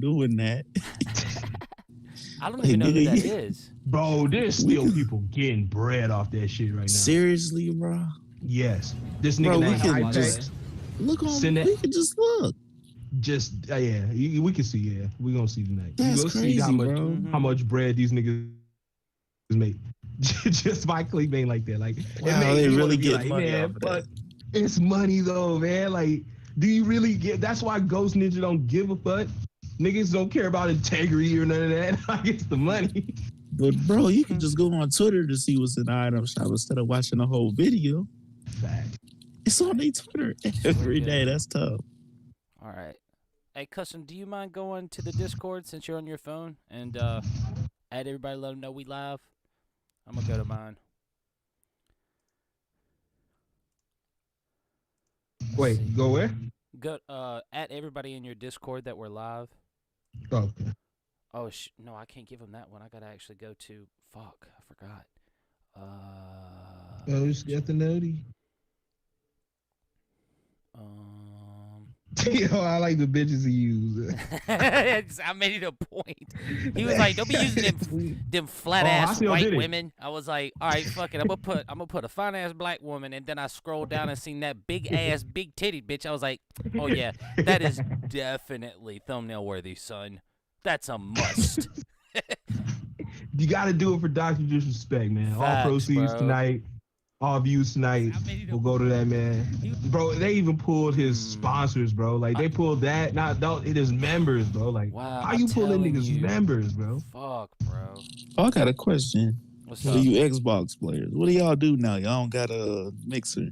doing that. I don't even know who that is. Bro, there's still people getting bread off that shit right now. Seriously, bro? Yes. This Bro, nigga we named can Hypex. just look on. Send that- We can just look. Just yeah, we can see. Yeah, we gonna see tonight. That's we gonna crazy, see bro. how much bread these niggas make just by clickbait like that. Like, Wow, it they me really wanna be get like, money man, off of but that. it's money though, man. Like, do you really get? That's why Ghost Ninja don't give a fuck. Niggas don't care about integrity or none of that. Like, it's the money. But bro, you can just go on Twitter to see what's in the item shop instead of watching the whole video. Fact. It's on their Twitter every day. That's tough. All right. Hey, Custom, do you mind going to the Discord since you're on your phone and add everybody, let them know we live? I'm going to go to mine. Wait, go where? Go at everybody in your Discord that we're live. Okay. Oh, no, I can't give them that one. I got to actually go to... Fuck, I forgot. Oh, just got the nutty. Yo, I like the bitches he used. I made it a point. He was like, "Don't be using them flat ass white women." I was like, "All right, fuck it. I'm gonna put a fine ass black woman." And then I scrolled down and seen that big ass, big titty bitch. I was like, "Oh yeah, that is definitely thumbnail worthy, son. That's a must." You got to do it for Dr. Disrespect, man. Facts, all proceeds bro. tonight, all views tonight. We'll go to that, man. Bro, they even pulled his sponsors, bro. Like, they pulled that. Don't it is members, bro. Like, Wow, how you pulling niggas members, bro? Fuck, bro. Oh, I got a question. What's For up? you Xbox players, what do y'all do now? Y'all don't got a mixer.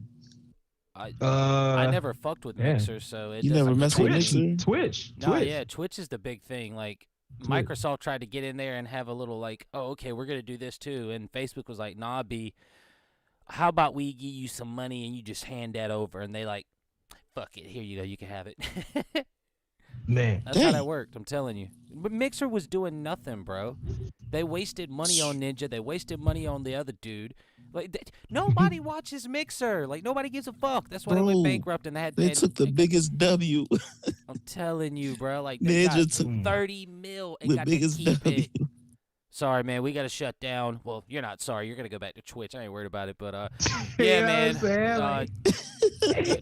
I never fucked with Mixer, so it you never doesn't- messed with Mixer. Twitch. No, yeah, Twitch is the big thing. Like, Microsoft tried to get in there and have a little like, oh, okay, we're gonna do this too, and Facebook was like, nah, B, how about we give you some money and you just hand that over? And they like, fuck it, here you go, you can have it. Man, that's how that worked. I'm telling you. But Mixer was doing nothing, bro. They wasted money on Ninja. They wasted money on the other dude. Like nobody watches Mixer. Like nobody gives a fuck. That's why they went bankrupt and they took the biggest W. I'm telling you, bro. Like they got Ninja took $30 million and the got to biggest keep W. it. Sorry, man. We got to shut down. Well, you're not sorry. You're gonna go back to Twitch. I ain't worried about it. But yeah, man.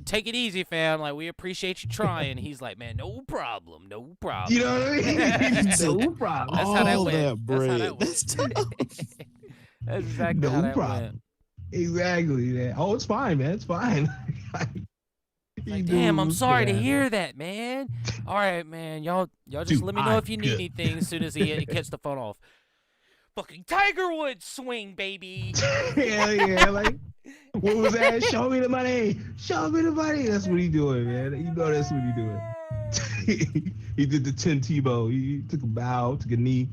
Take it easy, fam. Like we appreciate you trying. He's like, man, no problem, no problem. You know what I mean? No problem. That's how that went. That bread. That's how that went. That's tough. That's exactly how that went. Exactly, man. Oh, it's fine, man. It's fine. Like, damn, I'm sorry to hear that, man. All right, man. Y'all just let me know if you need anything as soon as he cuts the phone off. Fucking Tiger Woods swing, baby. Hell yeah, like what was that? Show me the money. Show me the money. That's what he doing, man. You know that's what he doing. He did the 10 Tebow. He took a bow, took a knee,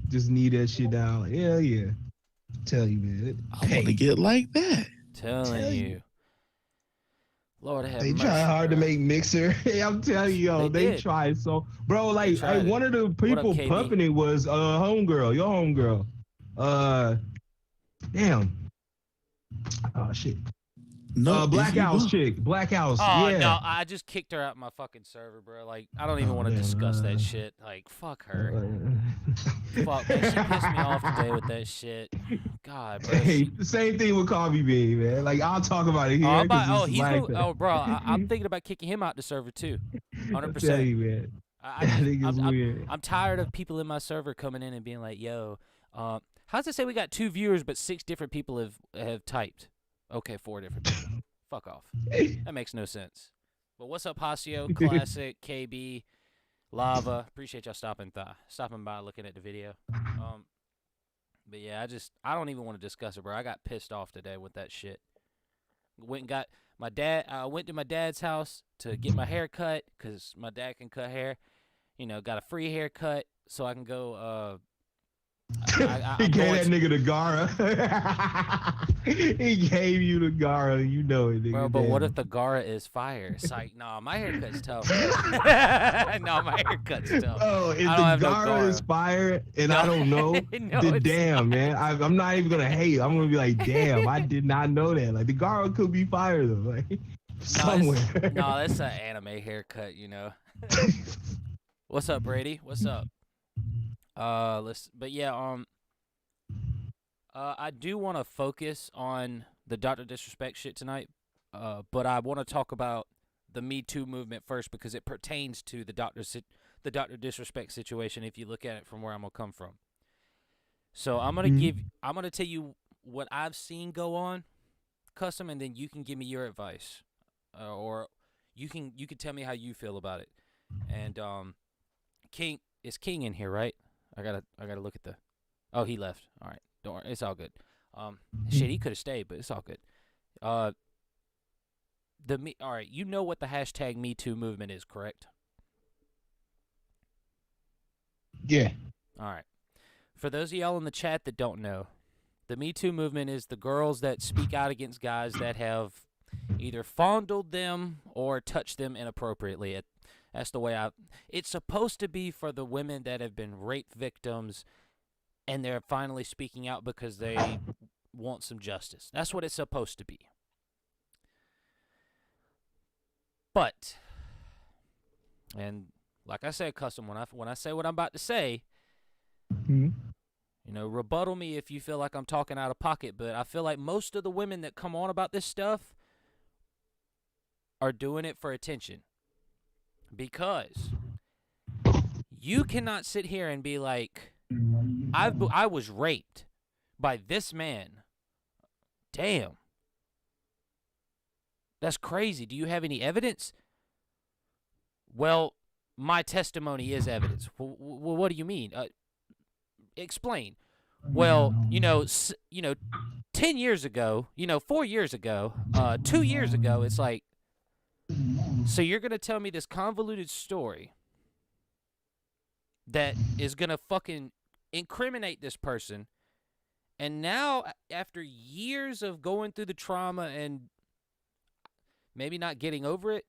just knee that shit down. Like, hell yeah. Tell you, man. I want to get like that. Telling you. Lord have mercy. They try hard to make Mixer. Hey, I'm telling you, yo, they tried so. Bro, like one of the people pumping it was homegirl, your homegirl. Damn. Oh shit. No, Black House chick. Black House. Oh yeah. no, I just kicked her out of my fucking server, bro. Like I don't even want to discuss that shit. Like fuck her. Fuck, man. She pissed me off today with that shit. God, bro. Hey, the same thing with Coffee Bean, man. Like I'll talk about it here. Bro, I'm thinking about kicking him out the server too. 100%. I tell you, man. I think it's weird. I'm tired of people in my server coming in and being like, "Yo, how's it say we got 2 viewers but 6 different people have typed?" Okay, 4 different people. Fuck off. That makes no sense. But what's up, Hasio, Classic, KB, Lava? Appreciate y'all stopping by, looking at the video. But yeah, I don't even want to discuss it, bro. I got pissed off today with that shit. Went and got my dad. I went to my dad's house to get my hair cut because my dad can cut hair. You know, got a free haircut so I can go. He gave that nigga the Gara. He gave you the Gara. You know it, nigga. Bro, but what if the Gara is fire? It's like, nah, my haircut's tough. No, my haircut's tough. Oh, if the Gara is fire and I don't know, then damn, man. I'm not even going to hate. I'm going to be like, damn, I did not know that. Like, the Gara could be fire, though. Like, somewhere. No, that's an anime haircut, you know. What's up, Brady? What's up? But yeah, I do want to focus on the Dr. Disrespect shit tonight. But I want to talk about the Me Too movement first because it pertains to the Dr. Disrespect situation. If you look at it from where I'm gonna come from, so I'm gonna tell you what I've seen go on, custom, and then you can give me your advice, or you can tell me how you feel about it. And King is King in here, right? I gotta look at the. Oh, he left. All right, don't worry, it's all good. Shit, he could have stayed, but it's all good. Uh, all right, you know what the hashtag Me Too movement is, correct? Yeah. All right. For those of y'all in the chat that don't know, the Me Too movement is the girls that speak out against guys that have either fondled them or touched them inappropriately. That's the way it's supposed to be for the women that have been rape victims and they're finally speaking out because they want some justice. That's what it's supposed to be. But, and like I said, custom, when I say what I'm about to say, you know, rebuttal me if you feel like I'm talking out of pocket, but I feel like most of the women that come on about this stuff are doing it for attention. Because you cannot sit here and be like, I was raped by this man. Damn. That's crazy. Do you have any evidence? Well, my testimony is evidence. Well, what do you mean? Explain. Well, 10 years ago, 4 years ago, 2 years ago, it's like, so you're going to tell me this convoluted story that is going to fucking incriminate this person, and now, after years of going through the trauma and maybe not getting over it,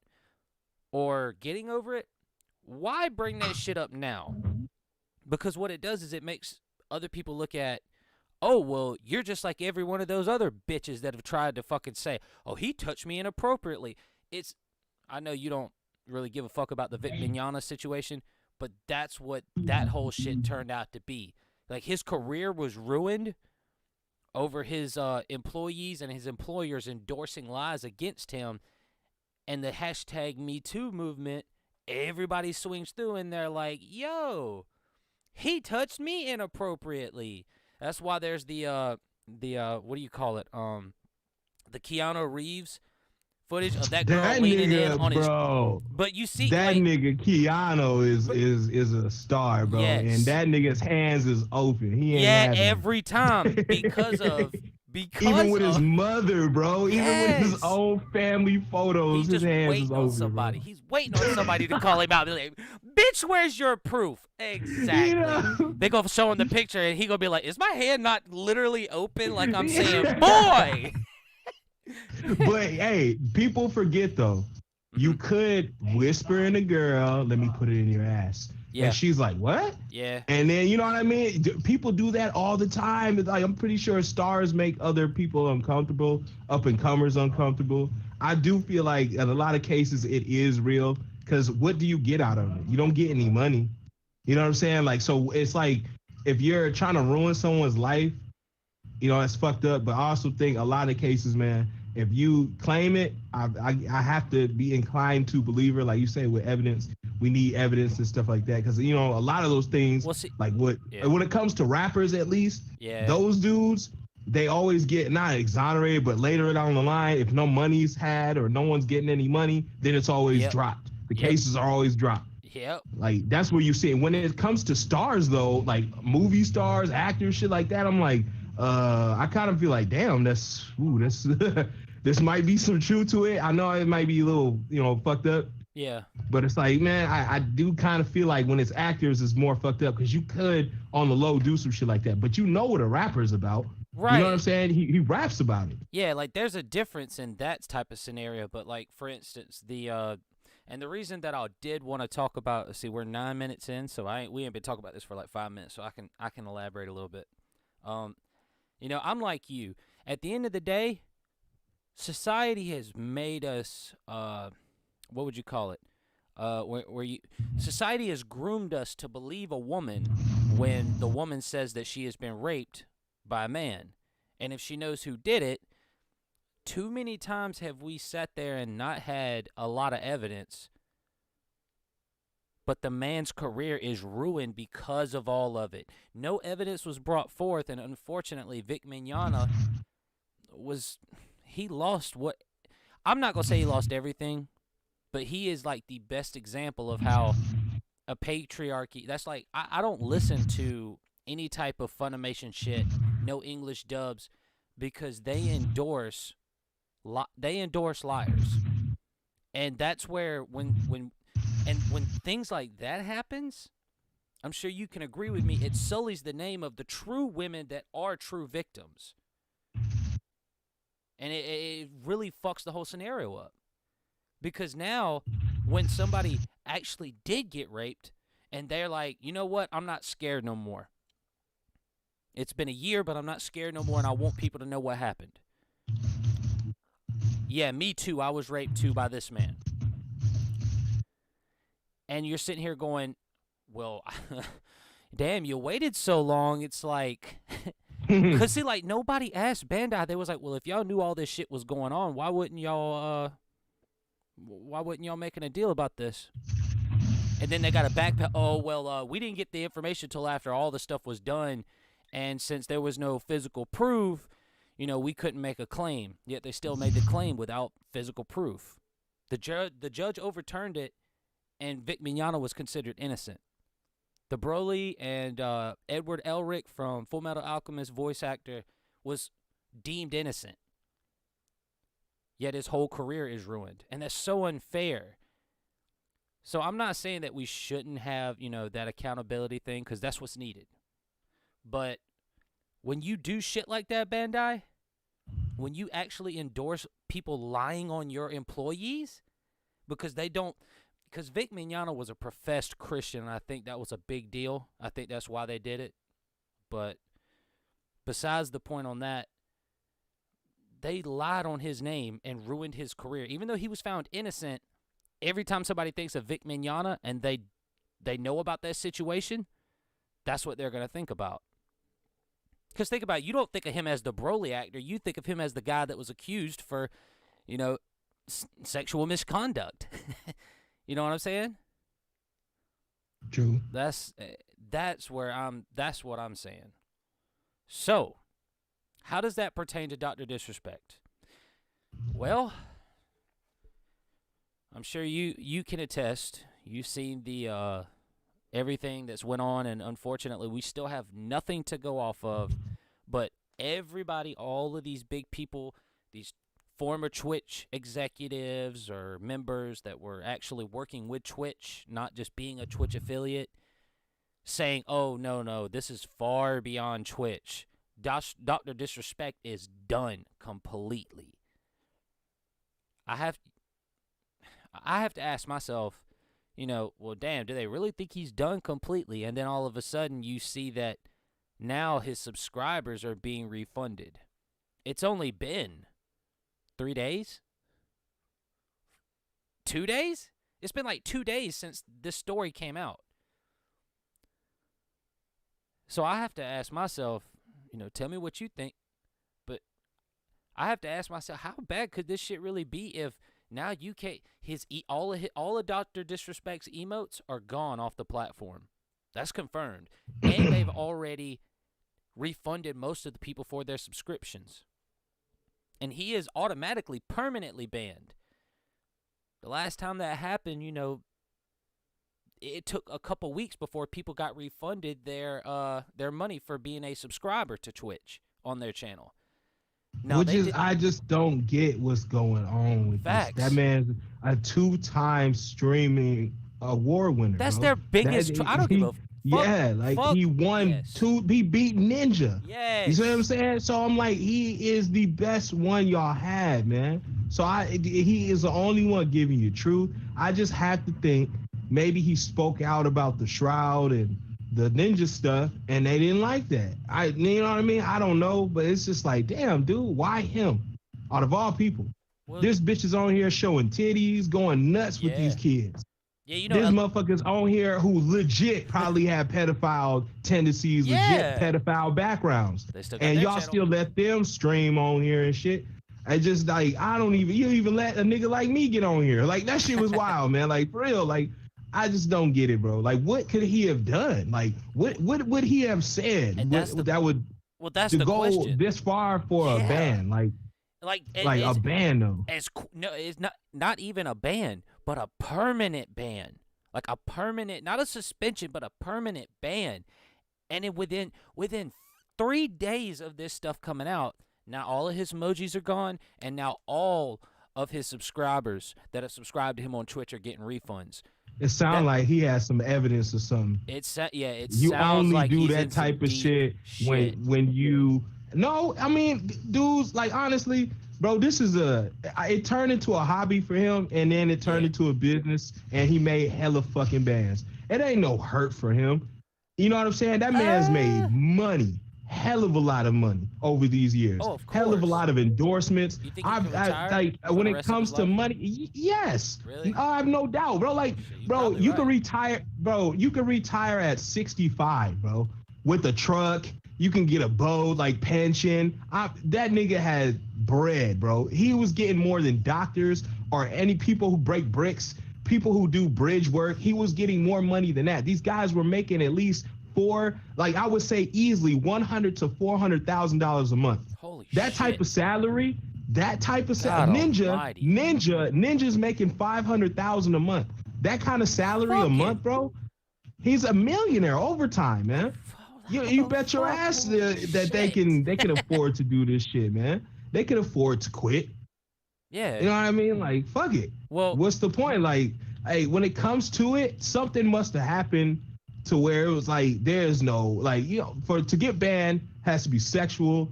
or getting over it, why bring that shit up now? Because what it does is it makes other people look at, oh, well, you're just like every one of those other bitches that have tried to fucking say, oh, he touched me inappropriately. I know you don't really give a fuck about the Vic Mignogna situation, but that's what that whole shit turned out to be. Like, his career was ruined over his employees and his employers endorsing lies against him. And the hashtag Me Too movement, everybody swings through and they're like, yo, he touched me inappropriately. That's why there's the what do you call it? The Keanu Reeves footage of that girl leaning in on his. But you see that nigga Keanu is a star, bro. Yes. And that nigga's hands is open. He ain't every time because even with his mother, bro. Even with his own family photos, his hands is open. Somebody. He's waiting on somebody to call him out. Like, bitch, where's your proof? Exactly. Yeah. They go show him the picture, and he gonna be like, "Is my hand not literally open? Like I'm saying, boy." But hey, people forget though. You could whisper in a girl, "Let me put it in your ass." Yeah. And she's like, what? Yeah. And then, you know what I mean? People do that all the time. It's like, I'm pretty sure stars make other people uncomfortable, up-and-comers uncomfortable. I do feel like in a lot of cases it is real, because what do you get out of it? You don't get any money. You know what I'm saying? Like, so it's like, if you're trying to ruin someone's life, you know, it's fucked up. But I also think a lot of cases, man, if you claim it, I have to be inclined to believe her, like you say, with evidence. We need evidence and stuff like that, because, you know, a lot of those things, when it comes to rappers, at least, those dudes, they always get not exonerated, but later down the line, if no money's had or no one's getting any money, then it's always dropped. The cases are always dropped. Yep. Like, that's where you see it. When it comes to stars, though, like movie stars, actors, shit like that, I'm like, I kind of feel like, damn, that's this might be some truth to it. I know it might be a little, you know, fucked up. Yeah. But it's like, man, I do kind of feel like when it's actors, it's more fucked up, because you could, on the low, do some shit like that. But you know what a rapper's about. Right. You know what I'm saying? He raps about it. Yeah, like, there's a difference in that type of scenario. But, like, for instance, and the reason that I did want to talk about, see, we're 9 minutes in, so we ain't been talking about this for like 5 minutes, so I can elaborate a little bit. You know, I'm like you. At the end of the day, society has made us, what would you call it? where you society has groomed us to believe a woman when the woman says that she has been raped by a man, and if she knows who did it. Too many times have we sat there and not had a lot of evidence, but the man's career is ruined because of all of it. No evidence was brought forth, and unfortunately, Vic Mignogna he lost what, I'm not going to say he lost everything, but he is like the best example of how a patriarchy, that's like, I don't listen to any type of Funimation shit, no English dubs, because they endorse liars. And that's where when things like that happens, I'm sure you can agree with me, it sullies the name of the true women that are true victims. And it really fucks the whole scenario up. Because now, when somebody actually did get raped, and they're like, you know what, I'm not scared no more. It's been a year, but I'm not scared no more, and I want people to know what happened. Yeah, me too. I was raped too by this man. And you're sitting here going, well, damn, you waited so long. It's like, because see, like, nobody asked Bandai. They was like, well, if y'all knew all this shit was going on, why wouldn't y'all making a deal about this? And then they got a backpack. Oh, well, we didn't get the information until after all the stuff was done. And since there was no physical proof, we couldn't make a claim. Yet they still made the claim without physical proof. The judge overturned it, and Vic Mignogna was considered innocent. The Broly and Edward Elric from Full Metal Alchemist voice actor was deemed innocent. Yet his whole career is ruined. And that's so unfair. So I'm not saying that we shouldn't have, that accountability thing, because that's what's needed. But when you do shit like that, Bandai, when you actually endorse people lying on your employees, because Vic Mignogna was a professed Christian, and I think that was a big deal. I think that's why they did it. But besides the point on that, they lied on his name and ruined his career. Even though he was found innocent, every time somebody thinks of Vic Mignogna and they know about that situation, that's what they're going to think about. Because think about it, you don't think of him as the Broly actor. You think of him as the guy that was accused for, sexual misconduct. You know what I'm saying? True. That's what I'm saying. So, how does that pertain to Dr. Disrespect? Well, I'm sure you can attest. You've seen the everything that's went on, and unfortunately, we still have nothing to go off of. But everybody, all of these big people, these former Twitch executives or members that were actually working with Twitch, not just being a Twitch affiliate, saying, oh, no, this is far beyond Twitch. Dr. Disrespect is done completely. I have to ask myself, well, damn, do they really think he's done completely? And then all of a sudden you see that now his subscribers are being refunded. It's only been 3 days? 2 days? It's been like 2 days since this story came out. So I have to ask myself, tell me what you think. But I have to ask myself, how bad could this shit really be if now you can't, all of Dr. Disrespect's emotes are gone off the platform. That's confirmed. And they've already refunded most of the people for their subscriptions. And he is automatically, permanently banned. The last time that happened, it took a couple weeks before people got refunded their money for being a subscriber to Twitch on their channel. Now, I just don't get what's going on with facts. This. That man's a 2-time streaming award winner. That's bro. Their biggest. I don't give a fuck. Yeah, he won yes. 2. He beat Ninja. Yes. You see what I'm saying? So I'm like, he is the best one y'all had, man. So he is the only one giving you truth. I just have to think maybe he spoke out about the Shroud and the Ninja stuff, and they didn't like that. You know what I mean? I don't know, but it's just like, damn, dude, why him? Out of all people, this bitch is on here showing titties, going nuts with these kids. Yeah, you There's know, motherfuckers on here who legit probably have pedophile tendencies, legit pedophile backgrounds, they still got and their y'all channel. still let them stream on here and shit. I just like you even let a nigga like me get on here. Like that shit was wild, man. Like for real, like I just don't get it, bro. Like what could he have done? Like what would he have said? And that's That would that's to the go question. this far for a ban, like a ban though. No, it's not even a ban, but a permanent ban. Like a permanent, not a suspension, but a permanent ban. And then within 3 days of this stuff coming out, now all of his emojis are gone, and now all of his subscribers that have subscribed to him on Twitch are getting refunds. It sounds like he has some evidence or something. It you sounds only like do he's that in some type of deep shit when you. No, I mean, dudes, like honestly, bro, this is it turned into a hobby for him, and then it turned into a business, and he made hella fucking bands. It ain't no hurt for him. You know what I'm saying? That man's made money, hell of a lot of money over these years. Oh, of course. Hell of a lot of endorsements. You think he can retire like for when the it rest of comes his to life? money, yes. Really? I have no doubt, bro. Like, Shit, bro, you can right. retire, bro. You can retire at 65, bro, with a truck. You can get a boat, like pension. That nigga had bread, bro. He was getting more than doctors or any people who break bricks, people who do bridge work. He was getting more money than that. These guys were making at least I would say easily $100,000 to $400,000 a month. Holy that shit. type of salary, that type of almighty. Ninja's making $500,000 a month. That kind of salary a month, bro. He's a millionaire overtime, man. You bet your ass that they can afford to do this shit, man. They can afford to quit. Yeah. You know what I mean? Like, fuck it. Well, what's the point? Like, hey, when it comes to it, something must have happened to where it was like there's no like, you know, to get banned has to be sexual,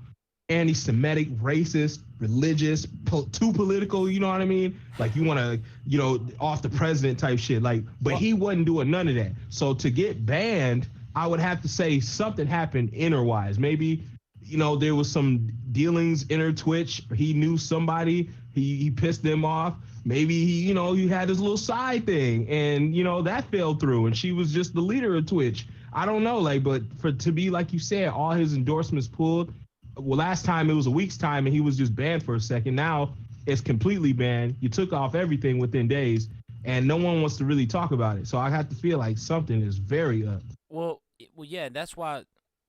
anti-Semitic, racist, religious, too political. You know what I mean? Like you want to, you know, off the president type shit. Like, but he wasn't doing none of that. So to get banned, I would have to say something happened inner-wise. Maybe, you know, there was some dealings inner Twitch. He knew somebody. He pissed them off. Maybe he had his little side thing, and that fell through, and she was just the leader of Twitch. I don't know, like, but to be like you said, all his endorsements pulled. Well, last time it was a week's time, and he was just banned for a second. Now it's completely banned. You took off everything within days, and no one wants to really talk about it. So I have to feel like something is very up. Well, yeah, that's why.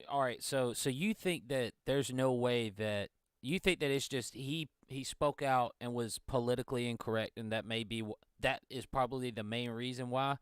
All right, so you think that there's no way that you think that it's just he spoke out and was politically incorrect, and that is probably the main reason why.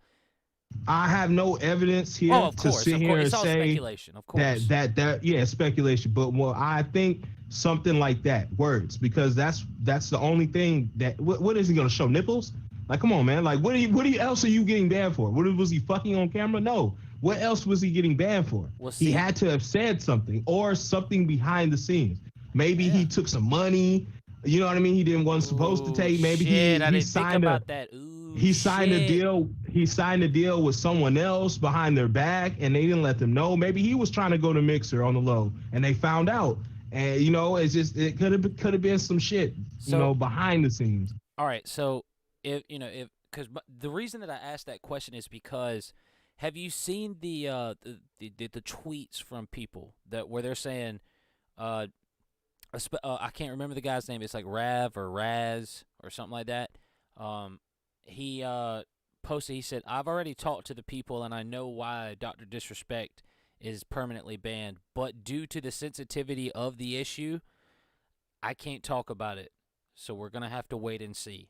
I have no evidence here to sit here and it's all say speculation, of course. that speculation. But I think something like that words, because that's the only thing that what is he gonna show nipples? Like, come on, man. Like, what else are you getting banned for? What was he fucking on camera? No. What else was he getting banned for? He had to have said something or something behind the scenes. Maybe he took some money. You know what I mean? He didn't want supposed to take. Maybe he signed a deal. He signed a deal with someone else behind their back, and they didn't let them know. Maybe he was trying to go to Mixer on the low, and they found out. And it's just it could have been some shit, behind the scenes. All right, so because the reason that I asked that question is because have you seen the tweets from people where they're saying I can't remember the guy's name. It's like Rav or Raz or something like that. He posted. He said, "I've already talked to the people, and I know why Dr. DisRespect is permanently banned. But due to the sensitivity of the issue, I can't talk about it. So we're gonna have to wait and see."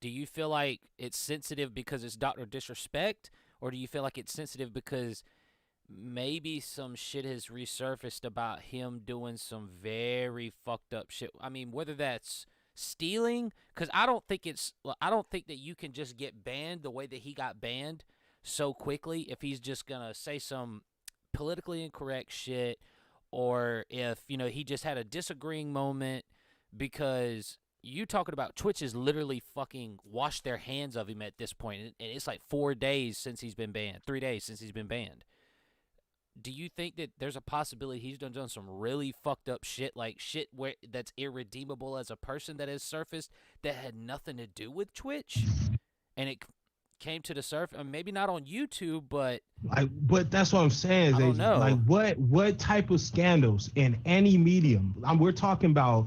Do you feel like it's sensitive because it's Dr. DisRespect, or do you feel like it's sensitive because maybe some shit has resurfaced about him doing some very fucked up shit? I mean, whether that's stealing, because I don't think that you can just get banned the way that he got banned so quickly if he's just gonna say some politically incorrect shit, or if he just had a disagreeing moment. Because you talking about Twitch is literally fucking washed their hands of him at this point, and it's like 4 days since he's been banned, 3 days since he's been banned. Do you think that there's a possibility he's done some really fucked up shit, like shit that's irredeemable as a person that has surfaced that had nothing to do with Twitch, and it came to the surface. Maybe not on YouTube, but but that's what I'm saying. I don't know. Like, what type of scandals in any medium? We're talking about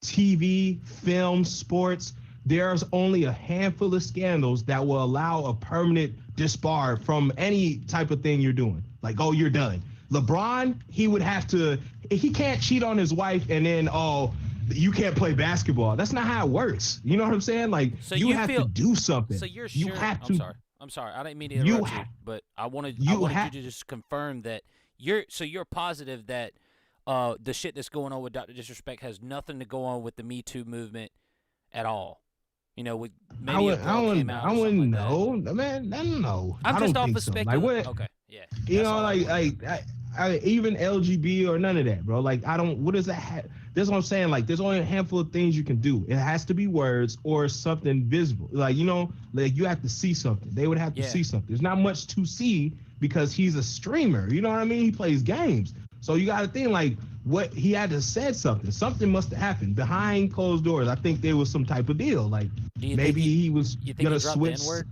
TV, film, sports. There's only a handful of scandals that will allow a permanent disbar from any type of thing you're doing. Like, oh, you're done. LeBron, he can't cheat on his wife and then, oh, you can't play basketball. That's not how it works. You know what I'm saying? Like, so you have to do something. So you're sure. You have to. I'm sorry. I didn't mean to interrupt you, but I wanted you to just confirm that you're positive that the shit that's going on with Dr. DisRespect has nothing to go on with the Me Too movement at all. You know, with maybe I wouldn't know, man. I don't know. I'm just off of speculating. Like, okay, yeah. You know, I even LGB or none of that, bro. Like, I don't. What does that? That's what I'm saying. Like, there's only a handful of things you can do. It has to be words or something visible. Like, you know, like you have to see something. They would have to see something. There's not much to see because he's a streamer. You know what I mean? He plays games. So you got to think like what he had to said something. Something must have happened behind closed doors. I think there was some type of deal. Like maybe he was gonna switch. The N-word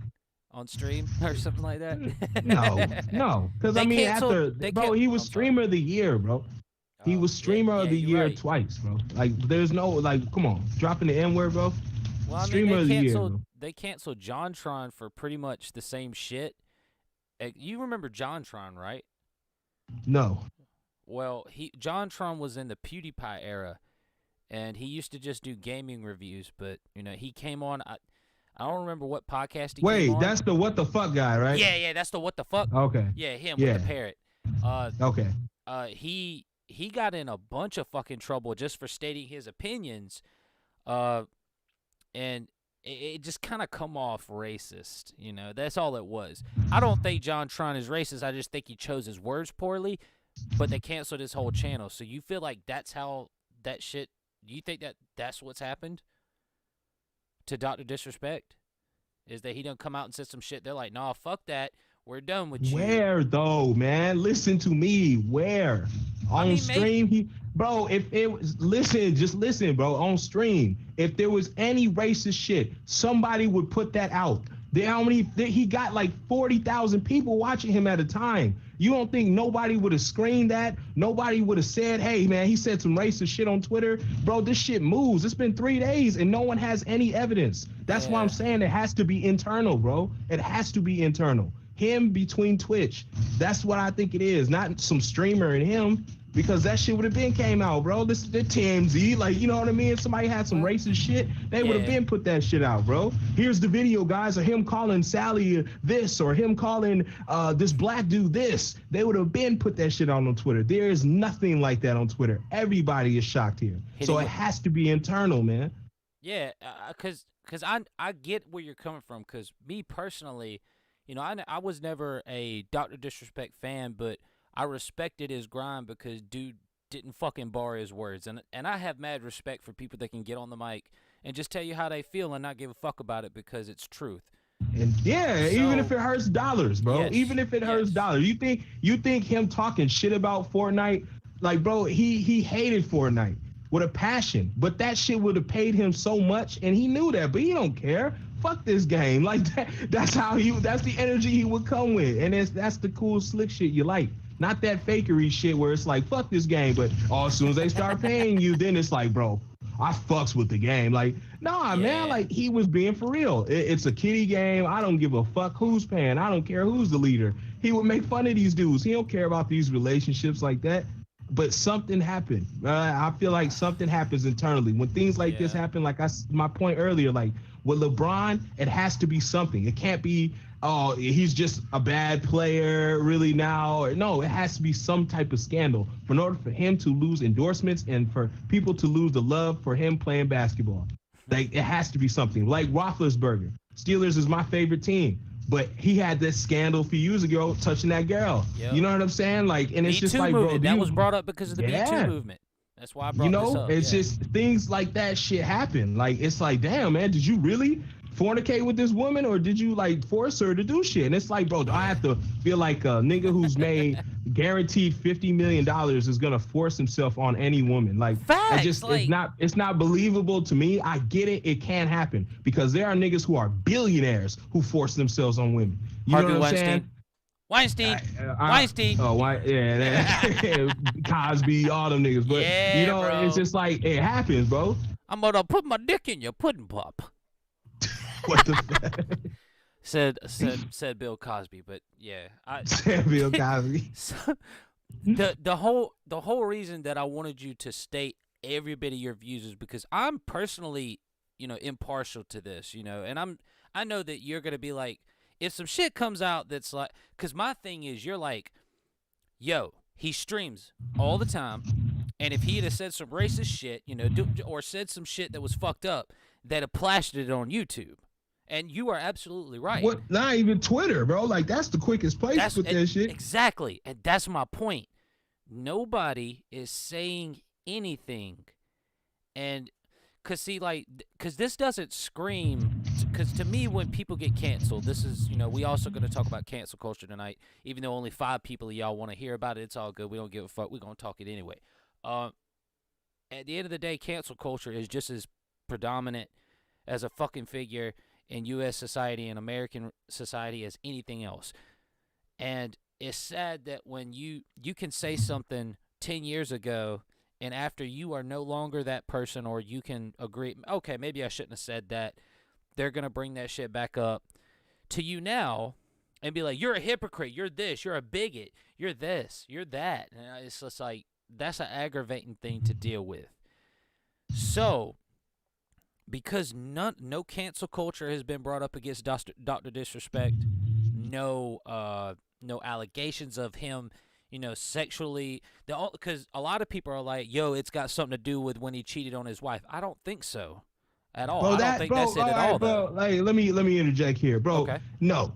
on stream or something like that? No. Because I mean, he was streamer of the year, bro. He was streamer of the year twice, bro. Like, there's no, like, come on, dropping the N-word, bro. Well, I mean, streamer of the year, bro. They canceled JonTron for pretty much the same shit. You remember JonTron, right? No. Well, JonTron was in the PewDiePie era, and he used to just do gaming reviews. But you know, he came on. I don't remember what podcast he came on. That's the What the Fuck guy, right? Yeah, that's the What the Fuck. Okay. Yeah, him with the parrot. Okay. He got in a bunch of fucking trouble just for stating his opinions, and it just kind of come off racist. You know, that's all it was. I don't think JonTron is racist. I just think he chose his words poorly. But they canceled his whole channel. So you feel like that's how that shit? Do you think that's what's happened to Dr. DisRespect? Is that he done come out and said some shit? They're like, nah, fuck that. We're done with you. Where though, man? Listen to me. Where? On stream, bro. If it was just listen, bro. On stream, if there was any racist shit, somebody would put that out. He got like 40,000 people watching him at a time. You don't think nobody would have screened that? Nobody would have said, hey, man, he said some racist shit on Twitter. Bro, this shit moves. It's been 3 days and no one has any evidence. That's why I'm saying it has to be internal, bro. It has to be internal. Him between Twitch. That's what I think it is. Not some streamer and him. Because that shit would have been came out, bro. This is the TMZ. Like, you know what I mean? If somebody had some racist shit, they would have been put that shit out, bro. Here's the video, guys, of him calling Sally this or him calling this black dude this. They would have been put that shit out on Twitter. There is nothing like that on Twitter. Everybody is shocked here. So it has to be internal, man. Yeah, because I get where you're coming from. Because me personally, you know, I was never a Dr. DisRespect fan, but I respected his grind because dude didn't fucking bar his words. And I have mad respect for people that can get on the mic and just tell you how they feel and not give a fuck about it because it's truth. And even if it hurts dollars, bro. Yes, even if it hurts dollars. You think him talking shit about Fortnite, like, bro, he hated Fortnite with a passion. But that shit would have paid him so much and he knew that, but he don't care. Fuck this game. Like that's the energy he would come with. And that's the cool slick shit you like. Not that fakery shit where it's like, fuck this game, but as soon as they start paying you, then it's like, bro, I fucks with the game. Like, nah, man, like, he was being for real. It's a kiddie game. I don't give a fuck who's paying. I don't care who's the leader. He would make fun of these dudes. He don't care about these relationships like that. But something happened. I feel like something happens internally. When things like this happen, like my point earlier, like, with LeBron, it has to be something. It can't be, oh, he's just a bad player really now. No, it has to be some type of scandal in order for him to lose endorsements and for people to lose the love for him playing basketball. Like, it has to be something. Like Roethlisberger. Steelers is my favorite team. But he had this scandal a few years ago touching that girl. Yep. You know what I'm saying? Like, and it's just like, bro, that was brought up because of the Me Too movement. That's why I brought this up. It's just things like that shit happen. Like, it's like, damn, man, did you really? fornicate with this woman, or did you like force her to do shit? And it's like, bro, do I have to feel like a nigga who's made guaranteed $50 million is gonna force himself on any woman? Like, Facts, it's not believable to me. I get it, it can happen because there are niggas who are billionaires who force themselves on women. You know what I'm saying? Weinstein. Yeah, Cosby, all them niggas. But yeah, bro. It's just like it happens, bro. I'm gonna put my dick in your pudding pop. What the fuck? said Bill Cosby, but yeah, said Bill Cosby. So, the whole reason that I wanted you to state every bit of your views is because I'm personally, impartial to this, and I know that you're gonna be like, if some shit comes out that's like, because my thing is, you're like, yo, he streams all the time, and if he had said some racist shit, or said some shit that was fucked up, that have plastered it on YouTube. And you are absolutely right. What? Not even Twitter, bro. Like, that's the quickest place to put that shit. Exactly. And that's my point. Nobody is saying anything. And, because this doesn't scream, because to me, when people get canceled, this is, we also going to talk about cancel culture tonight, even though only 5 people of y'all want to hear about it. It's all good. We don't give a fuck. We're going to talk it anyway. At the end of the day, cancel culture is just as predominant as a fucking figure in U.S. society and American society as anything else. And it's sad that when you can say something 10 years ago, and after you are no longer that person, or you can agree, okay, maybe I shouldn't have said that, they're going to bring that shit back up to you now and be like, you're a hypocrite, you're this, you're a bigot, you're this, you're that. And it's just like, that's an aggravating thing to deal with. So, because no cancel culture has been brought up against Dr. DisRespect, no allegations of him, sexually, because a lot of people are like, yo, it's got something to do with when he cheated on his wife. I don't think so at all. Bro, I don't think that's it at all, bro. though. Like, let me interject here, bro. Okay. No.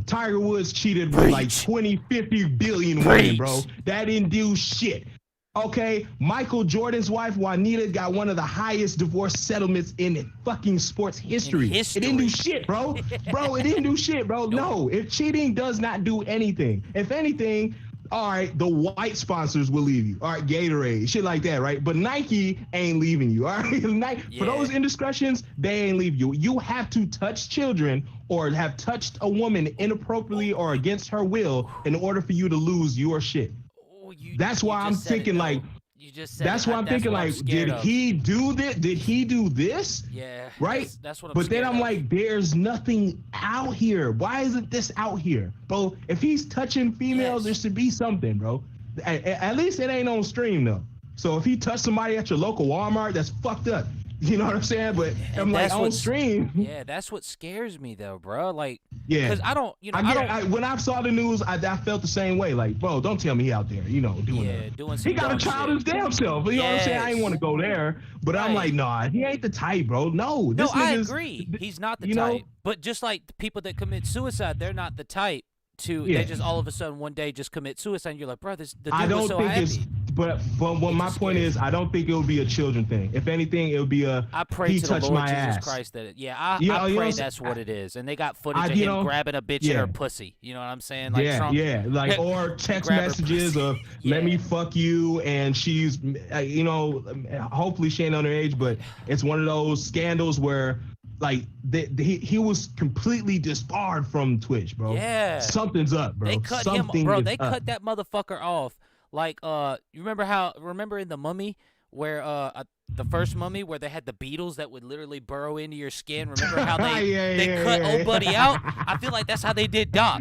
Tiger Woods cheated with like 20, 50 billion women, bro. That didn't do shit. Okay, Michael Jordan's wife, Juanita, got one of the highest divorce settlements in fucking sports history. It didn't do shit, bro. It didn't do shit, bro. No, if cheating does not do anything. If anything, all right, the white sponsors will leave you. All right, Gatorade, shit like that, right? But Nike ain't leaving you, all right? For those indiscretions, they ain't leave you. You have to touch children or have touched a woman inappropriately or against her will in order for you to lose your shit. That's why I'm thinking like, that's why I'm thinking like, did he do this? Did he do this? Yeah. Right? That's what I'm But then scared I'm of. like, there's nothing out here. Why isn't this out here? Bro, if he's touching females, there should be something, bro. At least it ain't on stream though. So if he touched somebody at your local Walmart, that's fucked up. You know what I'm saying? But I'm like, on stream. Yeah, that's what scares me though, bro. Like, yeah, because I don't, when I saw the news, I felt the same way. Like, bro, don't tell me he out there, doing some he got a child his damn self. You know what I'm saying? I ain't want to go there, but I'm like, nah, he ain't the type, bro. No, I agree. He's not the type. But just like the people that commit suicide, they're not the type to. They just all of a sudden one day just commit suicide. And you're like, bro, the dude was so happy. But what my point is, I don't think it would be a children thing. If anything, it would be I pray to the Lord Jesus Christ that I pray that's what it is. And they got footage of him grabbing a bitch in her pussy. You know what I'm saying? Like Trump, like or text messages of let me fuck you, and she's hopefully she ain't underage, but it's one of those scandals where like he was completely disbarred from Twitch, bro. Yeah, something's up, bro. They cut him, bro. They cut that motherfucker off. Like, you remember in The Mummy where the first Mummy where they had the beetles that would literally burrow into your skin? Remember how they cut old buddy out? I feel like that's how they did Doc.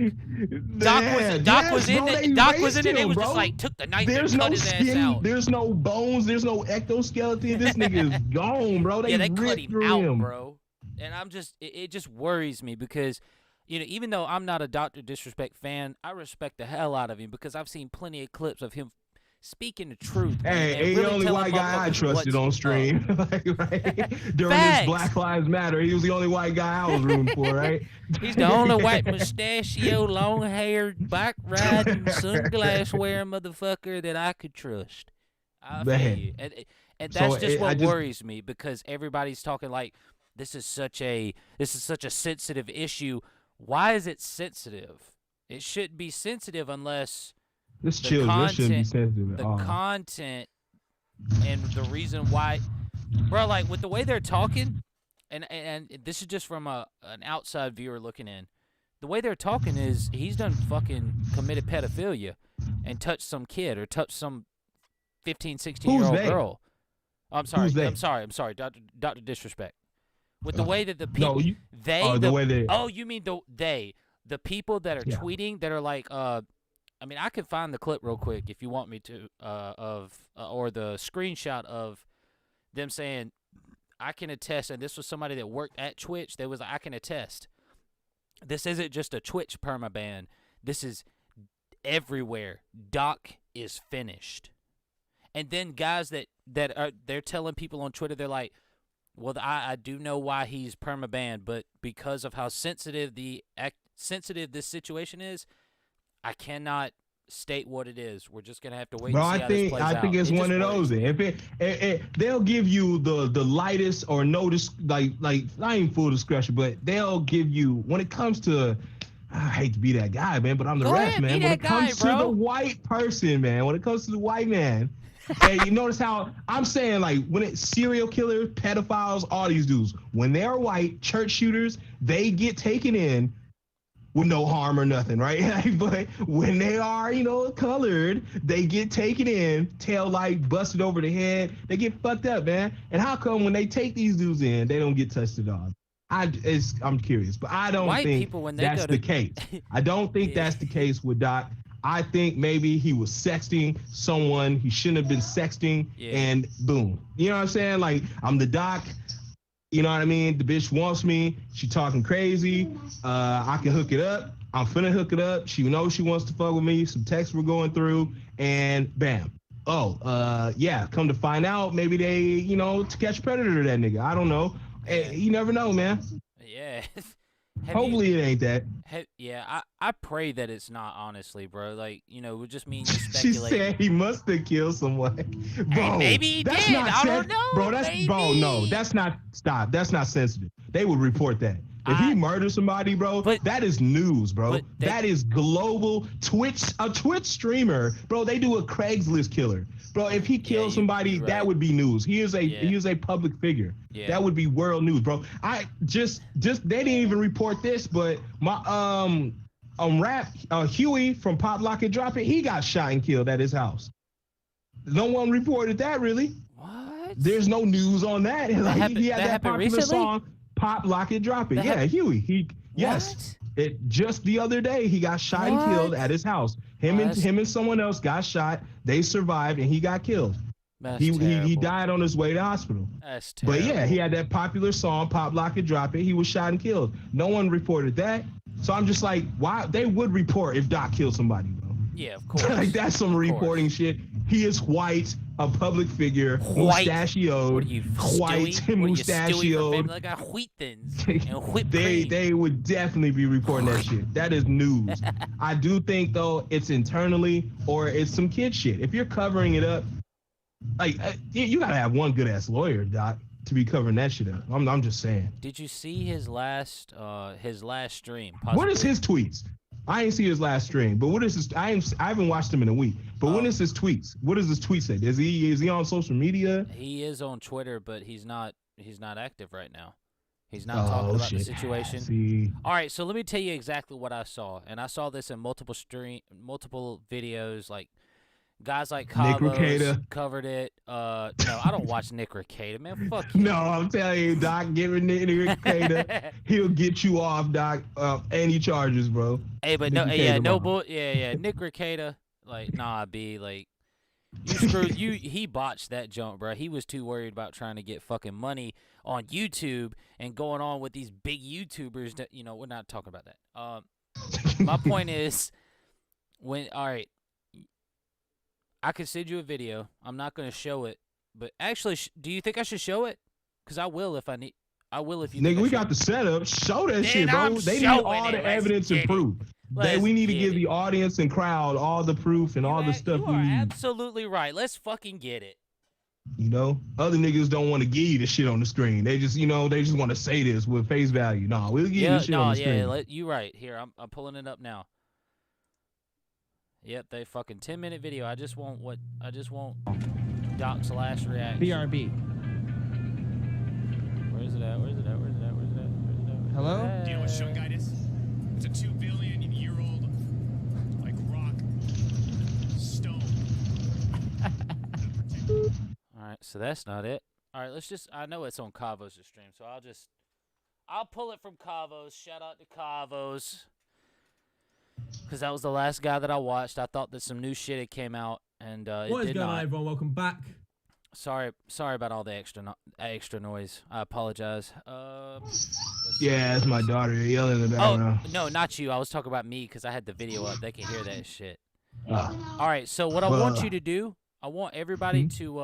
Doc was in it. It was just like took the knife and cut his ass out. There's no bones. There's no exoskeleton. This nigga is gone, bro. They cut him out, bro. And it just worries me because, even though I'm not a Dr. DisRespect fan, I respect the hell out of him because I've seen plenty of clips of him speaking the truth. Hey, he's really the only white guy I trusted on stream. During this Black Lives Matter, he was the only white guy I was rooting for, right? He's the only white mustachio, long-haired, bike-riding, sunglass-wearing motherfucker that I could trust. I feel you. And that's just what worries me because everybody's talking like, this is such a sensitive issue. Why is it sensitive? It shouldn't be sensitive unless This the children. This shouldn't be sensitive at the all. content and the reason why, bro, like with the way they're talking, and this is just from an outside viewer looking in. The way they're talking is he's done fucking committed pedophilia and touched some kid or touched some 15, 16-year-old girl. I'm sorry. I'm sorry. Dr. Disrespect. With the way that the people, you mean the people that are tweeting that are like, I mean, I could find the clip real quick if you want me to, or the screenshot of them saying, I can attest, and this was somebody that worked at Twitch. They was like, I can attest. This isn't just a Twitch permaban. This is everywhere. Doc is finished. And then guys they're telling people on Twitter, they're like, well, I do know why he's permabanned, but because of how sensitive this situation is, I cannot state what it is. We're just gonna have to wait and see how this plays out. I think it's one of those. If they'll give you the lightest or notice, like not even full discretion, but they'll give you when it comes to. I hate to be that guy, man, but I'm the ref, man. When it comes to the white person, man, when it comes to the white man, and you notice how I'm saying, like, when it's serial killers, pedophiles, all these dudes, when they're white, church shooters, they get taken in with no harm or nothing, right? But when they are, colored, they get taken in, tail light busted over the head, they get fucked up, man. And how come when they take these dudes in, they don't get touched at all? I'm curious, but I don't think that's the case. I don't think that's the case with Doc. I think maybe he was sexting someone he shouldn't have been sexting, and boom. You know what I'm saying? Like, I'm the Doc. You know what I mean? The bitch wants me. She talking crazy. I can hook it up. I'm finna hook it up. She knows she wants to fuck with me. Some texts we're going through, and bam. Oh, come to find out, maybe they, to catch predator that nigga. I don't know. You never know, man. Yeah. Hopefully it ain't that. I pray that it's not, honestly, bro. Like, it just means you speculate. She said he must have killed someone. Bro, maybe he did. I don't know. Bro, no, that's not, stop. That's not sensitive. They would report that. If he murders somebody, bro, that is news, bro. That is global. A Twitch streamer, bro, they do a Craigslist killer. Bro, if he kills somebody, that would be news. He is a public figure. Yeah. That would be world news, bro. I just they didn't even report this, but my Huey from Pop Lock and Drop It, he got shot and killed at his house. No one reported that, really. What? There's no news on that. He had that popular recently? Song, Pop Lock and Drop It. Huey. Yes. It just the other day he got shot and killed at his house. Him and someone else got shot. They survived and he got killed. He died on his way to hospital. That's terrible. But he had that popular song, Pop Lock and Drop It. He was shot and killed. No one reported that. So I'm just like, why? They would report if Doc killed somebody, bro. Yeah, of course. Like, that's some reporting shit. He is white, a public figure, mustachioed. What are you, white, mustachioed. Like I wheat thins and whipped cream. They would definitely be reporting that shit. That is news. I do think, though, it's internally or it's some kid shit. If you're covering it up, like, you gotta have one good ass lawyer, Doc, to be covering that shit up. I'm just saying. Did you see his last stream? Possibly? What is his tweets? I ain't see his last stream, but what is his? I haven't watched him in a week. But when is his tweets? What does his tweet say? Is he on social media? He is on Twitter, but he's not active right now. He's not talking about the situation. All right, so let me tell you exactly what I saw, and I saw this in multiple videos, like. Guys like Carlos covered it. No, I don't watch Nick Rekieta, man. Fuck you. No, I'm telling you, Doc, giving Nick Rekieta, he'll get you off, Doc, any charges, bro. Hey, but Nick Rekieta, like, nah, B, like, you screwed you. He botched that jump, bro. He was too worried about trying to get fucking money on YouTube and going on with these big YouTubers that, we're not talking about that. My point is, all right. I could send you a video. I'm not going to show it. But actually, do you think I should show it? Because I will if I need. I will if you. Nigga, we got the setup. Show that shit, bro. They need all the evidence and proof. We need to give the audience and crowd all the proof and all the stuff. You are absolutely right. Let's fucking get it. You know, other niggas don't want to give you the shit on the screen. They just, they just want to say this with face value. No, we'll give you the shit on the screen. You right. Here, I'm pulling it up now. Yep, they fucking 10-minute video. I just want Doc's last reaction. BRB. Where's it at? Hello? Do you know what Shungite is? It's a 2 billion year old like rock stone. All right, so that's not it. All right, I know it's on Cavo's stream, so I'll pull it from Cavo's. Shout out to Cavo's. Because that was the last guy that I watched. I thought that some new shit had came out, and What is going on, everyone? Welcome back. Sorry about all the extra noise. I apologize. Yeah, that's my daughter yelling in the background. Oh, no, not you. I was talking about me because I had the video up. They can hear that shit. Ah. All right, so what I want you to do, I want everybody to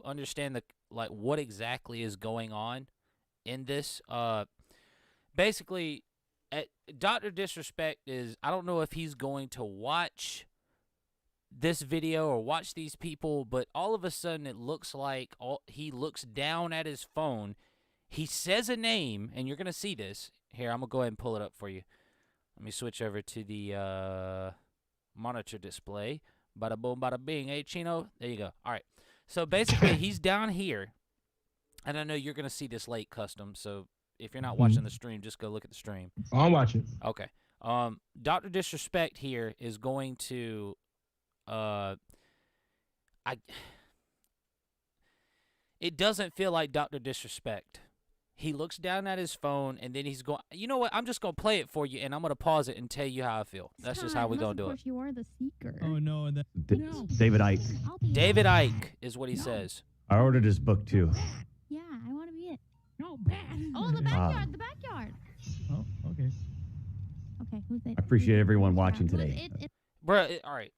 understand what exactly is going on in this. Basically, Dr. DisRespect I don't know if he's going to watch this video or watch these people, but all of a sudden it looks like he looks down at his phone. He says a name, and you're going to see this. Here, I'm going to go ahead and pull it up for you. Let me switch over to the monitor display. Bada boom, bada bing. Hey, Chino. There you go. All right. So basically, he's down here, and I know you're going to see this late, Custom, so if you're not watching the stream, just go look at the stream. I'm watching. Okay. Dr. DisRespect here is going to it doesn't feel like Dr. DisRespect. He looks down at his phone, and then he's going, you know what? I'm just going to play it for you, and I'm going to pause it and tell you how I feel. That's just how we're going to do it. Of course, you are the seeker. Oh, no. David Icke. David Icke is what he says. I ordered his book, too. Yeah, I want to be it. No, bad. Oh, the backyard, the backyard. Oh, okay. Okay, who's it? I appreciate everyone watching today. Bruh, all right.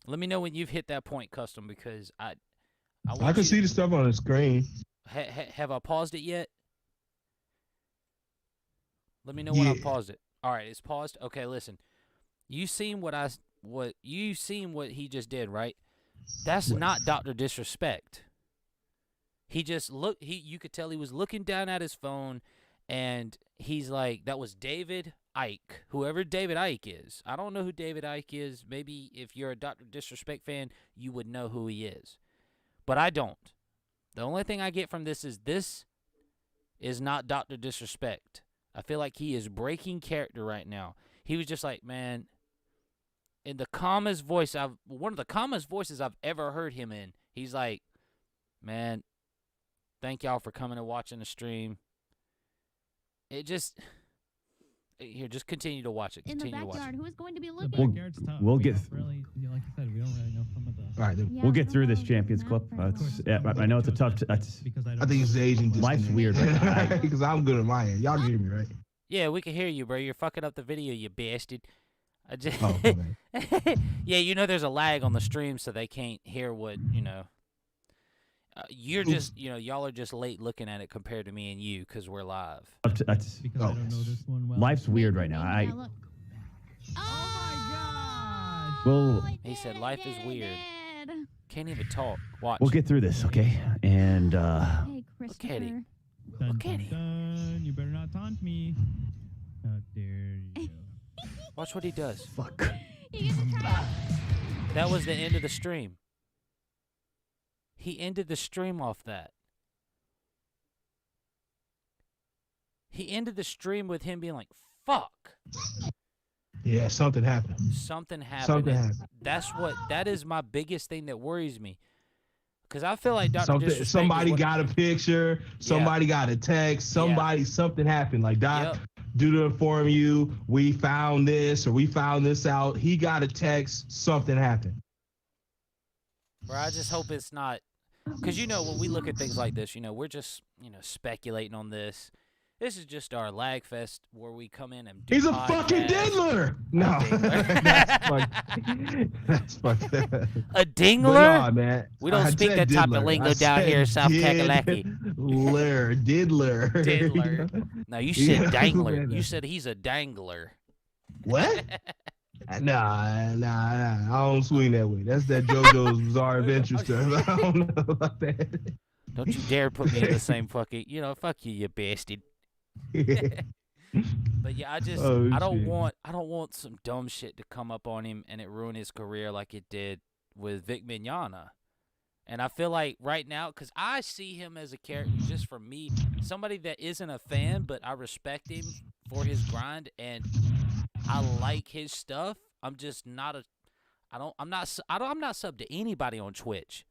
Let me know when you've hit that point, Custom, because I can see the stuff on the screen. Have I paused it yet? Let me know when I paused it. All right, it's paused. Okay, listen. You seen what he just did, right? That's not Dr. DisRespect. He just you could tell he was looking down at his phone, and he's like, that was David Icke, whoever David Icke is. I don't know who David Icke is. Maybe if you're a Dr. DisRespect fan, you would know who he is. But I don't. The only thing I get from this is not Dr. DisRespect. I feel like he is breaking character right now. He was just like, man, in the calmest voice one of the calmest voices I've ever heard him in. He's like, man, thank y'all for coming and watching the stream. Just continue to watch it. In the backyard, who is going to be looking? Backyard's tough. We'll get. Really, like you said, we don't really know some of the. All right, Yeah, we'll get I through don't this know Champions the Clip. map very well. I know it's a tough. Because I think it's the Asian Life's disconnect. weird right now. Because I'm good at my end. Y'all can hear me, right? Yeah, we can hear you, bro. You're fucking up the video, you bastard. Oh, okay. Yeah, there's a lag on the stream, so they can't hear what, you're just, y'all are just late looking at it compared to me and you because we're live. because I don't know this one well. Life's weird right now. Yeah, look. Oh, Well, He said life is weird. Can't even talk. Watch. we'll get through this, okay? And Hey, Look at it. Christopher. Dun, Look at dun, it. dun. You better not taunt me. How dare you? Watch what he does. fuck. You get to try That was the end of the stream. He ended the stream off that. He ended the stream with him being like, fuck. Yeah, something happened. Something happened. Something and happened. That is my biggest thing that worries me. Because I feel like Dr. DisRespect Somebody got a picture. Somebody got a text. Something happened. Like, Doc, due to inform you, we found this or we found this out. He got a text. Something happened. Bro, I just hope it's not. Because, when we look at things like this, we're just, speculating on this. This is just our lag fest where we come in and do He's a podcasts. fucking diddler. No. That's fucked up. A dingler? But nah, man. We don't speak that type of lingo down here in South Kakalaki. Diddler. Diddler. No, you said dangler. You said he's a dangler. What? Nah. I don't swing that way. That's that JoJo's Bizarre Adventure stuff. I don't know about that. Don't you dare put me in the same fucking, fuck you, you bastard. But yeah, Oh, I don't shit. want some dumb shit to come up on him and it ruin his career like it did with Vic Mignogna. And I feel like right now, because I see him as a character, just for me, somebody that isn't a fan, but I respect him for his grind and I like his stuff. I'm just not I'm not sub to anybody on Twitch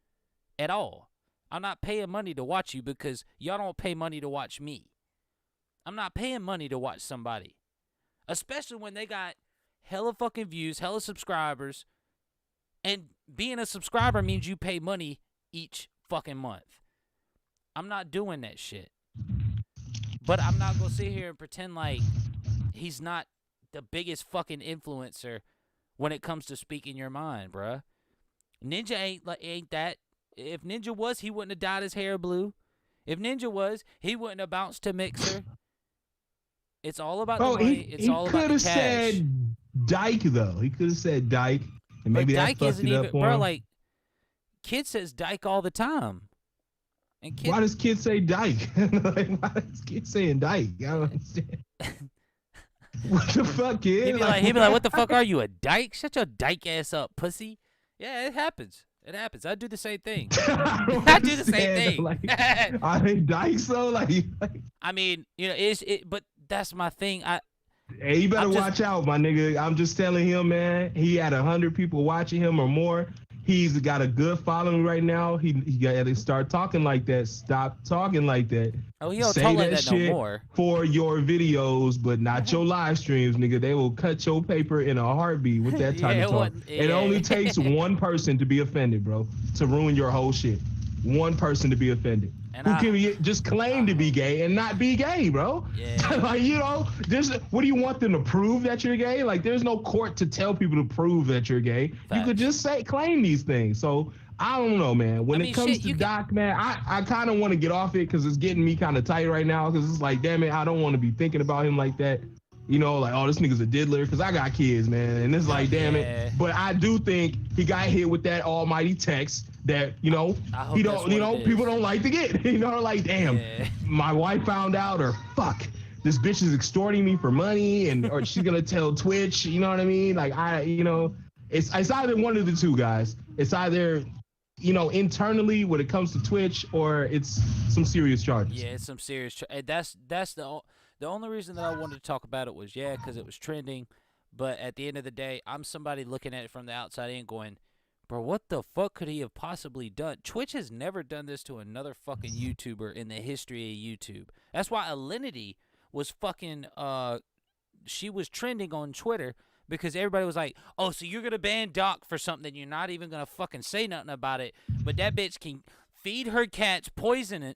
at all. I'm not paying money to watch you because y'all don't pay money to watch me. I'm not paying money to watch somebody, especially when they got hella fucking views, hella subscribers, and being a subscriber means you pay money each fucking month. I'm not doing that shit. But I'm not going to sit here and pretend like he's not the biggest fucking influencer when it comes to speaking your mind, bruh. Ninja ain't that. If Ninja was, he wouldn't have dyed his hair blue. If Ninja was, he wouldn't have bounced to Mixer. It's all about the money. It's all about the cash. He could have said Dyke, though. He could have said Dyke. And maybe but that Dyke fucked isn't it up even, for bro, him. like, Kid says Dyke all the time. And Kid, Why does Kid say Dyke? Like, why does Kid saying Dyke? I don't understand. What the fuck, Kid? he'd be like, what the fuck are you, a dyke? Shut your dyke ass up, pussy. Yeah, it happens. It happens. I do the same thing. I do the same thing. Like, are they dykes though? Like, I mean, but that's my thing. hey, you better I'm just- watch out, my nigga. I'm just telling him, man. He had 100 people watching him or more. He's got a good following right now. He got to start talking like that. Stop talking like that. Oh, he don't Say talk like that that no shit more. for your videos, but not your live streams, nigga. They will cut your paper in a heartbeat with that type Yeah, of talk. It only takes one person to be offended, bro, to ruin your whole shit. One person to be offended. And Who can just claim to be gay and not be gay, bro? Yeah. Like, what do you want them to prove that you're gay? Like, there's no court to tell people to prove that you're gay. You could just claim these things. So I don't know, man. When it comes to Doc, man, I kind of want to get off it because it's getting me kind of tight right now because it's like, damn it, I don't want to be thinking about him like that. Like, oh, this nigga's a diddler because I got kids, man. And it's like, damn it. But I do think he got hit with that almighty text that, he don't, people don't like to get. Like, damn, my wife found out, or fuck, this bitch is extorting me for money, or she's going to tell Twitch, you know what I mean? Like, it's either one of the two, guys. It's either, internally when it comes to Twitch, or it's some serious charges. Yeah, it's some serious. That's the only reason that I wanted to talk about it was, because it was trending. But at the end of the day, I'm somebody looking at it from the outside in going, bro, what the fuck could he have possibly done? Twitch has never done this to another fucking YouTuber in the history of YouTube. That's why Alinity was fucking, she was trending on Twitter because everybody was like, oh, so you're going to ban Doc for something, you're not even going to fucking say nothing about it. But that bitch can feed her cats poison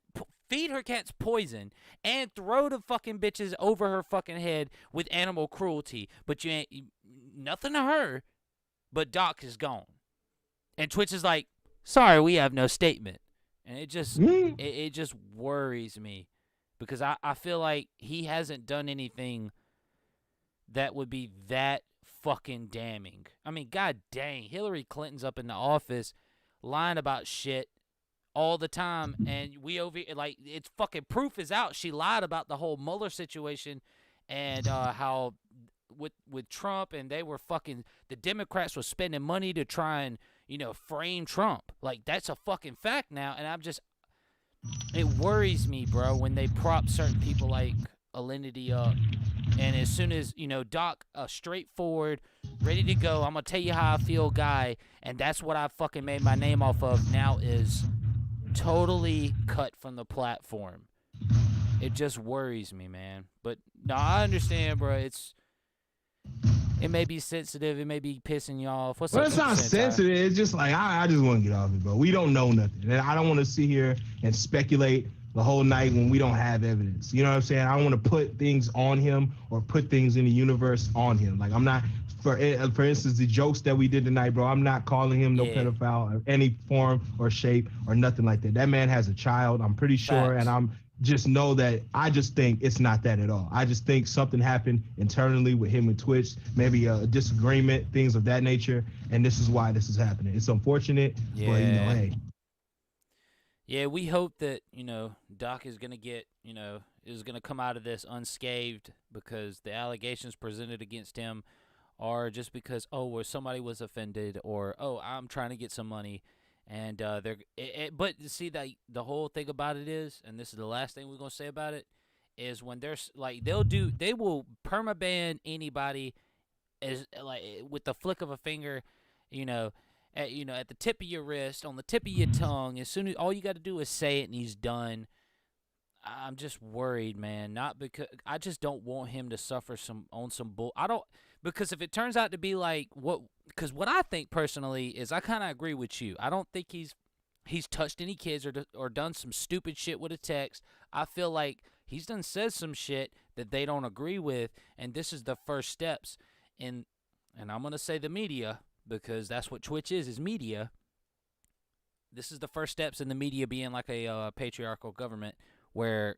and throw the fucking bitches over her fucking head with animal cruelty. But you ain't nothing to her, but Doc is gone. And Twitch is like, sorry, we have no statement. And it just worries me because I feel like he hasn't done anything that would be that fucking damning. I mean, god dang, Hillary Clinton's up in the office lying about shit all the time, and it's fucking proof is out. She lied about the whole Mueller situation and how with Trump, and they were fucking, the Democrats were spending money to try and frame Trump. Like, that's a fucking fact now, and it worries me, bro, when they prop certain people like Alinity up, and as soon as Doc, a straightforward, ready to go, I'm gonna tell you how I feel guy, and that's what I fucking made my name off of, now is totally cut from the platform. It just worries me, man. But no, I understand, bro. It may be sensitive. It may be pissing you off. Well, it's not sensitive. It's just like, I just want to get off it, bro. We don't know nothing. And I don't want to sit here and speculate the whole night when we don't have evidence. You know what I'm saying? I don't want to put things on him or put things in the universe on him. Like, I'm not, for instance, the jokes that we did tonight, bro, I'm not calling him no pedophile of any form or shape or nothing like that. That man has a child, I'm pretty sure, and I'm just know that I just think it's not that at all. I just think something happened internally with him and Twitch, maybe a disagreement, things of that nature, and this is why this is happening. It's unfortunate, but hey. Yeah, we hope that, Doc is going to is going to come out of this unscathed, because the allegations presented against him are just because, or somebody was offended, or, I'm trying to get some money. And but see, the whole thing about it is, and this is the last thing we're going to say about it, is when there's like, they will permaban anybody as like with the flick of a finger, at the tip of your wrist, on the tip of your tongue. As soon as all you got to do is say it and he's done. I'm just worried, man. Not because I just don't want him to suffer some bull. Because if it turns out to be like because what I think personally is, I kind of agree with you. I don't think he's touched any kids or done some stupid shit with a text. I feel like he's done said some shit that they don't agree with, and this is the first steps in, and I'm gonna say the media, because that's what Twitch is media. This is the first steps in the media being like a patriarchal government where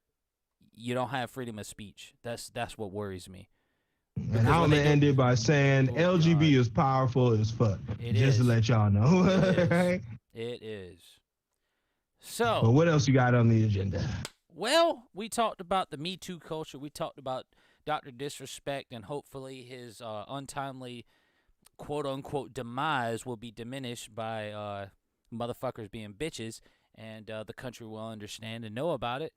you don't have freedom of speech. That's what worries me. And I'm gonna end it by saying LGB is powerful as fuck. Just to let y'all know. It is. So. But what else you got on the agenda? Well, we talked about the Me Too culture. We talked about Dr. DisRespect, and hopefully his untimely, quote unquote, demise will be diminished by motherfuckers being bitches, and the country will understand and know about it.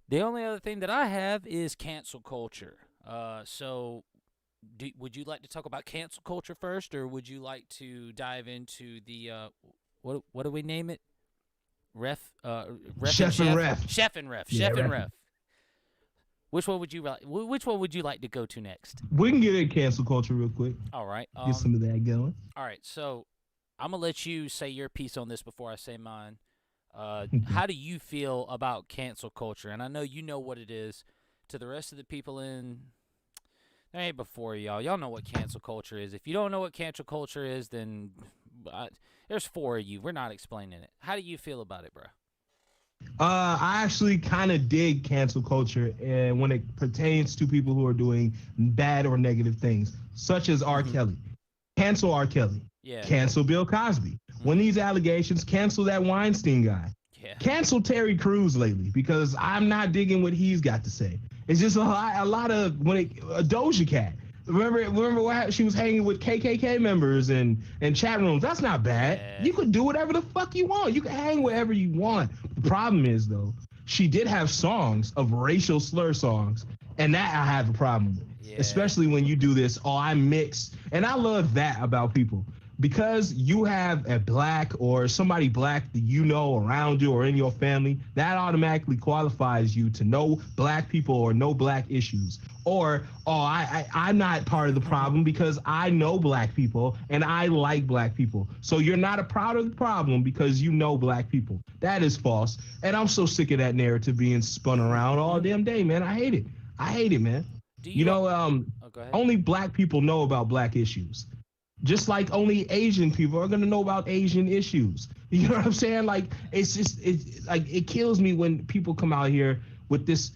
The only other thing that I have is cancel culture. So would you like to talk about cancel culture first, or would you like to dive into the what do we name it? Chef and ref. Which one would you like? Which one would you like to go to next? We can get in cancel culture real quick. All right. Get some of that going. All right. So I'm gonna let you say your piece on this before I say mine. How do you feel about cancel culture? And I know you know what it is. To the rest of the people before y'all know what cancel culture is. If you don't know what cancel culture is, then there's 4 of you. We're not explaining it. How do you feel about it, bro? I actually kind of dig cancel culture, and when it pertains to people who are doing bad or negative things, such as R. Kelly. Cancel R. Kelly. Yeah. Cancel Bill Cosby. When these allegations, cancel that Weinstein guy. Yeah. Cancel Terry Crews lately, because I'm not digging what he's got to say. It's just a lot of Doja Cat. Remember what she was hanging with KKK members and chat rooms. That's not bad. Yeah. You could do whatever the fuck you want. You can hang wherever you want. The problem is, though, she did have songs of racial slur songs, and that I have a problem with. Yeah. Especially when you do this, I'm mixed. And I love that about people. Because you have a black or somebody black that you know around you or in your family, that automatically qualifies you to know black people or know black issues. Or, I'm not part of the problem because I know black people and I like black people. So you're not a part of the problem because you know black people. That is false. And I'm so sick of that narrative being spun around all damn day, man. I hate it, man. Only black people know about black issues. Just like only Asian people are going to know about Asian issues. You know what I'm saying? Like, it kills me when people come out here with this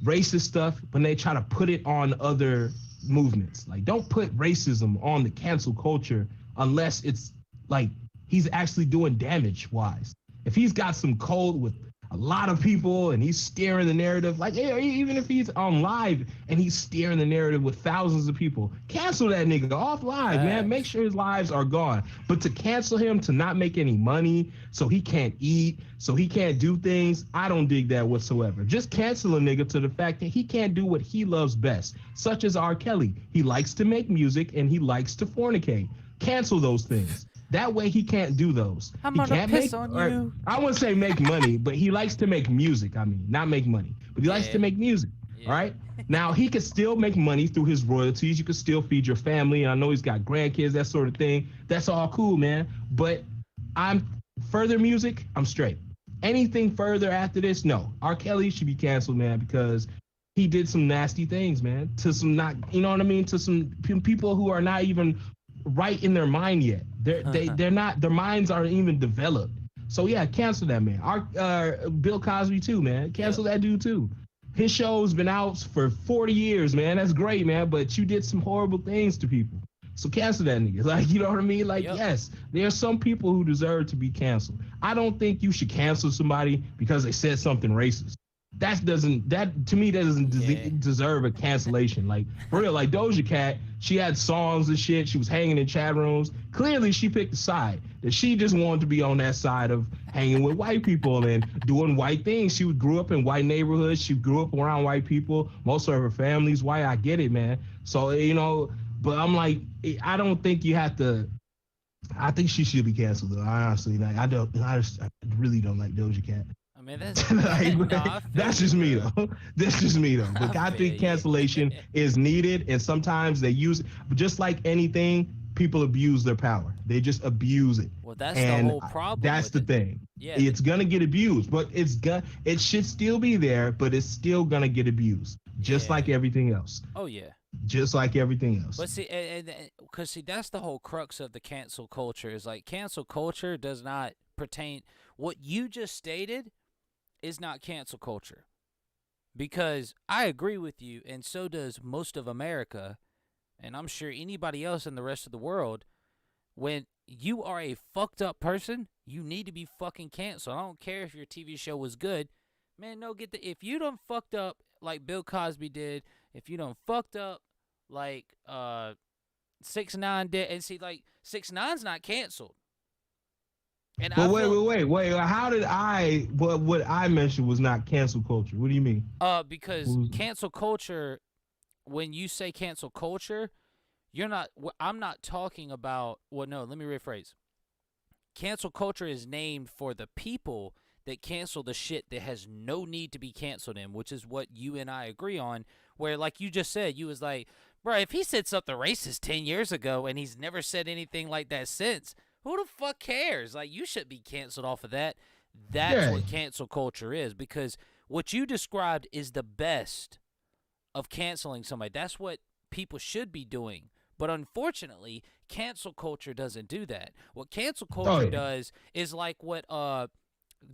racist stuff when they try to put it on other movements. Like, don't put racism on the cancel culture unless it's like he's actually doing damage wise. If he's got some code with a lot of people and he's steering the narrative, like even if he's on live and he's steering the narrative with thousands of people, cancel that nigga off live, man. Make sure his lives are gone. But to cancel him to not make any money, so he can't eat, so he can't do things, I don't dig that whatsoever. Just cancel a nigga to the fact that he can't do what he loves best, such as R. Kelly. He likes to make music and he likes to fornicate. Cancel those things. That way he can't do those. I'm gonna piss on you. I wouldn't say make money, but he likes to make music. I mean, not make money, but he likes to make music. Yeah. All right. Now he could still make money through his royalties. You could still feed your family. I know he's got grandkids, that sort of thing. That's all cool, man. But further music, I'm straight. Anything further after this, no. R. Kelly should be canceled, man, because he did some nasty things, man. To some to some people who are not even right in their mind yet. They're not, their minds aren't even developed. So yeah, cancel that man. Bill Cosby too, man. Cancel that dude too. His show's been out for 40 years, man. That's great, man. But you did some horrible things to people. So cancel that nigga. Like, you know what I mean? Like, yes, there are some people who deserve to be canceled. I don't think you should cancel somebody because they said something racist. That doesn't deserve a cancellation. Like, for real, like Doja Cat, she had songs and shit. She was hanging in chat rooms. Clearly, she picked a side that she just wanted to be on that side of hanging with white people and doing white things. She grew up in white neighborhoods. She grew up around white people. Most of her family's white. I get it, man. So, you know, but I'm like, I don't think you have to. I think she should be canceled, though. Honestly, like, I really don't like Doja Cat. I mean, that's That's just me though. That's just me though. But I think cancellation is needed, and sometimes they use it. But just like anything, people abuse their power. They just abuse it. Well, that's the whole problem. That's the thing. Yeah, it's gonna get abused, but it should still be there, but it's still gonna get abused, just like everything else. Oh yeah. Just like everything else. But see, because see, that's the whole crux of the cancel culture. Is like cancel culture does not pertain. What you just stated is not cancel culture, because I agree with you, and so does most of America, and I'm sure anybody else in the rest of the world. When you are a fucked up person, you need to be fucking canceled. I don't care if your TV show was good, man. No, if you done fucked up like Bill Cosby did, if you done fucked up like 6ix9ine did, and see, like 6ix9ine's not canceled. And but wait. How did what I mentioned was not cancel culture? What do you mean? Because cancel culture, when you say cancel culture, I'm not talking about. Well, no, let me rephrase. Cancel culture is named for the people that cancel the shit that has no need to be canceled in, which is what you and I agree on. Where, like you just said, you was like, bro, if he said something racist 10 years ago and he's never said anything like that since, who the fuck cares? Like, you should be canceled off of that. That's what cancel culture is, because what you described is the best of canceling somebody. That's what people should be doing. But unfortunately, cancel culture doesn't do that. What cancel culture does is like what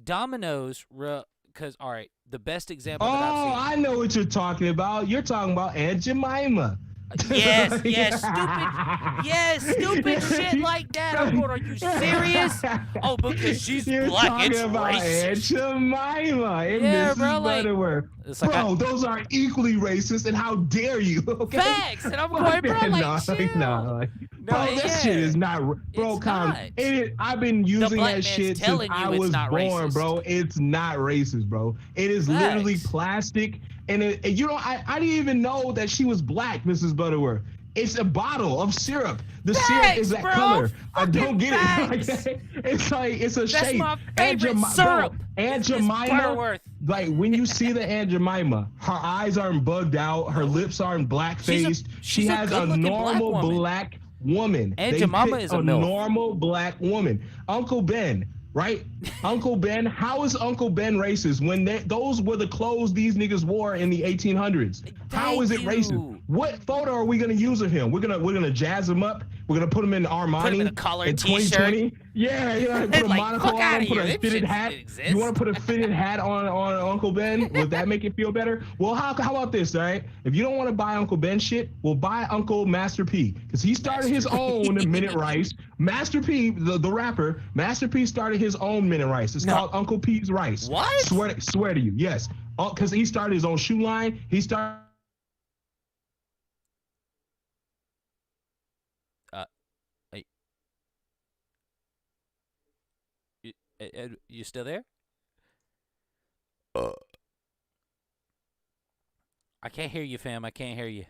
Domino's, because, all right, the best example that I've seen. I know what you're talking about. You're talking about Aunt Jemima. Yes, stupid shit like that. I'm going, are you serious? Oh, because she's black, it's racist. Aunt Jemima and yeah, Mrs. bro, Butterworth. Like, bro, those are equally racist, and how dare you? Okay? Facts, and I'm going, bro, like, chill. Bro, that shit is not, bro. I've been using that shit since I was born, bro. It's not racist, bro. It is literally plastic, and you know, I didn't even know that she was black, Mrs. Butterworth. It's a bottle of syrup. The syrup is that color. I don't get it. It's a shape. That's my favorite syrup. Aunt Jemima, like when you see the Aunt Jemima, her eyes aren't bugged out, her lips aren't black faced. She has a normal black woman. Aunt Jemima is a normal black woman. Uncle Ben, right? Uncle Ben, how is Uncle Ben racist when those were the clothes these niggas wore in the 1800s? How is it racist? What photo are we gonna use of him? We're gonna jazz him up. We're gonna put him in Armani. Put him in a collared t-shirt. Yeah. Put a monocle on him. Put a fitted hat. Exist. You want to put a fitted hat on Uncle Ben? Would that make it feel better? Well, how about this? All right. If you don't want to buy Uncle Ben shit, we'll buy Uncle Master P, because he started his own Minute Rice. Master P, the rapper, Master P started his own Minute Rice. It's called Uncle P's Rice. What? Swear to you, yes. Because he started his own shoe line. He started. You still there? I can't hear you, fam. I can't hear you.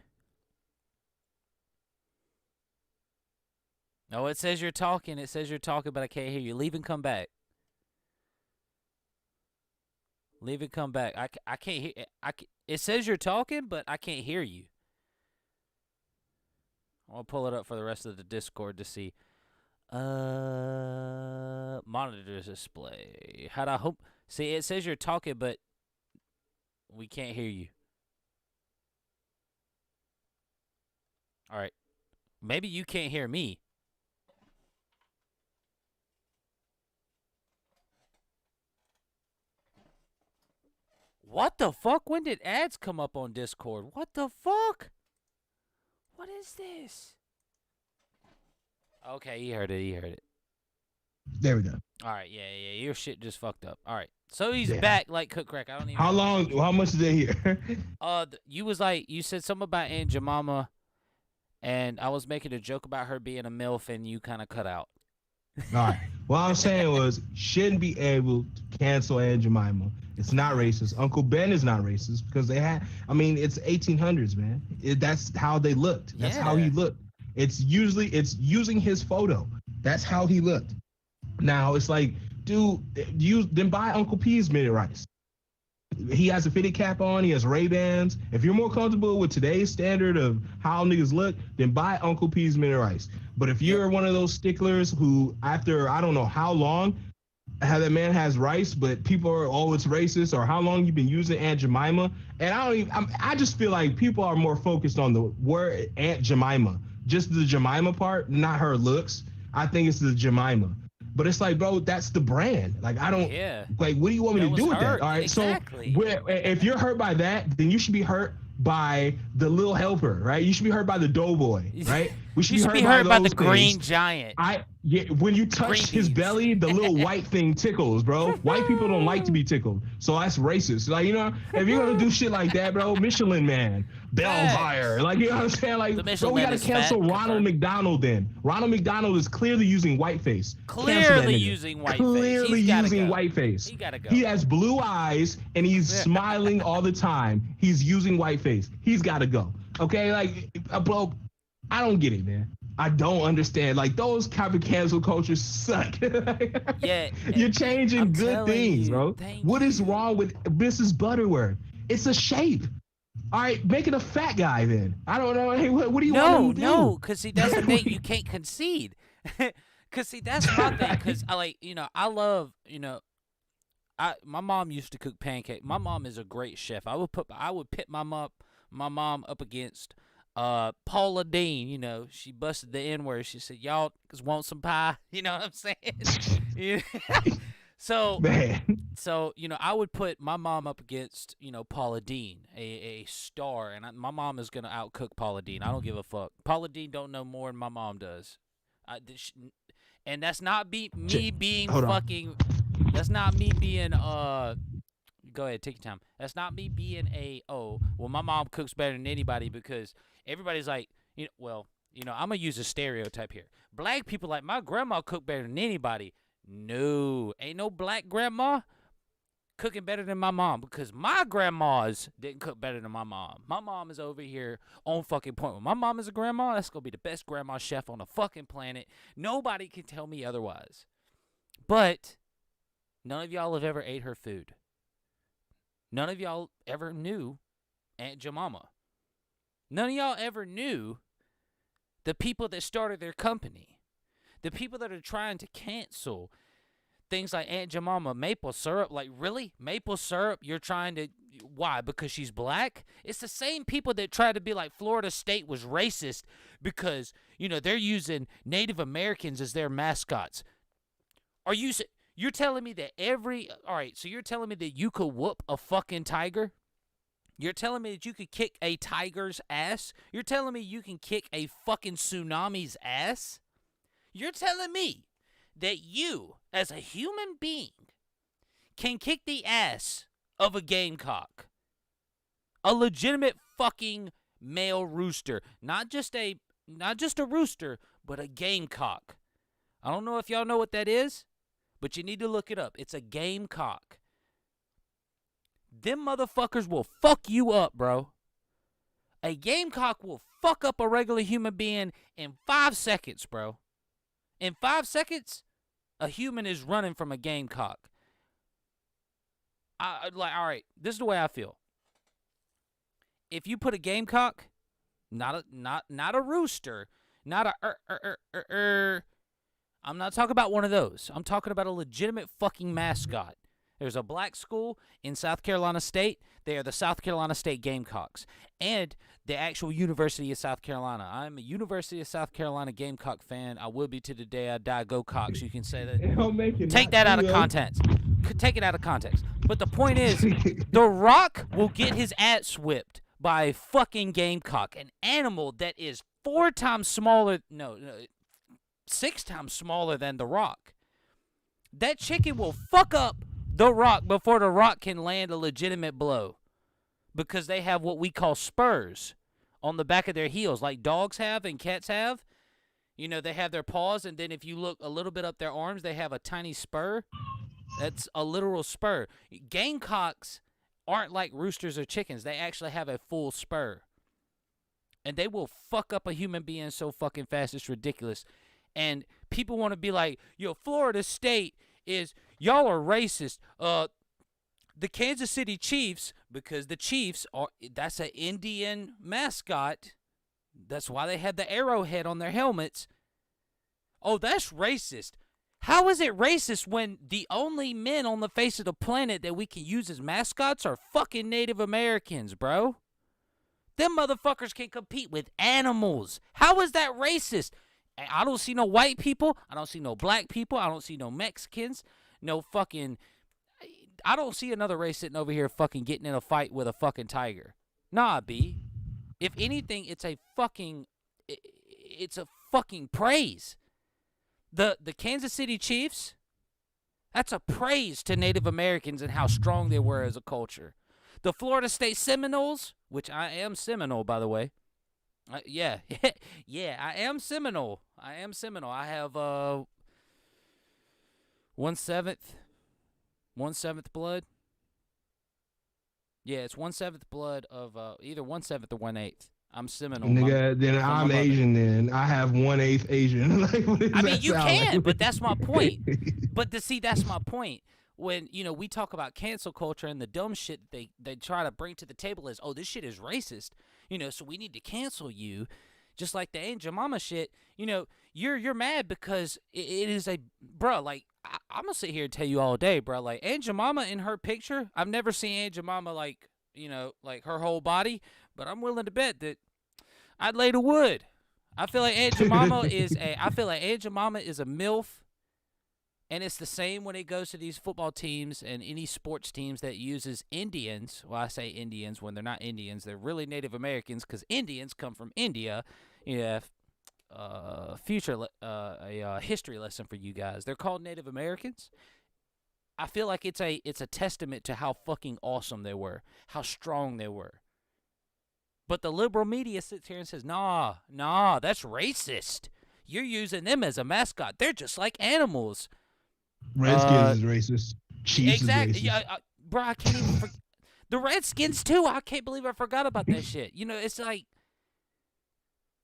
No, it says you're talking. It says you're talking, but I can't hear you. Leave and come back. Leave and come back. I can't hear. It says you're talking, but I can't hear you. I'll pull it up for the rest of the Discord to see. Monitor display. How'd I hope? See, it says you're talking, but we can't hear you. All right. Maybe you can't hear me. What the fuck? When did ads come up on Discord? What the fuck? What is this? Okay, he heard it. He heard it. There we go. All right, yeah. Your shit just fucked up. All right, so he's Yeah. back like cook crack. I don't even. How know. long? How much is they here? You was like, you said something about Aunt Jemima, and I was making a joke about her being a MILF, and you kind of cut out. All right. What I'm saying was, shouldn't be able to cancel Aunt Jemima. It's not racist. Uncle Ben is not racist because they had. I mean, it's 1800s, man. That's how they looked. That's how he looked. It's using his photo. That's how he looked. Now it's like, dude, then buy Uncle P's minute rice. He has a fitted cap on. He has Ray-Bans. If you're more comfortable with today's standard of how niggas look, then buy Uncle P's minute rice. But if you're one of those sticklers who, after I don't know how long, how that man has rice, but people are, oh, it's racist, or how long you've been using Aunt Jemima, and I just feel like people are more focused on the word Aunt Jemima, just the Jemima part, not her looks. I think it's the Jemima. But it's like, bro, that's the brand. Like, I don't, like, what do you want me to do with that? All right, exactly. So if you're hurt by that, then you should be hurt by the little helper, right? You should be hurt by the doughboy, right? We should be hurt by those the green things. giant. When you touch his belly, the little white thing tickles, bro. White people don't like to be tickled, so that's racist. Like, you know, if you're gonna do shit like that, bro, Michelin Man, Bellfire, like, you know what I'm saying? Like, bro, we gotta cancel Ronald McDonald. Then Ronald McDonald is clearly using whiteface. Clearly using whiteface. He gotta go. He has blue eyes and he's smiling all the time. He's using whiteface. He's gotta go. Okay, like, bro, I don't get it, man. I don't understand. Like, those type of cancel cultures suck. Yeah, you're changing good things, bro. What is wrong with Mrs. Butterworth? It's a shape. All right, make it a fat guy then. I don't know. Hey, what do you want him to do? No, because see, that's the thing. You can't concede. Because see, that's my thing. Because I love, my mom used to cook pancakes. My mom is a great chef. I would pit my mom up against Paula Dean. She busted the N-word. She said, "Y'all want some pie?" You know what I'm saying? So, man. So, I would put my mom up against, Paula Dean, a star, and my mom is going to outcook Paula Dean. I don't give a fuck. Paula Dean don't know more than my mom does. And that's not me being fucking, that's not me being, go ahead, take your time. That's not me being my mom cooks better than anybody, because everybody's like, I'm going to use a stereotype here. Black people like, my grandma cooked better than anybody. No, ain't no black grandma cooking better than my mom, because my grandmas didn't cook better than my mom. My mom is over here on fucking point. When my mom is a grandma, that's going to be the best grandma chef on the fucking planet. Nobody can tell me otherwise. But none of y'all have ever ate her food. None of y'all ever knew Aunt Jemima. None of y'all ever knew the people that started their company. The people that are trying to cancel things like Aunt Jemima, maple syrup. Like, really? Maple syrup? You're trying to... Why? Because she's black? It's the same people that try to be like Florida State was racist because, they're using Native Americans as their mascots. You're telling me that all right, so you're telling me that you could whoop a fucking tiger? You're telling me that you could kick a tiger's ass? You're telling me you can kick a fucking tsunami's ass? You're telling me that you, as a human being, can kick the ass of a gamecock, a legitimate fucking male rooster, not just a rooster, but a gamecock. I don't know if y'all know what that is, but you need to look it up. It's a gamecock. Them motherfuckers will fuck you up, bro. A gamecock will fuck up a regular human being in 5 seconds, bro. In 5 seconds, a human is running from a gamecock. All right, this is the way I feel. If you put a gamecock, not a rooster, not a I'm not talking about one of those. I'm talking about a legitimate fucking mascot. There's a black school in South Carolina State. They are the South Carolina State Gamecocks. And the actual University of South Carolina. I'm a University of South Carolina Gamecock fan. I will be to the day I die. Go Cox. You can say that. It don't make it Take not that out of true, context. Take it out of context. But the point is, The Rock will get his ass whipped by a fucking gamecock, an animal that is 4 times smaller, 6 times smaller than The Rock. That chicken will fuck up The Rock before The Rock can land a legitimate blow, because they have what we call spurs on the back of their heels, like dogs have and cats have. You know, they have their paws, and then if you look a little bit up their arms, they have a tiny spur. That's a literal spur. Gamecocks aren't like roosters or chickens. They actually have a full spur. And they will fuck up a human being so fucking fast, it's ridiculous. And people want to be like, yo, Florida State is, y'all are racist. The Kansas City Chiefs, because the Chiefs that's an Indian mascot. That's why they had the arrowhead on their helmets. Oh, that's racist. How is it racist when the only men on the face of the planet that we can use as mascots are fucking Native Americans, bro? Them motherfuckers can compete with animals. How is that racist? I don't see no white people. I don't see no black people. I don't see no Mexicans. No fucking... I don't see another race sitting over here fucking getting in a fight with a fucking tiger. Nah, B. If anything, it's a fucking praise. The Kansas City Chiefs, that's a praise to Native Americans and how strong they were as a culture. The Florida State Seminoles, which I am Seminole, by the way. Yeah, I am Seminole. I have 1/7 blood. Yeah, it's 1/7 blood of either 1/7 or 1/8. I'm Seminole. Nigga, then I'm Asian. Then I have 1/8 Asian. Like, what does I mean, that you sound can, like? but that's my point. But that's my point. When we talk about cancel culture and the dumb shit they try to bring to the table is, oh, this shit is racist. So we need to cancel you. Just like the Aunt Jemima shit, you're mad because it is a, bro, like, I'm going to sit here and tell you all day, bro, like, Aunt Jemima in her picture, I've never seen Aunt Jemima, like, like her whole body, but I'm willing to bet that I'd lay the wood. I feel like Aunt Jemima is a MILF, and it's the same when it goes to these football teams and any sports teams that uses Indians. Well, I say Indians when they're not Indians. They're really Native Americans because Indians come from India. A history lesson for you guys. They're called Native Americans. I feel like it's a testament to how fucking awesome they were, how strong they were. But the liberal media sits here and says, nah, that's racist. You're using them as a mascot. They're just like animals. Redskins is racist. Chiefs exactly. is racist. Yeah, bro, I can't even. The Redskins too. I can't believe I forgot about that shit. It's like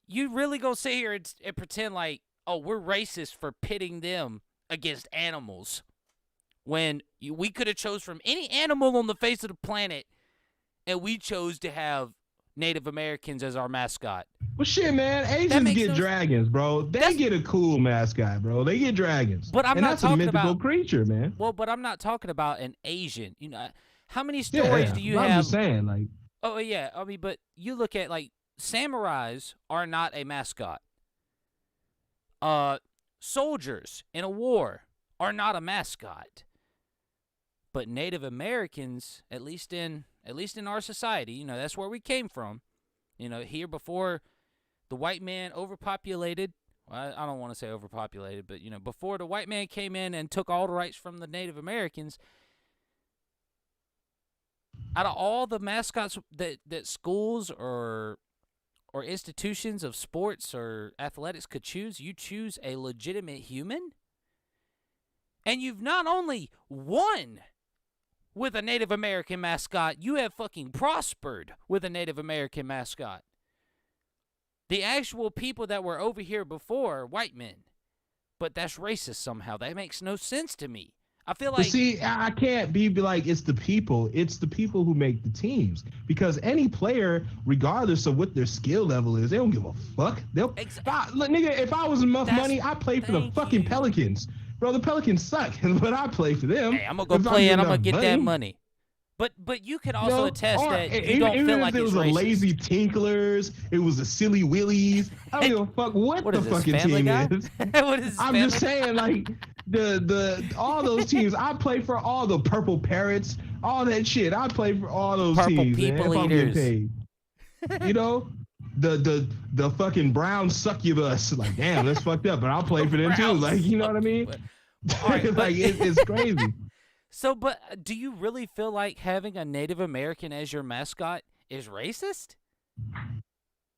you really gonna sit here and pretend like, oh, we're racist for pitting them against animals when we could have chose from any animal on the face of the planet, and we chose to have Native Americans as our mascot. Well, shit, man. Asians get dragons, bro. They get a cool mascot, bro. They get dragons. But I'm not that's talking a mythical about creature, man. Well, but I'm not talking about an Asian. How many stories do you have? I'm just saying, like. Oh yeah, I mean, but you look at like samurais are not a mascot. Soldiers in a war are not a mascot. But Native Americans, at least in our society, that's where we came from. Here before the white man overpopulated. Well, I don't want to say overpopulated, but before the white man came in and took all the rights from the Native Americans, out of all the mascots that schools or institutions of sports or athletics could choose, you choose a legitimate human? And you've not only won with a Native American mascot, you have fucking prospered with a Native American mascot. The actual people that were over here before are white men. But that's racist somehow. That makes no sense to me. I feel like... But see, I can't be like, it's the people. It's the people who make the teams. Because any player, regardless of what their skill level is, they don't give a fuck. Nigga, if I was enough money, I'd play for the fucking Pelicans. bro, the Pelicans suck, but I play for them. Hey, I'm gonna go If play and I'm getting gonna get enough that money. But you can also know, attest or that you even, don't even feel if like it it's was a racist. lazy Tinklers, it was a silly Willies. I don't give a fuck what the is this, fucking Family team Guy? is. What is this, I'm Family just saying, like the all those teams. I play for all the Purple Parrots, all that shit. I play for all those Purple teams, man. People If I'm getting Eaters. paid, you know, the fucking brown succubus. Like, damn, that's fucked up. But I'll play for them too. Brown Like, you know what I mean? Well, all right, but- Like it's crazy. So, but do you really feel like having a Native American as your mascot is racist?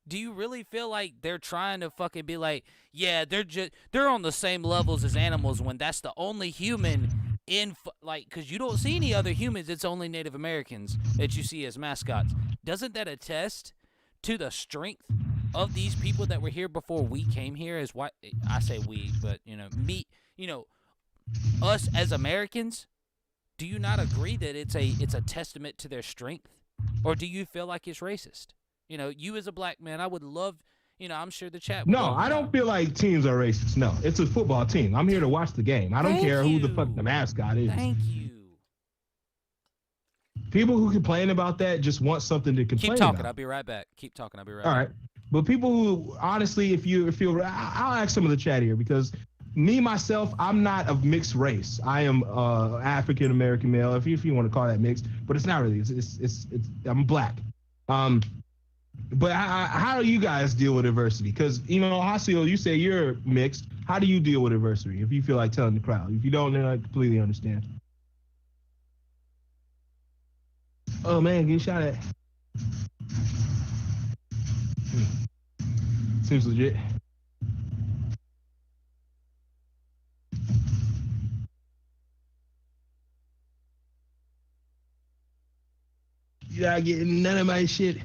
Do you really feel like they're trying to fucking be like, yeah, they're on the same levels as animals when that's the only human in like, because you don't see any other humans, it's only Native Americans that you see as mascots. Doesn't that attest to the strength of these people that were here before we came here? As what I say we, but us as Americans. Do you not agree that it's a testament to their strength, or do you feel like it's racist? You know, you as a black man, I would love, I'm sure the chat. No, I don't feel like teams are racist. No, it's a football team. I'm here to watch the game. I don't care who the fuck the mascot is. Thank you. People who complain about that just want something to complain Keep talking. about. I'll be right back. Keep talking. I'll be right All back. right. But people who, honestly, if you feel, I'll ask some of the chat here because me, myself, I'm not of mixed race. I am African American male, if you want to call that mixed, but it's not really. It's I'm black. But how do you guys deal with adversity? Because, Hasio, you say you're mixed. How do you deal with adversity if you feel like telling the crowd? If you don't, then I completely understand. Oh, man, get shot at. Seems legit. You're not getting none of my shit.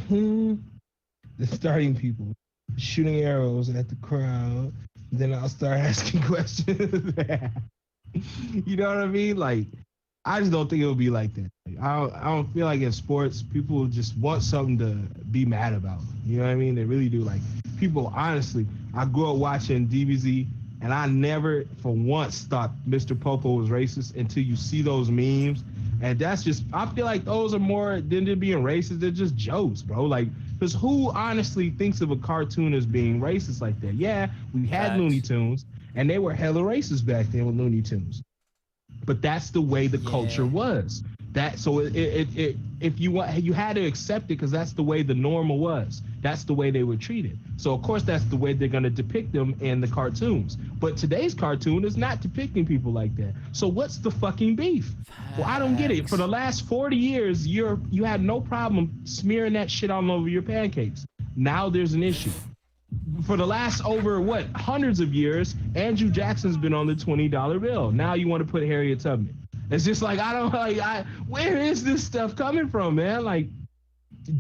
The starting people shooting arrows at the crowd. Then I'll start asking questions. You know what I mean? Like, I just don't think it'll be like that. Like, I don't feel like in sports, people just want something to be mad about. You know what I mean? They really do. Like, people, honestly, I grew up watching DBZ, and I never for once thought Mr. Popo was racist until you see those memes. And that's just, I feel like those are more than being racist. They're just jokes, bro. Like, because who honestly thinks of a cartoon as being racist like that? Yeah, we had Looney Tunes, and they were hella racist back then with Looney Tunes. But that's the way the culture was. So if you had to accept it because that's the way the normal was. That's the way they were treated. So of course that's the way they're gonna depict them in the cartoons. But today's cartoon is not depicting people like that. So what's the fucking beef? Well, I don't get it. For the last 40 years, you had no problem smearing that shit all over your pancakes. Now there's an issue. For the last hundreds of years, Andrew Jackson's been on the $20 bill. Now you want to put Harriet Tubman. It's just like, where is this stuff coming from, man? Like,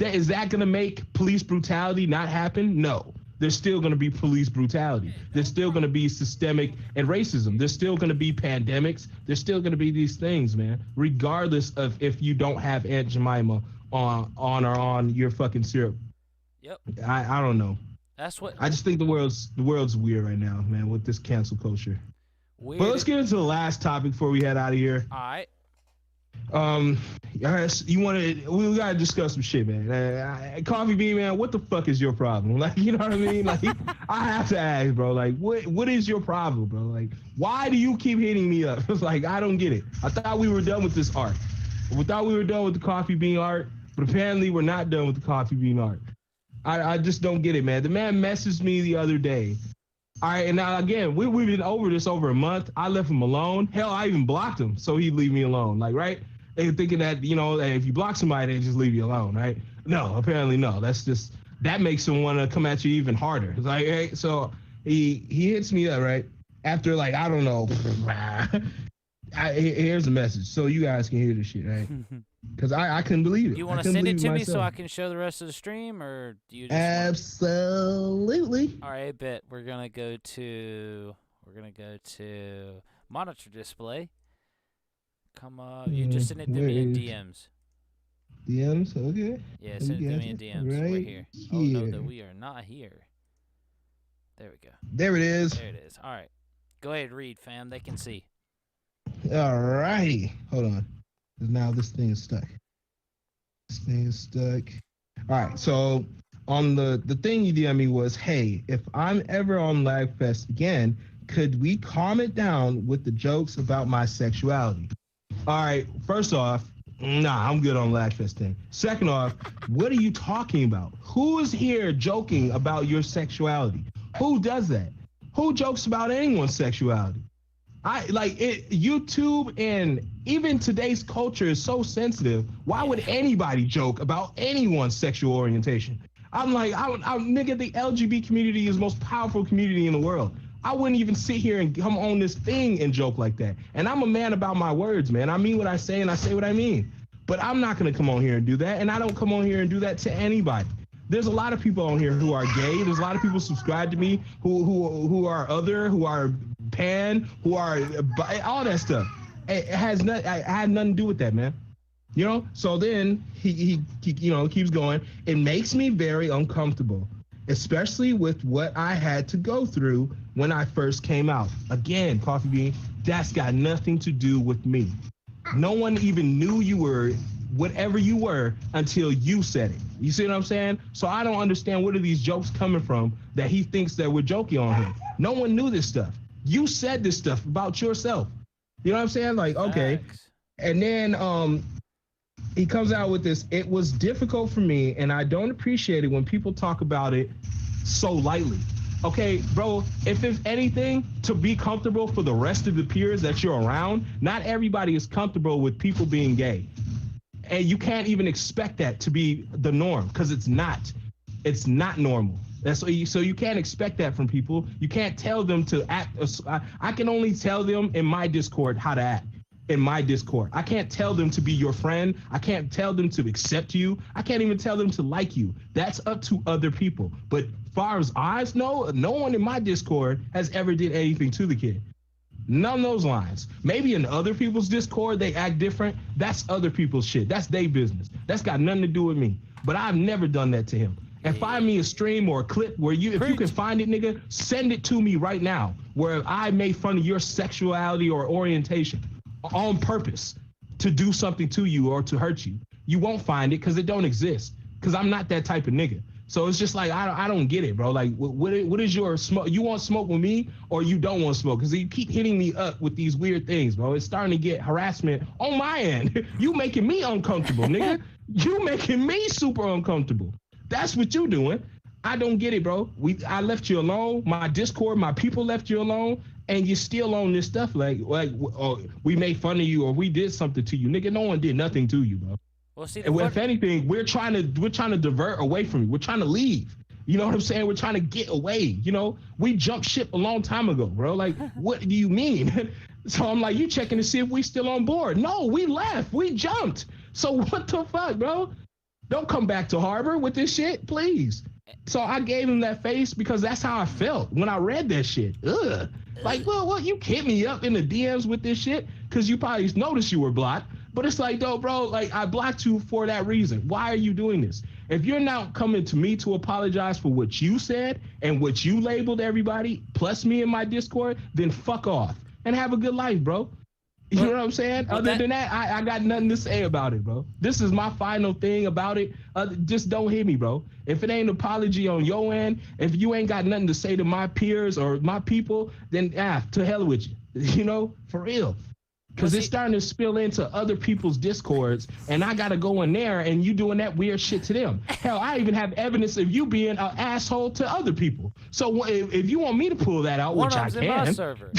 is that going to make police brutality not happen? No. There's still going to be police brutality. There's still going to be systemic and racism. There's still going to be pandemics. There's still going to be these things, man, regardless of if you don't have Aunt Jemima on your fucking syrup. Yep. I don't know. That's what I just think the world's weird right now, man, with this cancel culture. weird. But let's get into the last topic before we head out of here. All right. We gotta discuss some shit, man. Coffee Bean, man, what the fuck is your problem? Like, you know what I mean? Like, I have to ask, bro. Like, what is your problem, bro? Like, why do you keep hitting me up? It's like, I don't get it. I thought we were done with this art. We thought we were done with the Coffee Bean art, but apparently we're not done with the Coffee Bean art. I just don't get it, man. The man messaged me the other day. All right, and now again, we've been over this over a month. I left him alone. Hell, I even blocked him so he'd leave me alone. Like, right? They thinking that, that if you block somebody, they just leave you alone, right? No, apparently no. That makes them want to come at you even harder. It's like, hey, so he hits me up, right? After like, I don't know. Here's the message. So you guys can hear this shit, right? Because I couldn't believe it. You I want to couldn't send it believe to me so myself. I can show the rest of the stream, or do you just? Absolutely. All right, bet we're gonna go to monitor display. Come up. You just send it to Where me in is- DMs. DMs, okay. Yeah, send it to me in DMs. We're Right here. Oh no, here. that we are not here. There we go. There it is. There it is. All right. Go ahead, read, fam. They can see. All righty. Hold on. 'Cause now this thing is stuck. This thing is stuck. All right. So on the thing you DM me was, hey, if I'm ever on Lagfest again, could we calm it down with the jokes about my sexuality? All right. First off, nah, I'm good on Lagfest thing. Second off, what are you talking about? Who is here joking about your sexuality? Who does that? Who jokes about anyone's sexuality? I like it. YouTube and even today's culture is so sensitive. Why would anybody joke about anyone's sexual orientation? I'm like, nigga, the LGBT community is the most powerful community in the world. I wouldn't even sit here and come on this thing and joke like that. And I'm a man about my words, man. I mean what I say and I say what I mean. But I'm not gonna come on here and do that. And I don't come on here and do that to anybody. There's a lot of people on here who are gay. There's a lot of people subscribe to me who are other, who are pan, who are all that stuff. It has not. I had nothing to do with that, man. You know. So then he keeps going. It makes me very uncomfortable, especially with what I had to go through when I first came out. Again, Coffee Bean, that's got nothing to do with me. No one even knew you were whatever you were until you said it. You see what I'm saying? So I don't understand where are these jokes coming from that he thinks that we're joking on him. No one knew this stuff. You said this stuff about yourself. You know what I'm saying? Like, okay. Facts. And then he comes out with this, it was difficult for me, and I don't appreciate it when people talk about it so lightly. Okay, bro, if anything, to be comfortable for the rest of the peers that you're around, not everybody is comfortable with people being gay. And you can't even expect that to be the norm, because it's not. It's not normal. So you can't expect that from people. You can't tell them to act. I can only tell them in my Discord how to act. In my Discord, I can't tell them to be your friend. I can't tell them to accept you. I can't even tell them to like you. That's up to other people. But far as I know, no one in my Discord has ever did anything to the kid. None of those lines. Maybe in other people's Discord, they act different. That's other people's shit. That's their business. That's got nothing to do with me. But I've never done that to him. And find me a stream or a clip where if you can find it, nigga, send it to me right now, where I made fun of your sexuality or orientation on purpose to do something to you or to hurt you. You won't find it because it don't exist. Because I'm not that type of nigga. So it's just like, I don't get it, bro. Like, what is your smoke? You want smoke with me or you don't want smoke? Because you keep hitting me up with these weird things, bro. It's starting to get harassment on my end. You making me uncomfortable, nigga. You making me super uncomfortable. That's what you doing. I don't get it, bro. I left you alone. My Discord, my people left you alone. And you're still on this stuff like we made fun of you or we did something to you. Nigga, no one did nothing to you, bro. Well, see, If anything, we're trying to divert away from you. We're trying to leave. You know what I'm saying? We're trying to get away. You know, we jumped ship a long time ago, bro. Like, what do you mean? So I'm like, you checking to see if we still on board? No, we left. We jumped. So what the fuck, bro? Don't come back to Harbor with this shit, please. So I gave him that face because that's how I felt when I read that shit. Ugh. Like, well, you hit me up in the DMs with this shit because you probably noticed you were blocked. But it's like, no, bro, like I blocked you for that reason. Why are you doing this? If you're not coming to me to apologize for what you said and what you labeled everybody, plus me in my Discord, then fuck off and have a good life, bro. You know what I'm saying? Other than that, I got nothing to say about it, bro. This is my final thing about it. Just don't hit me, bro. If it ain't an apology on your end, if you ain't got nothing to say to my peers or my people, then to hell with you. You know, for real. Because it's starting to spill into other people's Discords, and I got to go in there and you doing that weird shit to them. Hell, I even have evidence of you being an asshole to other people. So if you want me to pull that out, which I can. in my server.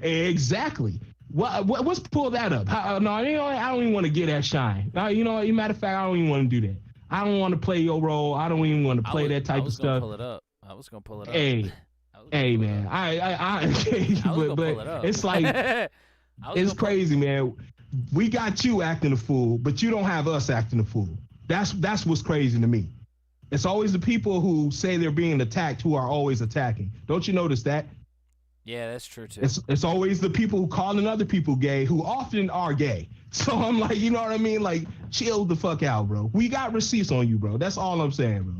Exactly. What's pull that up? I don't even want to get that shine. You know, matter of fact, I don't even want to do that. I don't want to play your role. I don't even want to play that type of stuff. I was gonna pull it up. Hey, man. But it's like, it's crazy, man. we got you acting a fool, but you don't have us acting a fool. That's what's crazy to me. It's always the people who say they're being attacked who are always attacking. Don't you notice that? Yeah, that's true too. It's always the people who calling other people gay who often are gay. So I'm like, you know what I mean? Like, chill the fuck out, bro. We got receipts on you, bro. That's all I'm saying, bro.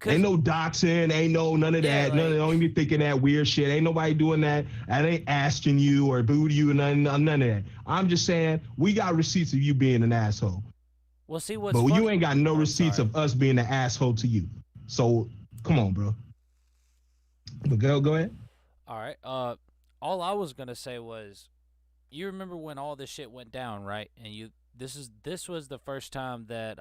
Ain't no doxing, ain't no none of that. like, Don't even thinking that weird shit. Ain't nobody doing that. I ain't asking you or booed you, none of that. I'm just saying we got receipts of you being an asshole. Well, see what's But funny? you ain't got no receipts sorry. of us being an asshole to you. So come on, bro. But go ahead. All right. All I was gonna say was, you remember when all this shit went down, right? And this was the first time that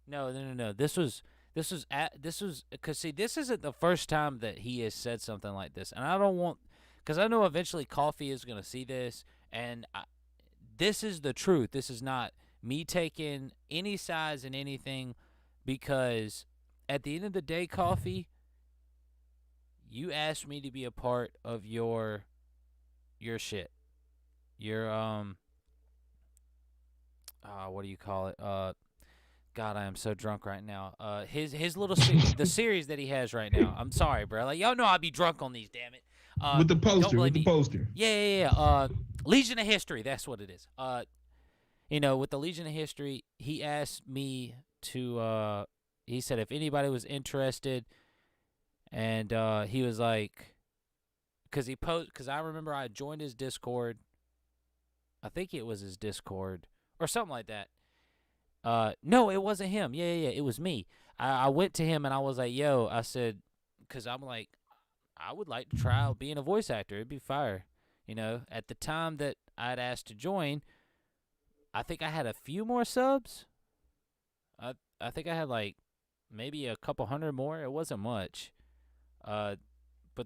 no. This was because see, this isn't the first time that he has said something like this, and I don't want, because I know eventually Coffee is gonna see this, and this is the truth. This is not me taking any sides in anything, because at the end of the day, Coffee, you asked me to be a part of your shit. Your what do you call it? God, I am so drunk right now. His little the series that he has right now. I'm sorry, bro. Like, y'all know I'll be drunk on these, damn it. With the don't poster, blame with the me. poster. Yeah. Legion of History, that's what it is. With the Legion of History, he asked me to he said if anybody was interested, and he was like, because I remember I joined his Discord. I think it was his Discord or something like that. No, it wasn't him. Yeah, it was me. I went to him and I was like, yo, I said, because I'm like, I would like to try out being a voice actor. It'd be fire. At the time that I'd asked to join, I think I had a few more subs. I think I had like maybe a couple hundred more. It wasn't much. But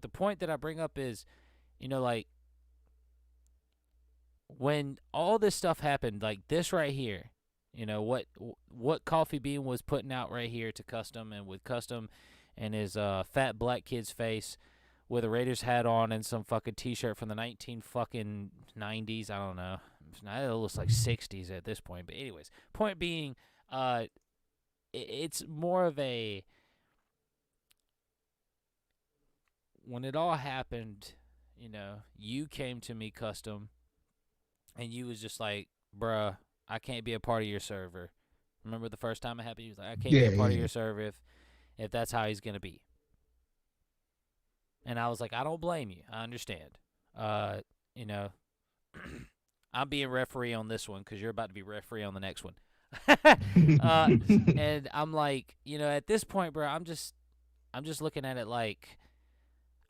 the point that I bring up is, like, when all this stuff happened, like this right here, what Coffee Bean was putting out right here to Custom, and with Custom and his fat black kid's face with a Raiders hat on and some fucking t-shirt from the 1990s. I don't know. It looks like 60s at this point. But anyways, point being, it's more of a, when it all happened, you came to me, Custom, and you was just like, bruh, I can't be a part of your server. Remember the first time it happened? You was like, I can't be a part of your server if that's how he's going to be. And I was like, I don't blame you. I understand. I'm being referee on this one because you're about to be referee on the next one. And I'm like, at this point, bro, I'm just looking at it like,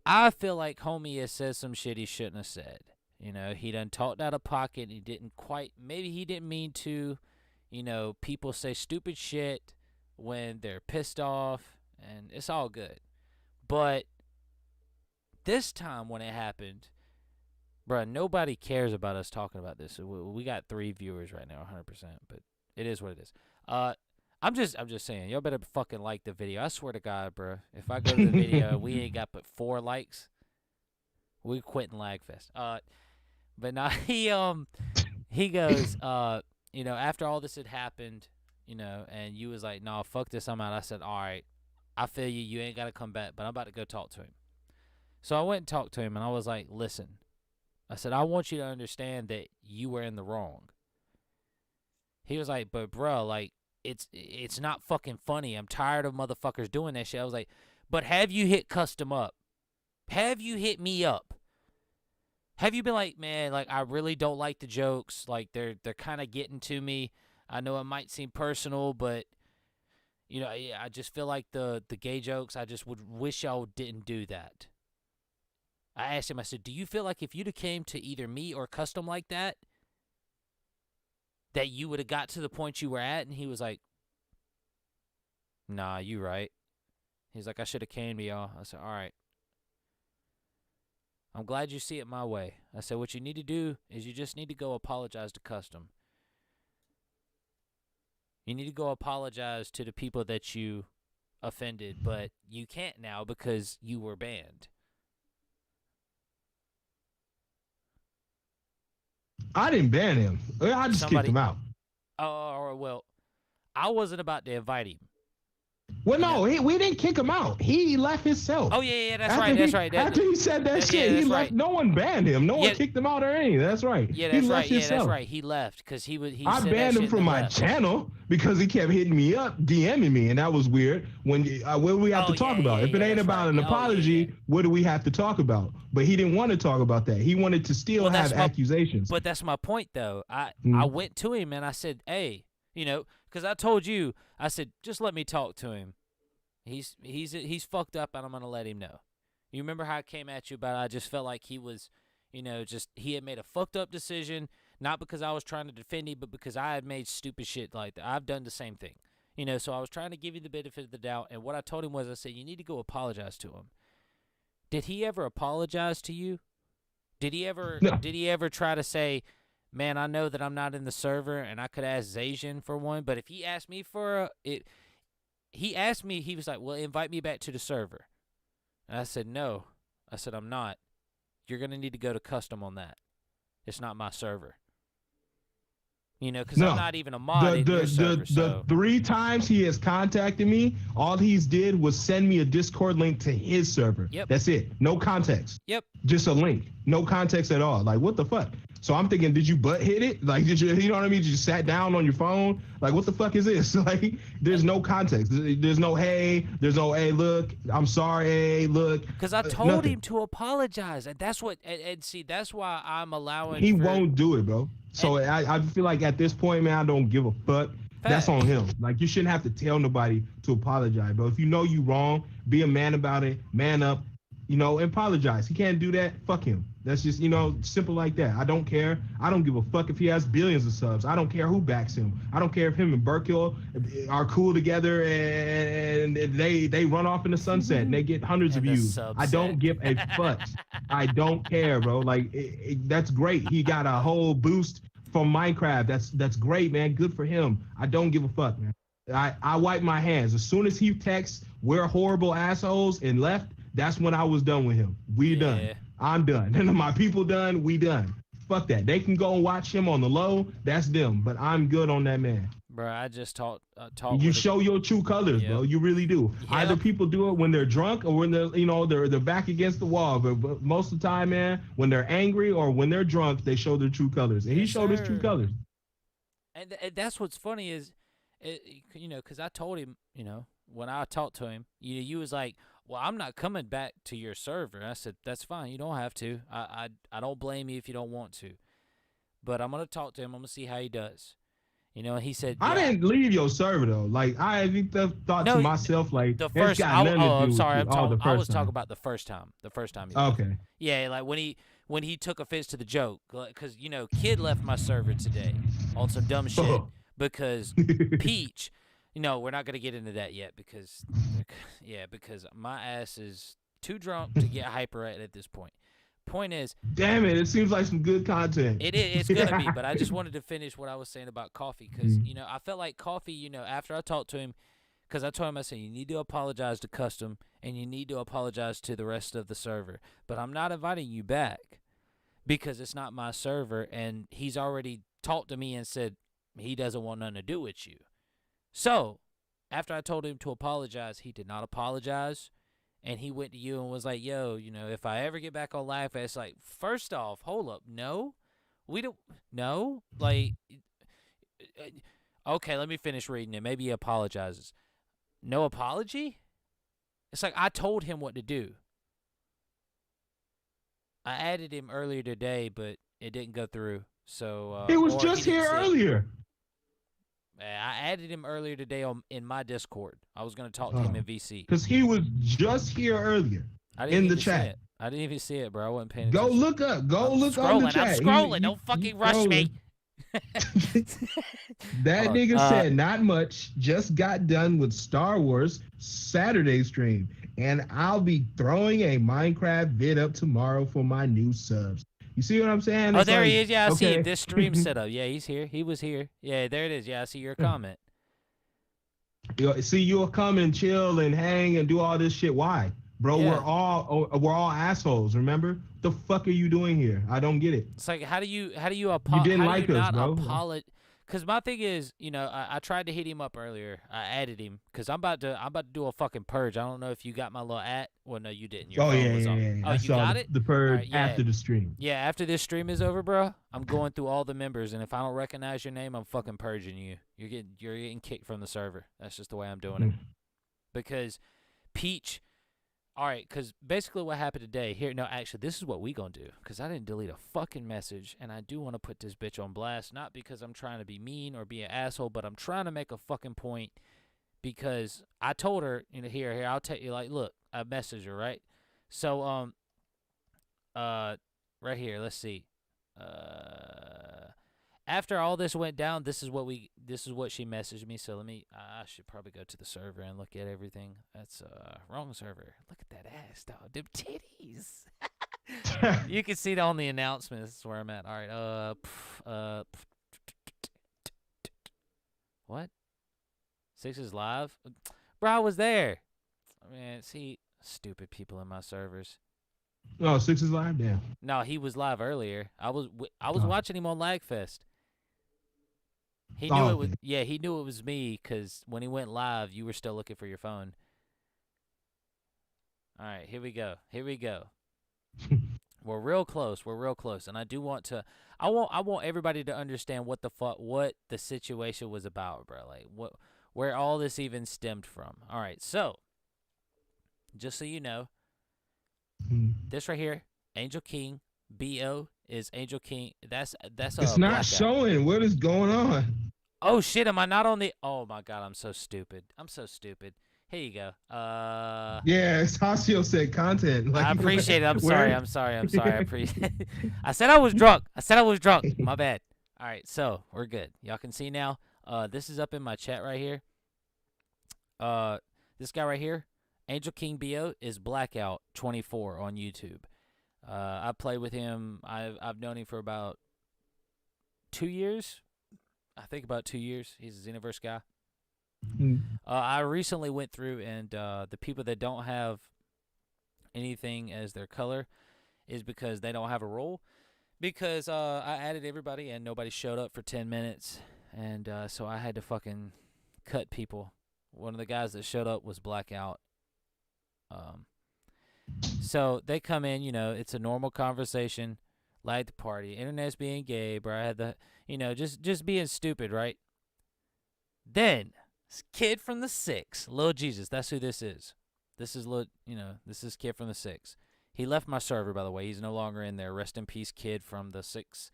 I feel like homie has said some shit he shouldn't have said. He done talked out of pocket. He didn't quite, maybe he didn't mean to. People say stupid shit when they're pissed off, and it's all good. But this time when it happened, bruh, nobody cares about us talking about this. We got 3 viewers right now, 100%, but it is what it is. I'm just saying, y'all better fucking like the video. I swear to God, bruh, if I go to the video and we ain't got but 4 likes, we quitting Lagfest. But now he goes, after all this had happened, and you was like, no, fuck this, I'm out. I said, all right, I feel you. You ain't got to come back, but I'm about to go talk to him. So I went and talked to him, and I was like, listen, I said, I want you to understand that you were in the wrong. He was like, but bro, like, it's not fucking funny. I'm tired of motherfuckers doing that shit. I was like, but have you hit Custom up? Have you hit me up? Have you been like, man, like, I really don't like the jokes. Like, they're kind of getting to me. I know it might seem personal, but, I just feel like the gay jokes, I just would wish y'all didn't do that. I asked him, I said, do you feel like if you'd have came to either me or Custom like that you would have got to the point you were at? And he was like, nah, you right. He's like, I should have came to y'all. I said, all right. I'm glad you see it my way. I said, what you need to do is you just need to go apologize to Custom. You need to go apologize to the people that you offended, but you can't now because you were banned. I didn't ban him. I just kicked him out. Oh, well, I wasn't about to invite him. Well, no, we didn't kick him out. He left himself. Oh yeah, that's right. After he said that shit, he left. No one banned him. No one kicked him out or anything. That's right. Yeah, that's right. Yeah, that's right. He left because he I banned him from my channel because he kept hitting me up, DMing me, and that was weird. When what do we have to talk about? If it ain't about an apology, what do we have to talk about? But he didn't want to talk about that. He wanted to still have accusations. But that's my point, though. I went to him and I said, hey, because I told you, I said, just let me talk to him. He's fucked up, and I'm gonna let him know. You remember how I came at you about? I just felt like he was, he had made a fucked up decision, not because I was trying to defend him, but because I had made stupid shit like that. I've done the same thing, So I was trying to give you the benefit of the doubt, and what I told him was, I said, you need to go apologize to him. Did he ever apologize to you? Did he ever? No. Did he ever try to say, man, I know that I'm not in the server, and I could ask Zajan for one, but if he asked me for it. He asked me, he was like, well, invite me back to the server. And I said, no. I said, I'm not. You're going to need to go to custom on that. It's not my server. Because I'm not even a mod in your server. The 3 times he has contacted me, all he's did was send me a Discord link to his server. Yep. That's it. No context. Yep. Just a link. No context at all. Like, what the fuck? So I'm thinking, did you butt hit it? Like, did you know what I mean? You sat down on your phone? Like, what the fuck is this? Like, there's no context. There's no, hey, look, I'm sorry, hey, look. Because I told him to apologize. And that's what, and see, that's why I'm allowing. He won't do it, bro. So I feel like at this point, man, I don't give a fuck. That's on him. Like, you shouldn't have to tell nobody to apologize, bro. If you know you wrong, be a man about it, man up, and apologize. He can't do that, fuck him. That's just, simple like that. I don't care. I don't give a fuck if he has billions of subs. I don't care who backs him. I don't care if him and Burkill are cool together and they run off in the sunset and they get hundreds of views. I don't give a fuck. I don't care, bro. Like, that's great. He got a whole boost from Minecraft. That's great, man. Good for him. I don't give a fuck, man. I wipe my hands. As soon as he texts, we're horrible assholes and left, that's when I was done with him. We done. I'm done. And my people done. We done. Fuck that. They can go and watch him on the low. That's them. But I'm good on that man. Bro, I just talked. You show your true colors, bro. You really do. Yep. Either people do it when they're drunk or when they're back against the wall. But most of the time, man, when they're angry or when they're drunk, they show their true colors. And he showed his true colors. And that's what's funny is, because I told him, when I talked to him, you was like, well, I'm not coming back to your server. I said, that's fine. You don't have to. I don't blame you if you don't want to. But I'm going to talk to him. I'm going to see how he does. And he said, I didn't leave your server, though. Like, I thought to myself, like, the first, I'm sorry. I was talking about the first time. The first time. Okay. Yeah, like when he took offense to the joke. Because, Kid left my server today on some dumb shit. Because Peach... we're not going to get into that yet because my ass is too drunk to get hyper at this point. Point is... Damn it seems like some good content. It's going to be, but I just wanted to finish what I was saying about Coffee because, I felt like Coffee, after I talked to him, because I told him, I said, you need to apologize to Custom and you need to apologize to the rest of the server. But I'm not inviting you back because it's not my server and he's already talked to me and said he doesn't want nothing to do with you. So, after I told him to apologize, he did not apologize, and he went to you and was like, yo, if I ever get back on live, it's like, first off, hold up, no, we don't, no, like, okay, let me finish reading it, maybe he apologizes. No apology? It's like, I told him what to do. I added him earlier today, but it didn't go through, so. He was just here earlier. I added him earlier today in my Discord. I was going to talk to him in VC. Because he was just here earlier in the chat. I didn't even see it, bro. I wasn't paying attention. Go look up. Go look on the chat. I'm scrolling. Don't fucking rush me. That nigga said, not much. Just got done with Star Wars Saturday stream. And I'll be throwing a Minecraft vid up tomorrow for my new subs. You see what I'm saying? Oh, there he is. Yeah, I see him. This stream setup. Yeah, he's here. He was here. Yeah, there it is. Yeah, I see your comment. See, you'll come and chill and hang and do all this shit. Why? bro. Yeah. We're all assholes. Remember? The fuck are you doing here? I don't get it. It's like, how do you You how didn't do like you us, not bro. apologize? Because my thing is, I tried to hit him up earlier. I added him because I'm about to do a fucking purge. I don't know if you got my little at. Well, no, you didn't. Your Oh phone yeah, was yeah, on. yeah. Oh, I you saw got it. the purge Alright, yeah. after the stream. Yeah, after this stream is over, bro, I'm going through all the members, and if I don't recognize your name, I'm fucking purging you. You're getting kicked from the server. That's just the way I'm doing it. Because Peach. All right, because basically what happened today here. No, actually, this is what we gonna do. Because I didn't delete a fucking message, and I do want to put this bitch on blast. Not because I'm trying to be mean or be an asshole, but I'm trying to make a fucking point. Because I told her, here, I'll tell you. Like, look, I messaged her, right? So, right here, let's see. After all this went down, this is what she messaged me. So I should probably go to the server and look at everything. That's wrong server. Look at that ass, dog. Them titties. You can see it on the announcement. This is where I'm at. All right. What? 6 is live? Bro, I was there. Man, see, stupid people in my servers. Oh, 6 is live. Damn. No, he was live earlier. I was watching him on Lagfest. He knew it was he knew it was me because when he went live, you were still looking for your phone. All right, here we go. We're real close. And I do want to. I want everybody to understand what the situation was about, bro. Like where all this even stemmed from. All right, so just so you know, this right here, Angel King, BO is Angel King. That's It's not showing. What is going on? Oh shit, am I not on the? Oh my god, I'm so stupid. Here you go. Yeah, Tasio said content. I appreciate it. I'm sorry. I appreciate it. I said I was drunk. My bad. All right, so we're good. Y'all can see now. This is up in my chat right here. This guy right here, Angel King BO, is Blackout 24 on YouTube. I play with him. I've known him for about 2 years. I think about 2 years. He's a Xenoverse guy. I recently went through and the people that don't have anything as their color is because they don't have a role. Because I added everybody and nobody showed up for 10 minutes. And so I had to fucking cut people. One of the guys that showed up was Blackout. So they come in, it's a normal conversation, like the party. Internet's being gay, bro. I had the, just being stupid, right? Then, this kid from the 6, Lil Jesus, that's who this is. This is this is kid from the 6. He left my server, by the way. He's no longer in there. Rest in peace, kid from the 6.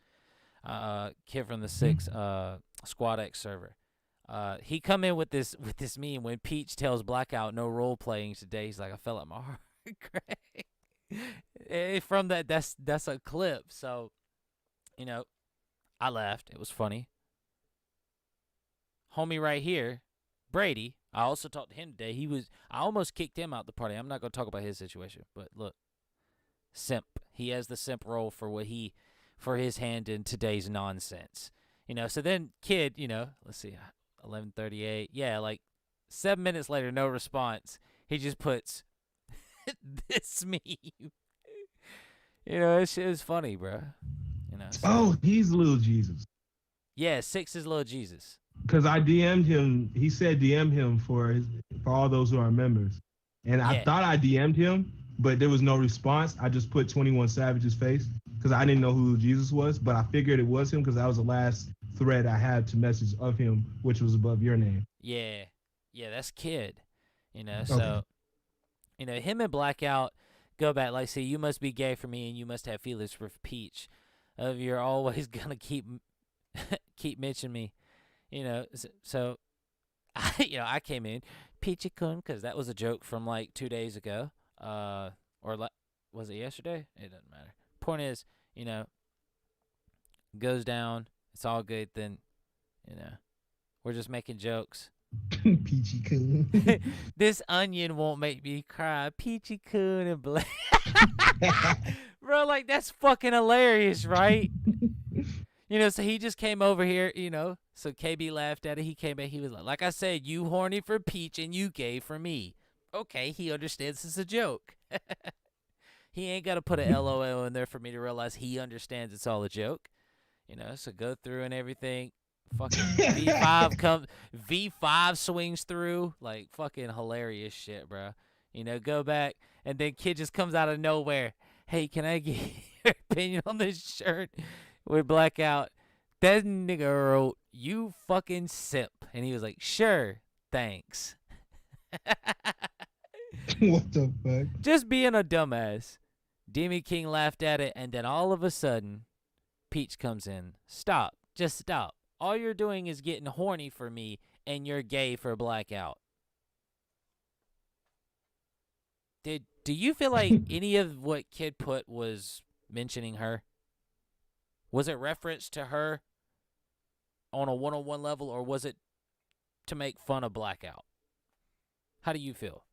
Squad X server. He come in with this meme when Peach tells Blackout no role playing today. He's like, I felt like my heart. From that's a clip. So, I laughed. It was funny. Homie right here, Brady. I also talked to him today. I almost kicked him out the party. I'm not gonna talk about his situation, but look, simp. He has the simp role for his hand in today's nonsense. So then kid, let's see, 11:38. Yeah, like 7 minutes later, no response. He just puts this meme. It was funny, bro. So. He's Lil Jesus. Yeah, 6 is Lil Jesus. Because I DM'd him. He said DM him for all those who are members. And I thought I DM'd him, but there was no response. I just put 21 Savage's face because I didn't know who Lil Jesus was, but I figured it was him because that was the last thread I had to message of him, which was above your name. Yeah, that's kid. So, him and Blackout go back. Like, see, you must be gay for me, and you must have feelings for Peach. You're always gonna keep mentioning me. So I came in Peachy-kun because that was a joke from like 2 days ago. Was it yesterday? It doesn't matter. Point is, goes down. It's all good. Then, we're just making jokes. Peachy-kun. This onion won't make me cry. Peachy-kun and Black. Bro, like, that's fucking hilarious, right? So he just came over here, so KB laughed at it. He came back. He was like I said, you horny for Peach and you gay for me. Okay, he understands it's a joke. He ain't got to put a LOL in there for me to realize he understands it's all a joke. So go through and everything. Fucking V5 swings through, like fucking hilarious shit, bro. Go back, and then kid just comes out of nowhere. Hey, can I get your opinion on this shirt with blackout? That nigga wrote, "You fucking simp," and he was like, "Sure, thanks." What the fuck? Just being a dumbass. Demi King laughed at it, and then all of a sudden, Peach comes in. Stop. Just stop. All you're doing is getting horny for me, and you're gay for blackout. Do you feel like any of what Kid put was mentioning her? Was it reference to her on a one-on-one level, or was it to make fun of blackout? How do you feel?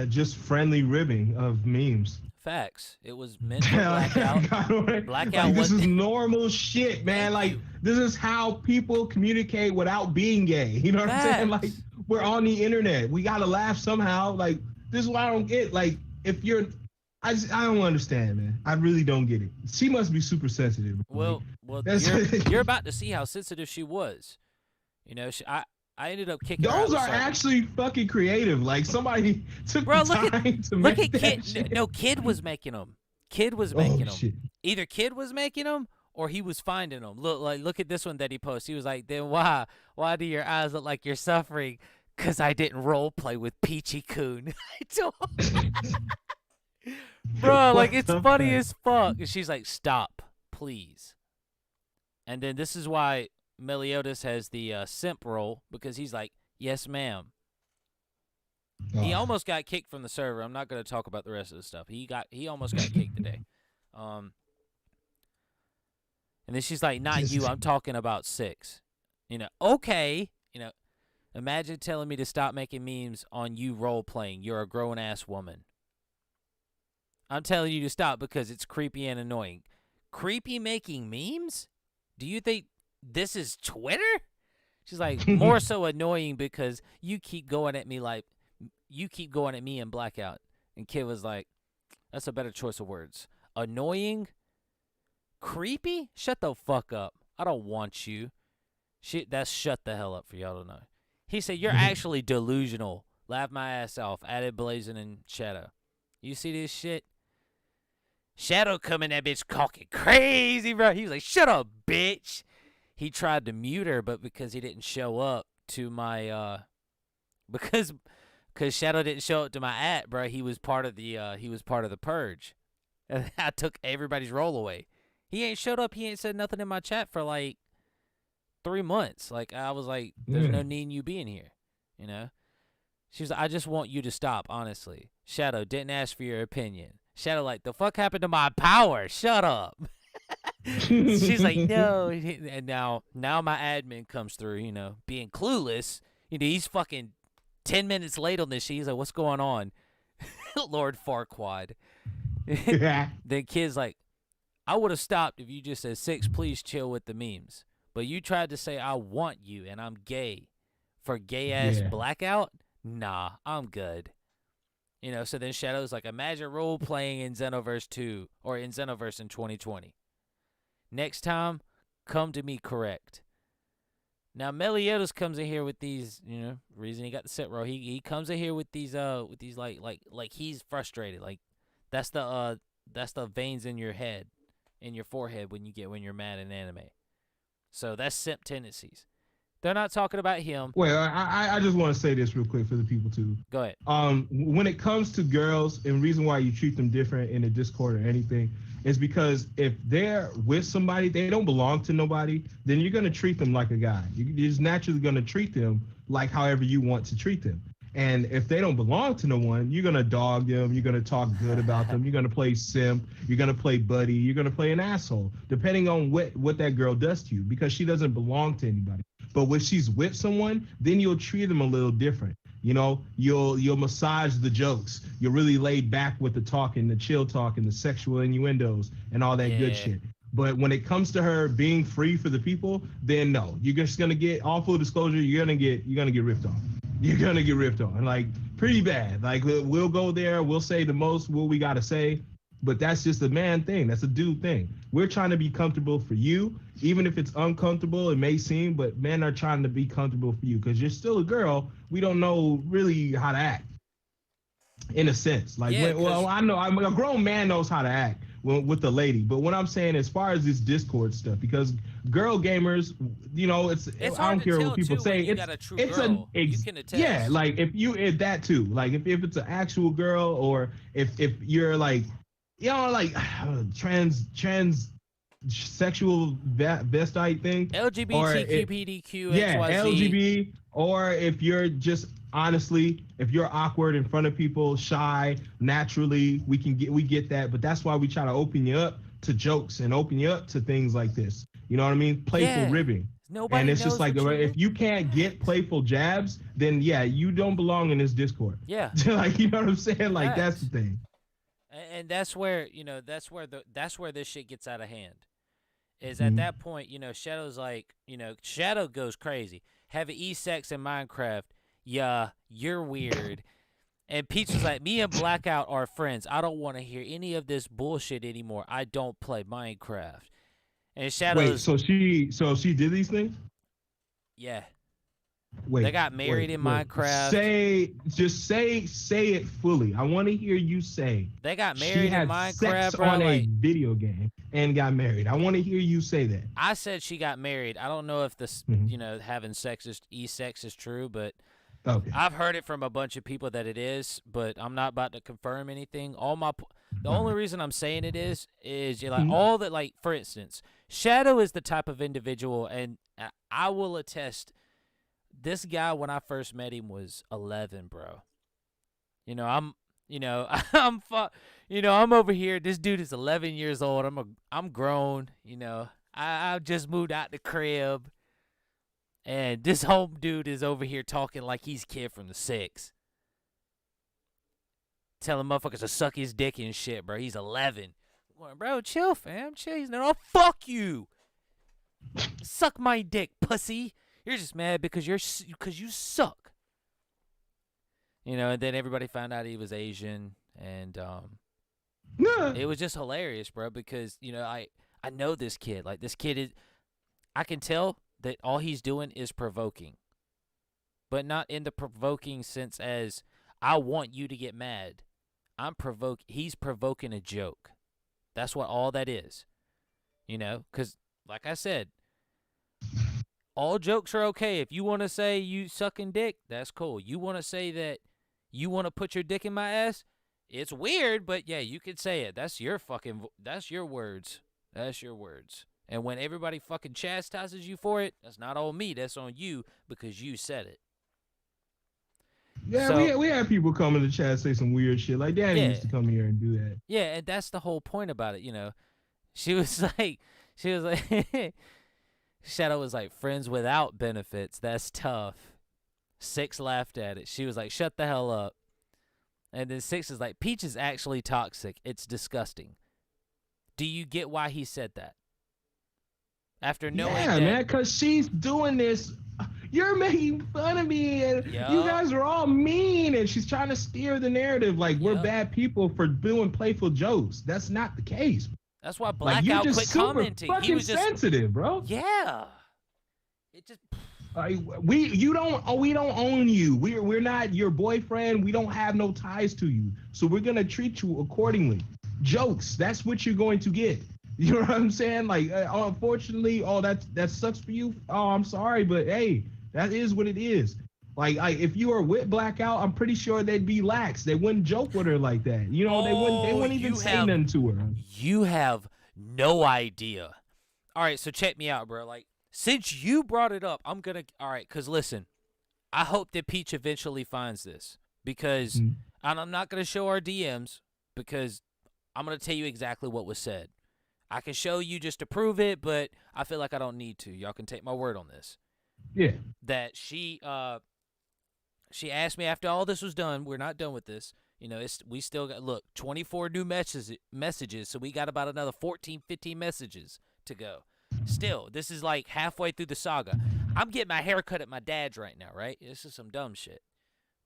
Just friendly ribbing of memes. Facts. It was meant for blackout. Blackout this was is normal shit, man. Like this is how people communicate without being gay. You know what I'm saying? Like we're on the internet. We gotta laugh somehow. Like this is why I don't get. Like if you're, I don't understand, man. I really don't get it. She must be super sensitive. Well, you're about to see how sensitive she was. I ended up kicking her out. Those are actually fucking creative. Like somebody took the time to look make at that Kid. shit. No, Kid was making them. Kid was making them. Shit. Either Kid was making them or he was finding them. Look at this one that he posted. He was like, "Then why do your eyes look like you're suffering? 'Cause I didn't role play with Peachy Coon." Bro, like it's funny as fuck. And she's like, "Stop, please." And then this is why Meliodas has the simp role, because he's like, "Yes, ma'am." He almost got kicked from the server. I'm not going to talk about the rest of the stuff. He almost got kicked today. And then she's like, "Not you. I'm talking about 6." Okay. Imagine telling me to stop making memes on you role playing. You're a grown ass woman. I'm telling you to stop because it's creepy and annoying. Creepy making memes? Do you think this is Twitter? She's like, more so annoying because you keep going at me in blackout. And Kid was like, that's a better choice of words. Annoying? Creepy? Shut the fuck up. I don't want you. That's shut the hell up for y'all to know. He said, you're actually delusional. Laugh my ass off. Added Blazing and Shadow. You see this shit? Shadow coming that bitch talking crazy, bro. He was like, shut up, bitch. He tried to mute her, but because he didn't show up to my because Shadow didn't show up to my at, bro, he was part of the purge. And I took everybody's role away. He ain't showed up, he ain't said nothing in my chat for like 3 months. Like I was like, there's no need in you being here, She was like, I just want you to stop, honestly. Shadow didn't ask for your opinion. Shadow like, the fuck happened to my power? Shut up. She's like, no. And now my admin comes through, being clueless. He's fucking 10 minutes late on this shit. He's like, what's going on? Lord Farquaad. Then Kid's like, I would have stopped if you just said, 6, please chill with the memes. But you tried to say I want you and I'm gay. For gay-ass blackout? Nah, I'm good. So then Shadow's like, imagine role-playing in Xenoverse 2 or in Xenoverse in 2020. Next time, come to me correct. Now Meliodas comes in here with these, reason he got the sit roll. He comes in here with these like he's frustrated. Like that's the veins in your head, in your forehead when you're mad in anime. So that's simp tendencies. They're not talking about him. Well, I just want to say this real quick for the people too. Go ahead. When it comes to girls, and reason why you treat them different in a Discord or anything is because if they're with somebody, they don't belong to nobody, then you're gonna treat them like a guy. You're just naturally gonna treat them like however you want to treat them. And if they don't belong to no one, you're gonna dog them. You're gonna talk good about them. You're gonna play simp. You're gonna play buddy. You're gonna play an asshole, depending on what that girl does to you, because she doesn't belong to anybody. But when she's with someone, then you'll treat them a little different. You'll massage the jokes. You're really laid back with the talking, the chill talk, and the sexual innuendos and all that good shit. But when it comes to her being free for the people, then no, you're just gonna get, all full disclosure, you're gonna get ripped off. you're gonna get ripped on, like pretty bad. Like we'll go there, we'll say the most what we gotta say, but that's just a man thing. That's a dude thing. We're trying to be comfortable for you, even if it's uncomfortable. It may seem, but men are trying to be comfortable for you because you're still a girl. We don't know really how to act, in a sense. Like, Yeah, well, I know I'm a grown man knows how to act with the lady, but what I'm saying as far as this Discord stuff, because girl gamers, you know, it's I hard don't to care tell, what people too, say. when you It's got a true it's girl. You can attest. yeah, like if that too, like if it's an actual girl, or if you're like, you know, like trans sexual vestite thing, LGBTQ, yeah, XYZ. LGB, or if you're just honestly, if you're awkward in front of people, shy, naturally, we get that, but that's why we try to open you up to jokes and open you up to things like this. You know what I mean? Playful Yeah. ribbing. Nobody And it's knows just like, what you're if you can't get playful jabs, then yeah, you don't belong in this Discord. Yeah. Like, you know what I'm saying? Like, that's Facts. the thing. And that's where, you know, that's where this shit gets out of hand. Is Mhm. at that point, you know, Shadow's like, you know, Shadow goes crazy. Having E-sex in Minecraft, yeah, you're weird. And Peach was like, me and Blackout are friends. I don't want to hear any of this bullshit anymore. I don't play Minecraft. And Shadow's, Wait, so she did these things? yeah. Wait, They got married in Minecraft. Say it fully. I want to hear you say. They got She married in had Minecraft, sex bro. on a Like, video game and got married. I want to hear you say that. I said she got married. I don't know if this, Mhm. you know, having E-sex is true, but Okay. I've heard it from a bunch of people that it is, but I'm not about to confirm anything. The only reason I'm saying it is you're like all that, like, for instance, Shadow is the type of individual, and I will attest, this guy, when I first met him, was 11, bro. You know, I'm over here. This dude is 11 years old. I'm grown. You know, I just moved out the crib. And this home dude is over here talking like he's a kid from the 6. Telling motherfuckers to suck his dick and shit, bro. He's 11. I'm going, bro, chill, fam. Chill. He's like, oh, fuck you. Suck my dick, pussy. You're just mad because you suck. You know, and then everybody found out he was Asian, and it was just hilarious, bro, because, you know, I know this kid. Like, this kid is, I can tell that all he's doing is provoking, but not in the provoking sense as I want you to get mad. He's provoking a joke. That's what all that is, you know, because like I said, all jokes are okay. If you want to say you sucking dick, that's cool. You want to say that you want to put your dick in my ass, it's weird, but yeah, you could say it. That's your words. That's your words. And when everybody fucking chastises you for it, that's not on me. That's on you because you said it. Yeah, So, we had people come in the chat say some weird shit. Like, Danny used to come here and do that. Yeah, and that's the whole point about it, you know. She was like, Shadow was like, friends without benefits, that's tough. 6 laughed at it. She was like, shut the hell up. And then 6 is like, Peach is actually toxic. It's disgusting. Do you get why he said that? After knowing that, man, because she's doing this. You're making fun of me, and you guys are all mean, and she's trying to steer the narrative like we're bad people for doing playful jokes. That's not the case. That's why Blackout quit commenting. Fucking He was just sensitive, bro. Yeah. It just we don't own you. We're not your boyfriend. We don't have no ties to you. So we're gonna treat you accordingly. Jokes, that's what you're going to get. You know what I'm saying? Like, unfortunately, that sucks for you. Oh, I'm sorry, but hey, that is what it is. Like, if you were with Blackout, I'm pretty sure they'd be lax. They wouldn't joke with her like that. You know, they wouldn't even say nothing to her. You have no idea. All right, so check me out, bro. Like, since you brought it up, all right, because listen, I hope that Peach eventually finds this, because, and I'm not going to show our DMs, because I'm going to tell you exactly what was said. I can show you just to prove it, but I feel like I don't need to. Y'all can take my word on this. Yeah. That she asked me after all this was done, we're not done with this. You know, we still got, 24 new messages, so we got about another 14, 15 messages to go. Still, this is like halfway through the saga. I'm getting my hair cut at my dad's right now, right? This is some dumb shit.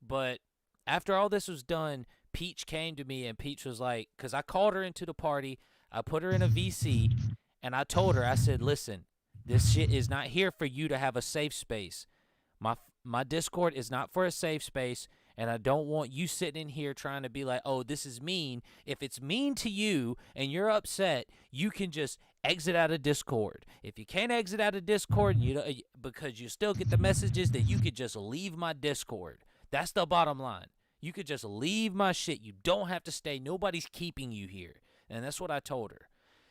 But after all this was done, Peach came to me and Peach was like, because I called her into the party, I put her in a VC, and I told her, I said, listen, this shit is not here for you to have a safe space. My Discord is not for a safe space, and I don't want you sitting in here trying to be like, oh, this is mean. If it's mean to you and you're upset, you can just exit out of Discord. If you can't exit out of Discord, because you still get the messages, that you could just leave my Discord. That's the bottom line. You could just leave my shit. You don't have to stay. Nobody's keeping you here. And that's what I told her.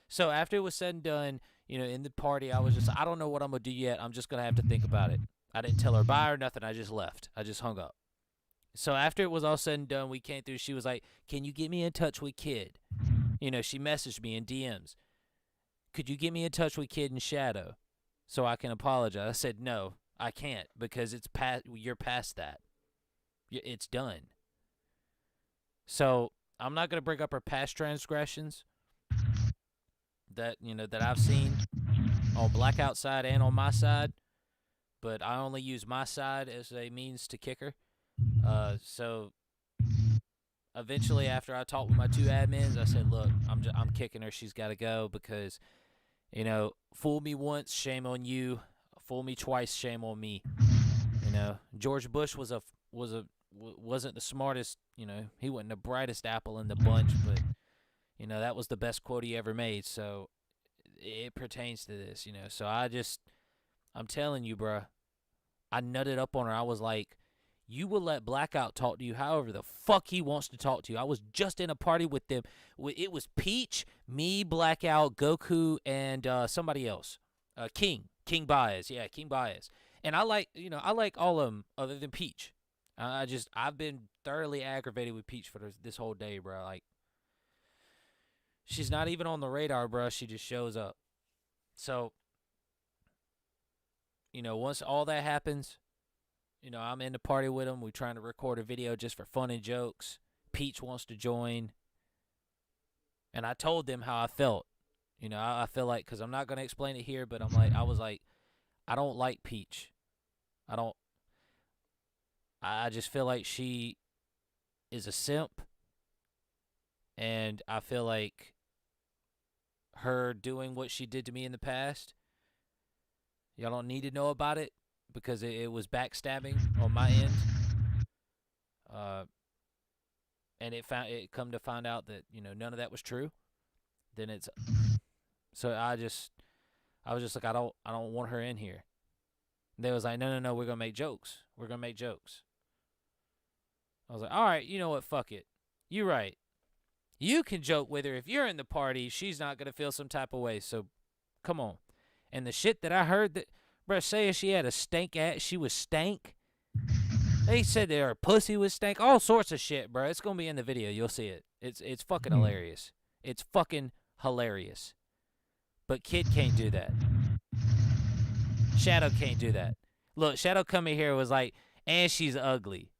So after it was said and done, in the party, I was just, I don't know what I'm going to do yet. I'm just going to have to think about it. I didn't tell her bye or nothing. I just left. I just hung up. So after it was all said and done, we came through. She was like, can you get me in touch with Kid? She messaged me in DMs. Could you get me in touch with Kid and Shadow so I can apologize? I said, no, I can't, because you're past that. It's done. So I'm not going to bring up her past transgressions that I've seen on Blackout side and on my side. But I only use my side as a means to kick her. So eventually, after I talked with my 2 admins, I said, look, I'm kicking her. She's got to go because, fool me once, shame on you. Fool me twice, shame on me. George Bush wasn't the smartest, he wasn't the brightest apple in the bunch, but, that was the best quote he ever made. So it pertains to this, So I'm telling you, bruh, I nutted up on her. I was like, you will let Blackout talk to you however the fuck he wants to talk to you. I was just in a party with them. It was Peach, me, Blackout, Goku, and somebody else. King Baez. Yeah, King Baez. And I like all of them other than Peach. I've been thoroughly aggravated with Peach for this whole day, bro. Like, she's not even on the radar, bro. She just shows up. So, once all that happens, I'm in the party with them. We're trying to record a video just for fun and jokes. Peach wants to join. And I told them how I felt. I feel like, because I'm not going to explain it here, but I was like, I don't like Peach. I just feel like she is a simp. And I feel like her doing what she did to me in the past, y'all don't need to know about it because it was backstabbing on my end. And it come to find out that, none of that was true. Then so I was just like, I don't want her in here. They was like, no, we're going to make jokes. We're going to make jokes. I was like, all right, you know what? Fuck it. You're right. You can joke with her. If you're in the party, she's not going to feel some type of way. So come on. And the shit that I heard that, bruh, saying she had a stank ass, she was stank. They said that her pussy was stank. All sorts of shit, bro. It's going to be in the video. You'll see it. It's fucking hilarious. It's fucking hilarious. But Kid can't do that. Shadow can't do that. Look, Shadow coming here was like, and she's ugly.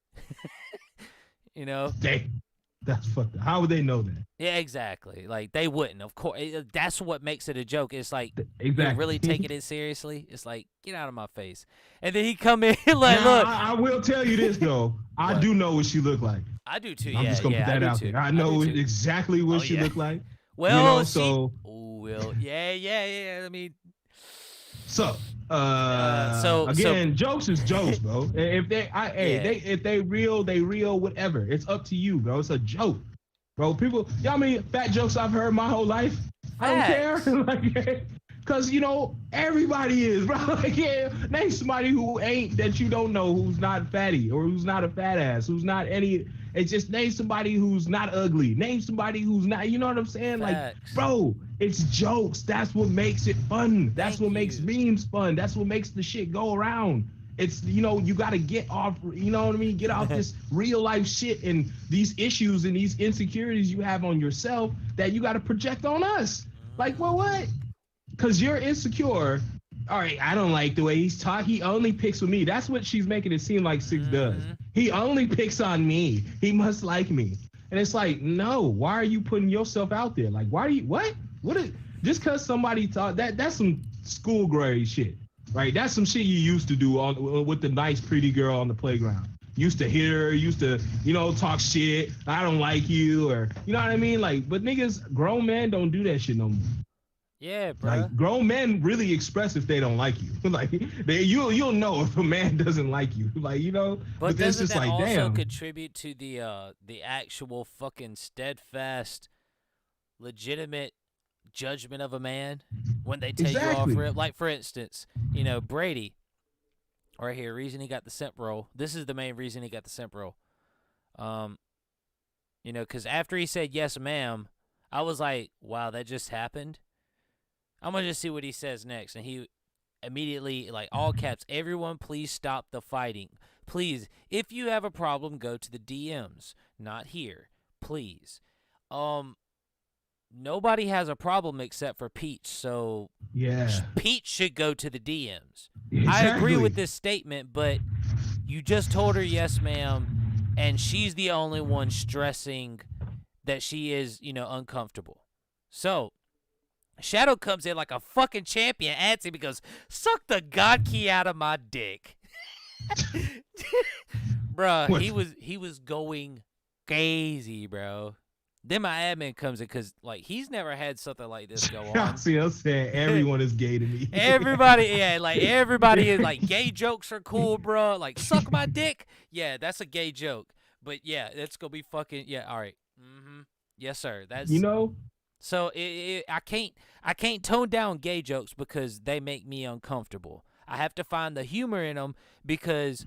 That's fucked up. How would they know that? Yeah, exactly. Like, they wouldn't. Of course, that's what makes it a joke. It's like, exactly. You're really taking it seriously. It's like, get out of my face. And then he come in like, look. I will tell you this though. I do know what she looked like. I do too. I'm just gonna put that out there. I know exactly what she looked like. Well, yeah. I mean, so again, jokes is jokes, bro. If they real, they real. Whatever. It's up to you, bro. It's a joke, bro. People, y'all mean fat jokes I've heard my whole life. I don't care, like, cause everybody is, bro. Like, name somebody who ain't that you don't know, who's not fatty or who's not a fat ass, who's not any. It's just name somebody who's not ugly. Name somebody who's not, you know what I'm saying? Facts. Like, bro, it's jokes. That's what makes it fun. That's what makes memes fun. That's what makes the shit go around. It's, you got to get off, you know what I mean? Get off this real life shit and these issues and these insecurities you have on yourself that you got to project on us. Like, well, what? Because you're insecure. All right, I don't like the way he's taught. He only picks with me. That's what she's making it seem like Six does. He only picks on me. He must like me. And it's like, no, why are you putting yourself out there? Like, why are you, what is, just because somebody taught, that's some school grade shit, right? That's some shit you used to do with the nice, pretty girl on the playground. used to hit her, used to, talk shit. I don't like you, or you know what I mean? Like, but niggas, grown men don't do that shit no more. Yeah, bro. Like, grown men really express if they don't like you. Like, you'll know if a man doesn't like you. Like, But that's doesn't just that like, also damn. contribute to the actual fucking steadfast, legitimate judgment of a man when they tell you off Exactly. rip? Like, for instance, Brady, right here, reason he got the simp role. This is the main reason he got the simp role. Because after he said yes, ma'am, I was like, wow, that just happened. I'm gonna just see what he says next, and he immediately, like, all caps, everyone please stop the fighting. Please, if you have a problem, go to the DMs, not here. Please. Nobody has a problem except for Peach, so Yeah. Peach should go to the DMs. Exactly. I agree with this statement, but you just told her yes, ma'am, and she's the only one stressing that she is, uncomfortable. So Shadow comes in like a fucking champion, adds him, because suck the god key out of my dick. Bruh, he was going crazy, bro. Then my admin comes in because, like, he's never had something like this go on. See, I'm saying everyone is gay to me. Everybody is like, gay jokes are cool, bro. Like, suck my dick. Yeah, that's a gay joke. But yeah, that's gonna be fucking, yeah, all right. Yes, sir. That's So I can't tone down gay jokes because they make me uncomfortable. I have to find the humor in them because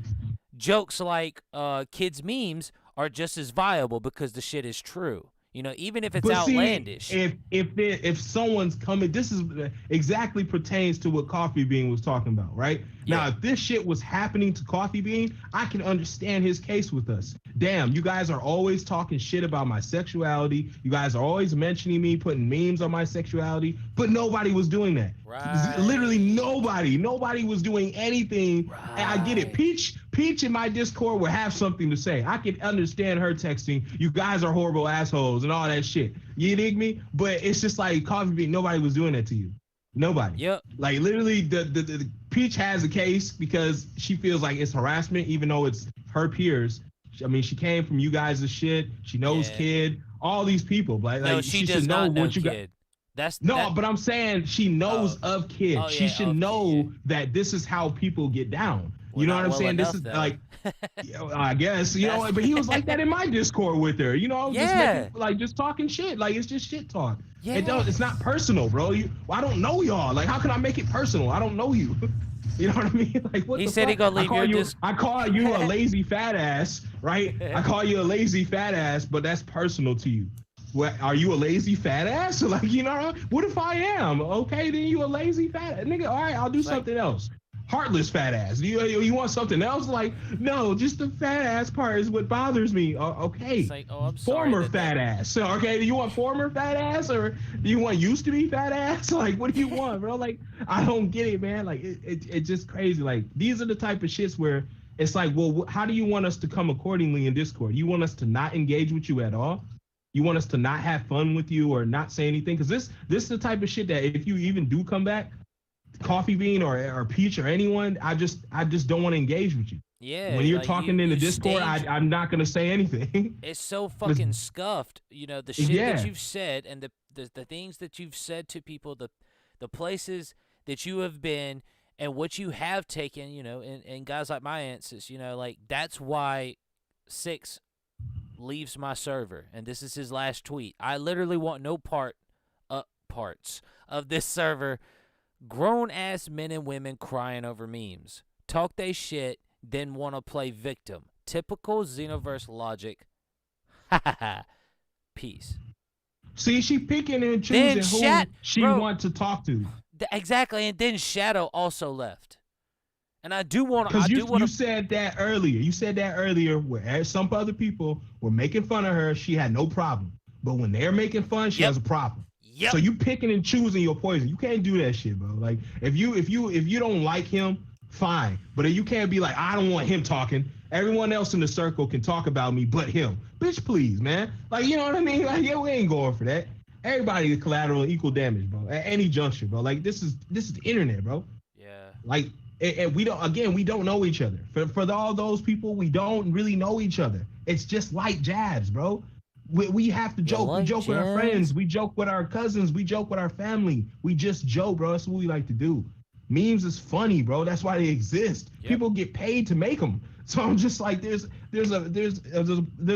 jokes like kids memes are just as viable because the shit is true. Even if it's outlandish. See, if someone's coming, this is exactly pertains to what Coffee Bean was talking about, right? Yeah. Now, if this shit was happening to Coffee Bean, I can understand his case with us. Damn, you guys are always talking shit about my sexuality. You guys are always mentioning me, putting memes on my sexuality, but nobody was doing that. Right. Literally nobody was doing anything. Right. And I get it. Peach in my Discord would have something to say. I can understand her texting, you guys are horrible assholes and all that shit. You dig me? But it's just like Coffee Bean, nobody was doing that to you. Nobody. Yep. Like, literally, the Peach has a case because she feels like it's harassment, even though it's her peers. I mean, she came from you guys' shit. She knows Kid, all these people. Like, no, she does should know not know what you got. Kid. But I'm saying she knows of Kid. Oh, she yeah, should know that this is how people get down. Well, you know what I'm well saying? enough, This is though. like, I guess, but he was like that in my Discord with her, just talking shit. Like, it's just shit talk. Yeah. It's not personal, bro. I don't know y'all. Like, how can I make it personal? I don't know you. You know what I mean? Like, what He the said fuck? he gonna leave I call you a lazy fat ass, right? I call you a lazy fat ass, but that's personal to you. What, are you a lazy fat ass? Like, what if I am? Okay, then you a lazy fat ass. Nigga, all right, I'll do something else. Heartless fat ass. You want something else? Like, no, just the fat ass part is what bothers me. Okay. It's like, I'm sorry. Former fat ass. So, okay, do you want former fat ass or do you want used to be fat ass? Like, what do you want, bro? Like, I don't get it, man. Like, it's just crazy. Like, these are the type of shits where it's like, well, how do you want us to come accordingly in Discord? You want us to not engage with you at all? You want us to not have fun with you or not say anything? Because this is the type of shit that if you even do come back, Coffee Bean or Peach or anyone, I just don't want to engage with you. Yeah. When you're like, talking in the Discord, I'm not gonna say anything. It's so fucking scuffed. The shit that you've said and the things that you've said to people, the places that you have been and what you have taken, and guys like my answers, like, that's why Six leaves my server, and this is his last tweet. I literally want no parts of this server. Grown ass men and women crying over memes. Talk they shit, then want to play victim. Typical Xenoverse logic. Ha ha ha. Peace. See, she picking and choosing who she want to talk to. Exactly, and then Shadow also left. And I do want to. Because you said that earlier. You said that earlier where some other people were making fun of her. She had no problem. But when they're making fun, she has a problem. Yep. So you picking and choosing your poison. You can't do that shit, bro. Like, if you don't like him, fine. But you can't be like, I don't want him talking. Everyone else in the circle can talk about me but him. Bitch, please, man. Like, you know what I mean? Like, yeah, we ain't going for that. Everybody is collateral and equal damage, bro. At any juncture, bro. Like, this is the internet, bro. Yeah. Like, And we don't know each other. For all those people, we don't really know each other. It's just light jabs, bro. We have to joke. We joke with our friends. We joke with our cousins. We joke with our family. We just joke, bro. That's what we like to do. Memes is funny, bro. That's why they exist. Yep. People get paid to make them. So I'm just like, there's a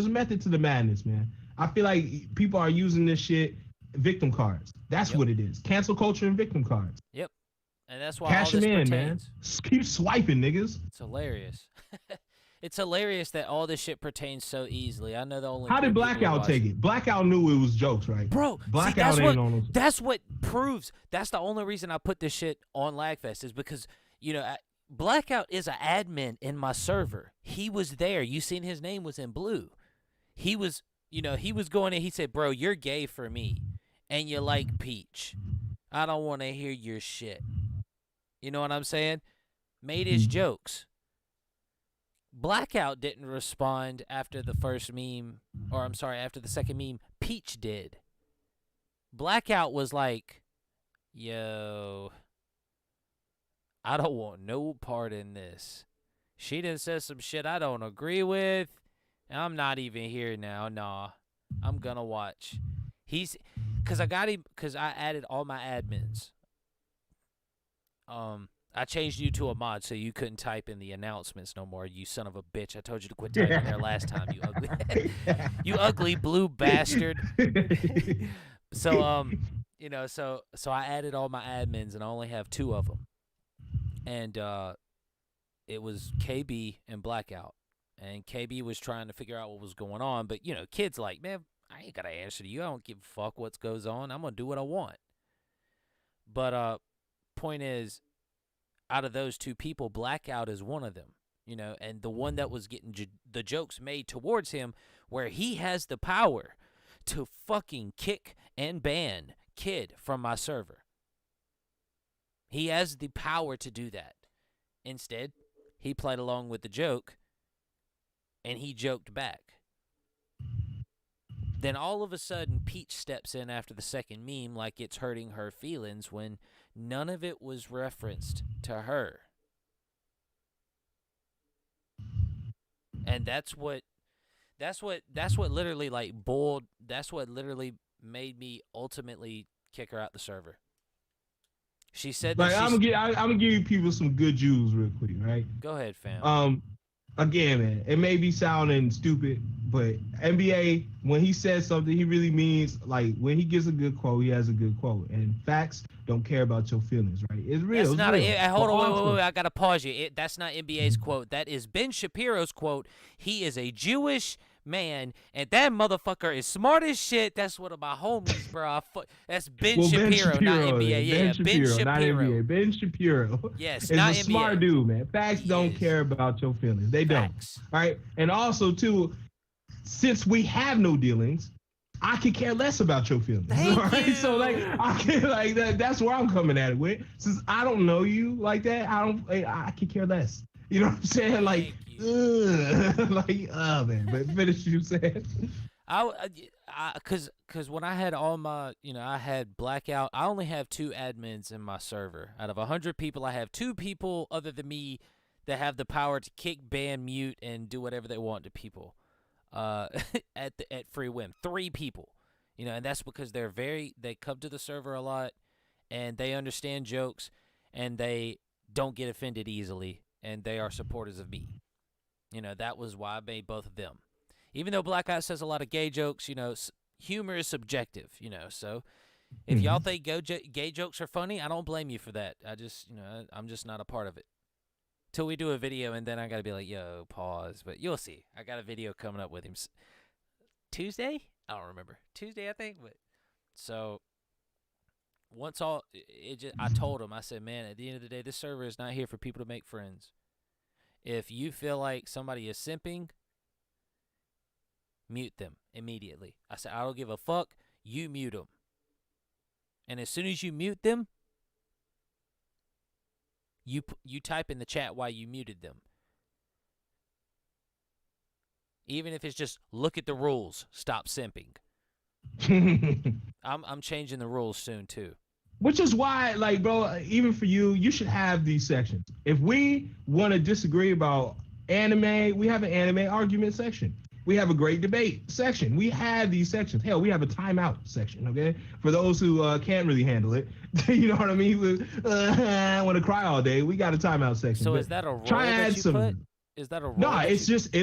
method to the madness, man. I feel like people are using this shit victim cards. That's what it is. Cancel culture and victim cards. Yep. And that's why Cash all this them in, pertains. man. Keep swiping, niggas. It's hilarious. It's hilarious that all this shit pertains so easily. I know the only. How did Blackout take it? Blackout knew it was jokes, right? Bro, Blackout see, ain't on those. that's what proves. That's the only reason I put this shit on Lagfest is because, you know, Blackout is an admin in my server. He was there. You seen his name was in blue. He was, you know, he was going in. He said, bro, you're gay for me. And you like Peach. I don't want to hear your shit. You know what I'm saying? Made his jokes. Blackout didn't respond after the first meme, or I'm sorry, after the second meme. Peach did. Blackout was like, yo, I don't want no part in this. She done said some shit I don't agree with. And I'm not even here now. Nah, I'm gonna watch. Cause I got him, cause I added all my admins. I changed you to a mod so you couldn't type in the announcements no more, you son of a bitch. I told you to quit typing there last time, you ugly you ugly blue bastard. So you know, so I added all my admins and I only have 2 of them. And it was KB and Blackout. And KB was trying to figure out what was going on, but you know, kids like, man, I ain't gotta answer to you. I don't give a fuck what goes on. I'm gonna do what I want. But point is, out of those 2 people, Blackout is one of them, you know, and the one that was getting the jokes made towards him, where he has the power to fucking kick and ban Kid from my server. He has the power to do that. Instead, he played along with the joke, and he joked back. Then all of a sudden, Peach steps in after the second meme like it's hurting her feelings when none of it was referenced to her. And that's what literally like boiled, that's what literally made me ultimately kick her out the server. She said that I'm gonna give you people some good Jews real quick, right? Go ahead, fam. Again, man, it may be sounding stupid, but NBA, when he says something, he really means, like, when he gives a good quote, he has a good quote. And facts don't care about your feelings, right? It's real. That's not real. hold on, wait. I gotta pause you. That's not NBA's quote. That is Ben Shapiro's quote. He is a Jewish man, and that motherfucker is smart as shit. That's one of my homies, bro. That's Ben Shapiro, not NBA. Yeah, Ben Shapiro. Not NBA. Ben Shapiro. Yes, is not a NBA. smart dude, man. Facts don't care about your feelings. They Facts. don't. All right, and also too, since we have no dealings, I could care less about your feelings. Thank all right? you. So like, I can like that. That's where I'm coming at it with. Since I don't know you like that, I could care less. You know what I'm saying? Like, like, oh man. But finish what you said. Cause when I had all my, you know, I had Blackout. I only have 2 admins in my server. Out of 100 people, I have 2 people other than me that have the power to kick, ban, mute, and do whatever they want to people. At free whim. 3 people, you know, and that's because they come to the server a lot, and they understand jokes, and they don't get offended easily, and they are supporters of me. You know, that was why I made both of them. Even though Blackout says a lot of gay jokes, you know, humor is subjective, you know. So if y'all think gay jokes are funny, I don't blame you for that. I just, you know, I'm just not a part of it. Till we do a video, and then I gotta be like, yo, pause. But you'll see. I got a video coming up with him Tuesday? I don't remember. Tuesday, I think. But so once I told him, I said, man, at the end of the day, this server is not here for people to make friends. If you feel like somebody is simping, mute them immediately. I said, I don't give a fuck. You mute them. And as soon as you mute them, you type in the chat why you muted them. Even if it's just look at the rules, stop simping. I'm changing the rules soon too. Which is why, like, bro, even for you, you should have these sections. If we want to disagree about anime, we have an anime argument section. We have a great debate section. We have these sections. Hell, we have a timeout section, okay? For those who can't really handle it, you know what I mean? Want to cry all day, we got a timeout section. So But is that a role try to that add you some. put? Is that a role? No, that it's you... just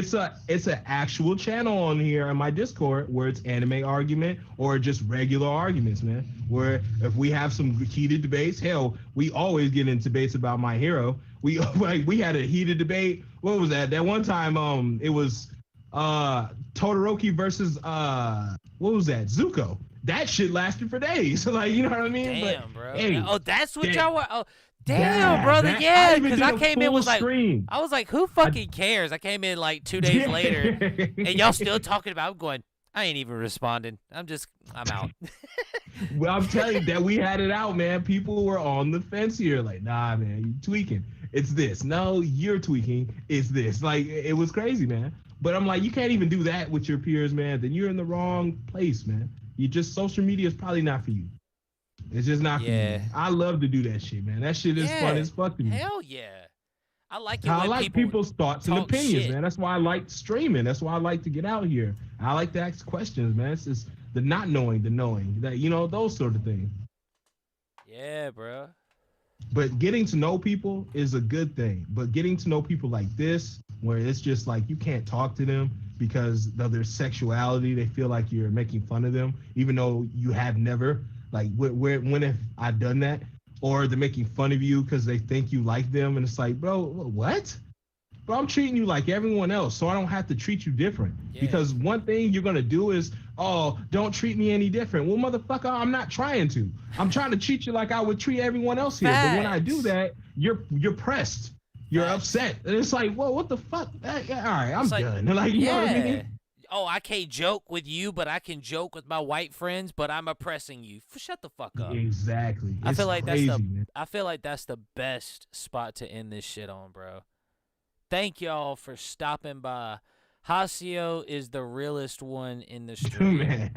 it's an actual channel on here in my Discord where it's anime argument or just regular arguments, man. Where if we have some heated debates, hell, we always get into debates about My Hero. We had a heated debate. What was that? That one time, it was Todoroki versus what was that? Zuko. That shit lasted for days. Like, you know what I mean? Damn, but, bro. Hey, Oh, that's what damn. y'all were. Oh, damn, brother. I Yeah, even because did I a came in full was like, stream. I was like, who fucking cares? I came in like 2 days later, and y'all still talking about. I'm going. I ain't even responding. I'm out. Well, I'm telling you that we had it out, man. People were on the fence here, like, nah, man, you tweaking. It's this. No, you're tweaking. It's this. Like, it was crazy, man. But I'm like, you can't even do that with your peers, man. Then you're in the wrong place, man. Social media is probably not for you. It's just not for you. I love to do that shit, man. That shit is fun as fuck to me. Hell yeah. I like it. I when like people's thoughts and talk opinions, shit. man. That's why I like streaming. That's why I like to get out here. I like to ask questions, man. It's just the not knowing, the knowing, that, you know, those sort of things. Yeah, bro. But getting to know people is a good thing. But getting to know people like this, where it's just like you can't talk to them because of their sexuality, they feel like you're making fun of them, even though you have never. Like, when have I done that? Or they're making fun of you because they think you like them, and it's like, bro, what? Bro, I'm treating you like everyone else, so I don't have to treat you different. Yeah. Because one thing you're gonna do is, oh, don't treat me any different. Well, motherfucker, I'm not trying to. I'm trying to treat you like I would treat everyone else here. But when I do that, you're pressed. You're upset. And it's like, whoa, what the fuck? All right, I'm done. Like, you know what I mean? Oh, I can't joke with you, but I can joke with my white friends, but I'm oppressing you. Shut the fuck up. Exactly. I feel like crazy, that's the best spot to end this shit on, bro. Thank y'all for stopping by. Hasio is the realest one in the stream. Man.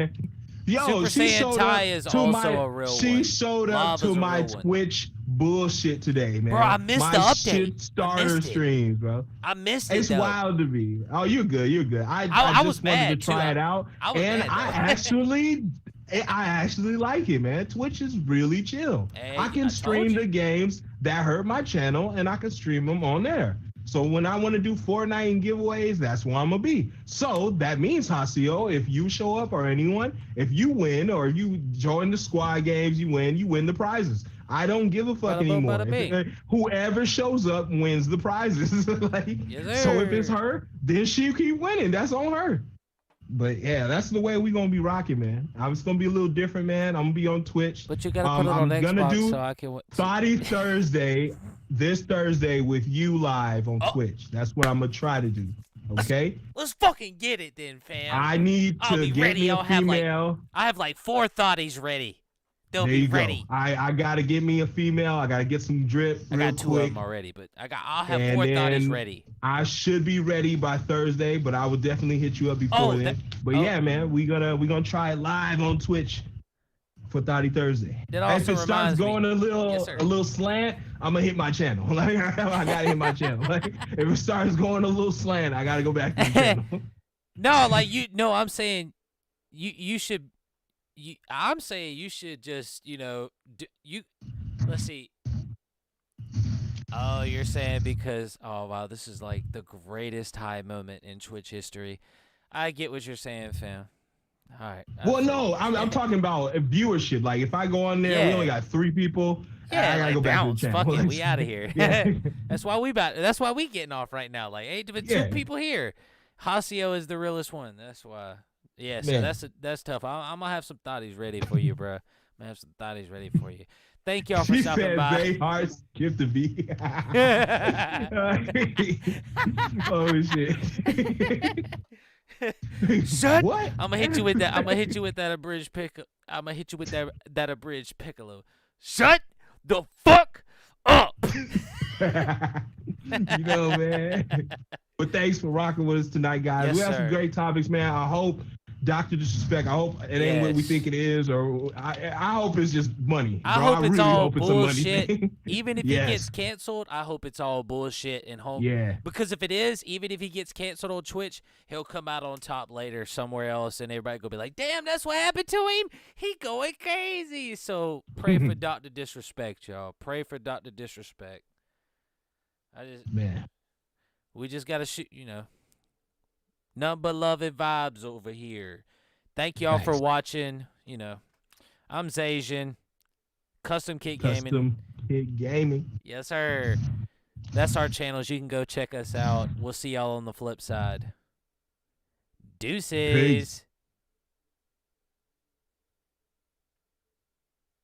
Yo, Super she Saiyan showed Tai up is to also a real She one. showed up Lava's to a my real one. Twitch bullshit today, man. Bro, I missed my the update. Shit starter streams, bro. I missed it. It's though. wild to me. Oh, you're good. You're good. I was just wanted mad, to try too. it out, I was and mad, I actually like it, man. Twitch is really chill. Hey, I I can told stream you. the games that hurt my channel, and I can stream them on there. So when I want to do Fortnite and giveaways, that's where I'm gonna be. So that means, Hasio, if you show up or anyone, if you win or if you join the squad games, you win the prizes. I don't give a fuck Bada boom, anymore. bada bing. Whoever shows up wins the prizes. Like, Yes, so if it's sir. her, then she keep winning. That's on her. But yeah, that's the way we gonna be rocking, man. It's gonna be a little different, man. I'm gonna be on Twitch. But you gotta put it on I'm gonna Xbox do so I can. Thotty Thursday, this Thursday with you live on Oh. Twitch. That's what I'm gonna try to do. Okay. Let's fucking get it then, fam. I need I'll to be get ready. me a I'll have female. I have like 4 thotties ready. They'll There be you ready. go. I gotta get me a female. I gotta get some drip I real got 2 quick. of them already, but I'll have And 4 thotties then ready. I should be ready by Thursday, but I will definitely hit you up before Oh, then. But yeah, man, we gonna try it live on Twitch for Thotty Thursday. That If also it starts reminds me- going Yes, sir. a little slant, I'm gonna hit my channel. Like, I gotta hit my channel. Like, if it starts going a little slant, I gotta go back to the channel. No, like I'm saying you should. I'm saying you should just let's see. Oh, you're saying because wow, this is like the greatest high moment in Twitch history. I get what you're saying, fam. All right. Well, no, I'm talking about viewership. Like, if I go on there, we Yeah. only got 3 people. Yeah, I gotta like go back bounce. to the Fuck channel. it, we out of here. Yeah. That's why we getting off right now. Like, hey, but 2 Yeah. people here. Hasio is the realest one. That's why. Yeah, so Yeah. that's tough. I'm gonna have some thotties ready for you, bro. I'm gonna have some thotties ready for you. Thank y'all for She stopping said by. very hard skip the beat. Oh shit. Shut. What? I'm gonna hit you with that. I'm gonna hit you with that abridged pick. I'm gonna hit you with that abridged piccolo. Shut the fuck up. You know, man. But thanks for rocking with us tonight, guys. Yes, we have some sir. great topics, man. I hope Dr. Disrespect. I hope it ain't what we Yes. think it is, or I hope it's just money. I Bro, hope it's really all hope it's a money bullshit. thing. Even if he Yes. gets canceled, I hope it's all bullshit and home. Yeah. Because if it is, even if he gets canceled on Twitch, he'll come out on top later somewhere else, and everybody gonna be like, "Damn, that's what happened to him. He going crazy." So pray for Dr. Disrespect, y'all. Pray for Dr. Disrespect. Man. We just gotta shoot, none but love and vibes over here. Thank y'all for Nice. watching. I'm Zajan. Custom Kit Gaming. Custom Kit Gaming. Yes, sir. That's our channels. You can go check us out. We'll see y'all on the flip side. Deuces. Peace.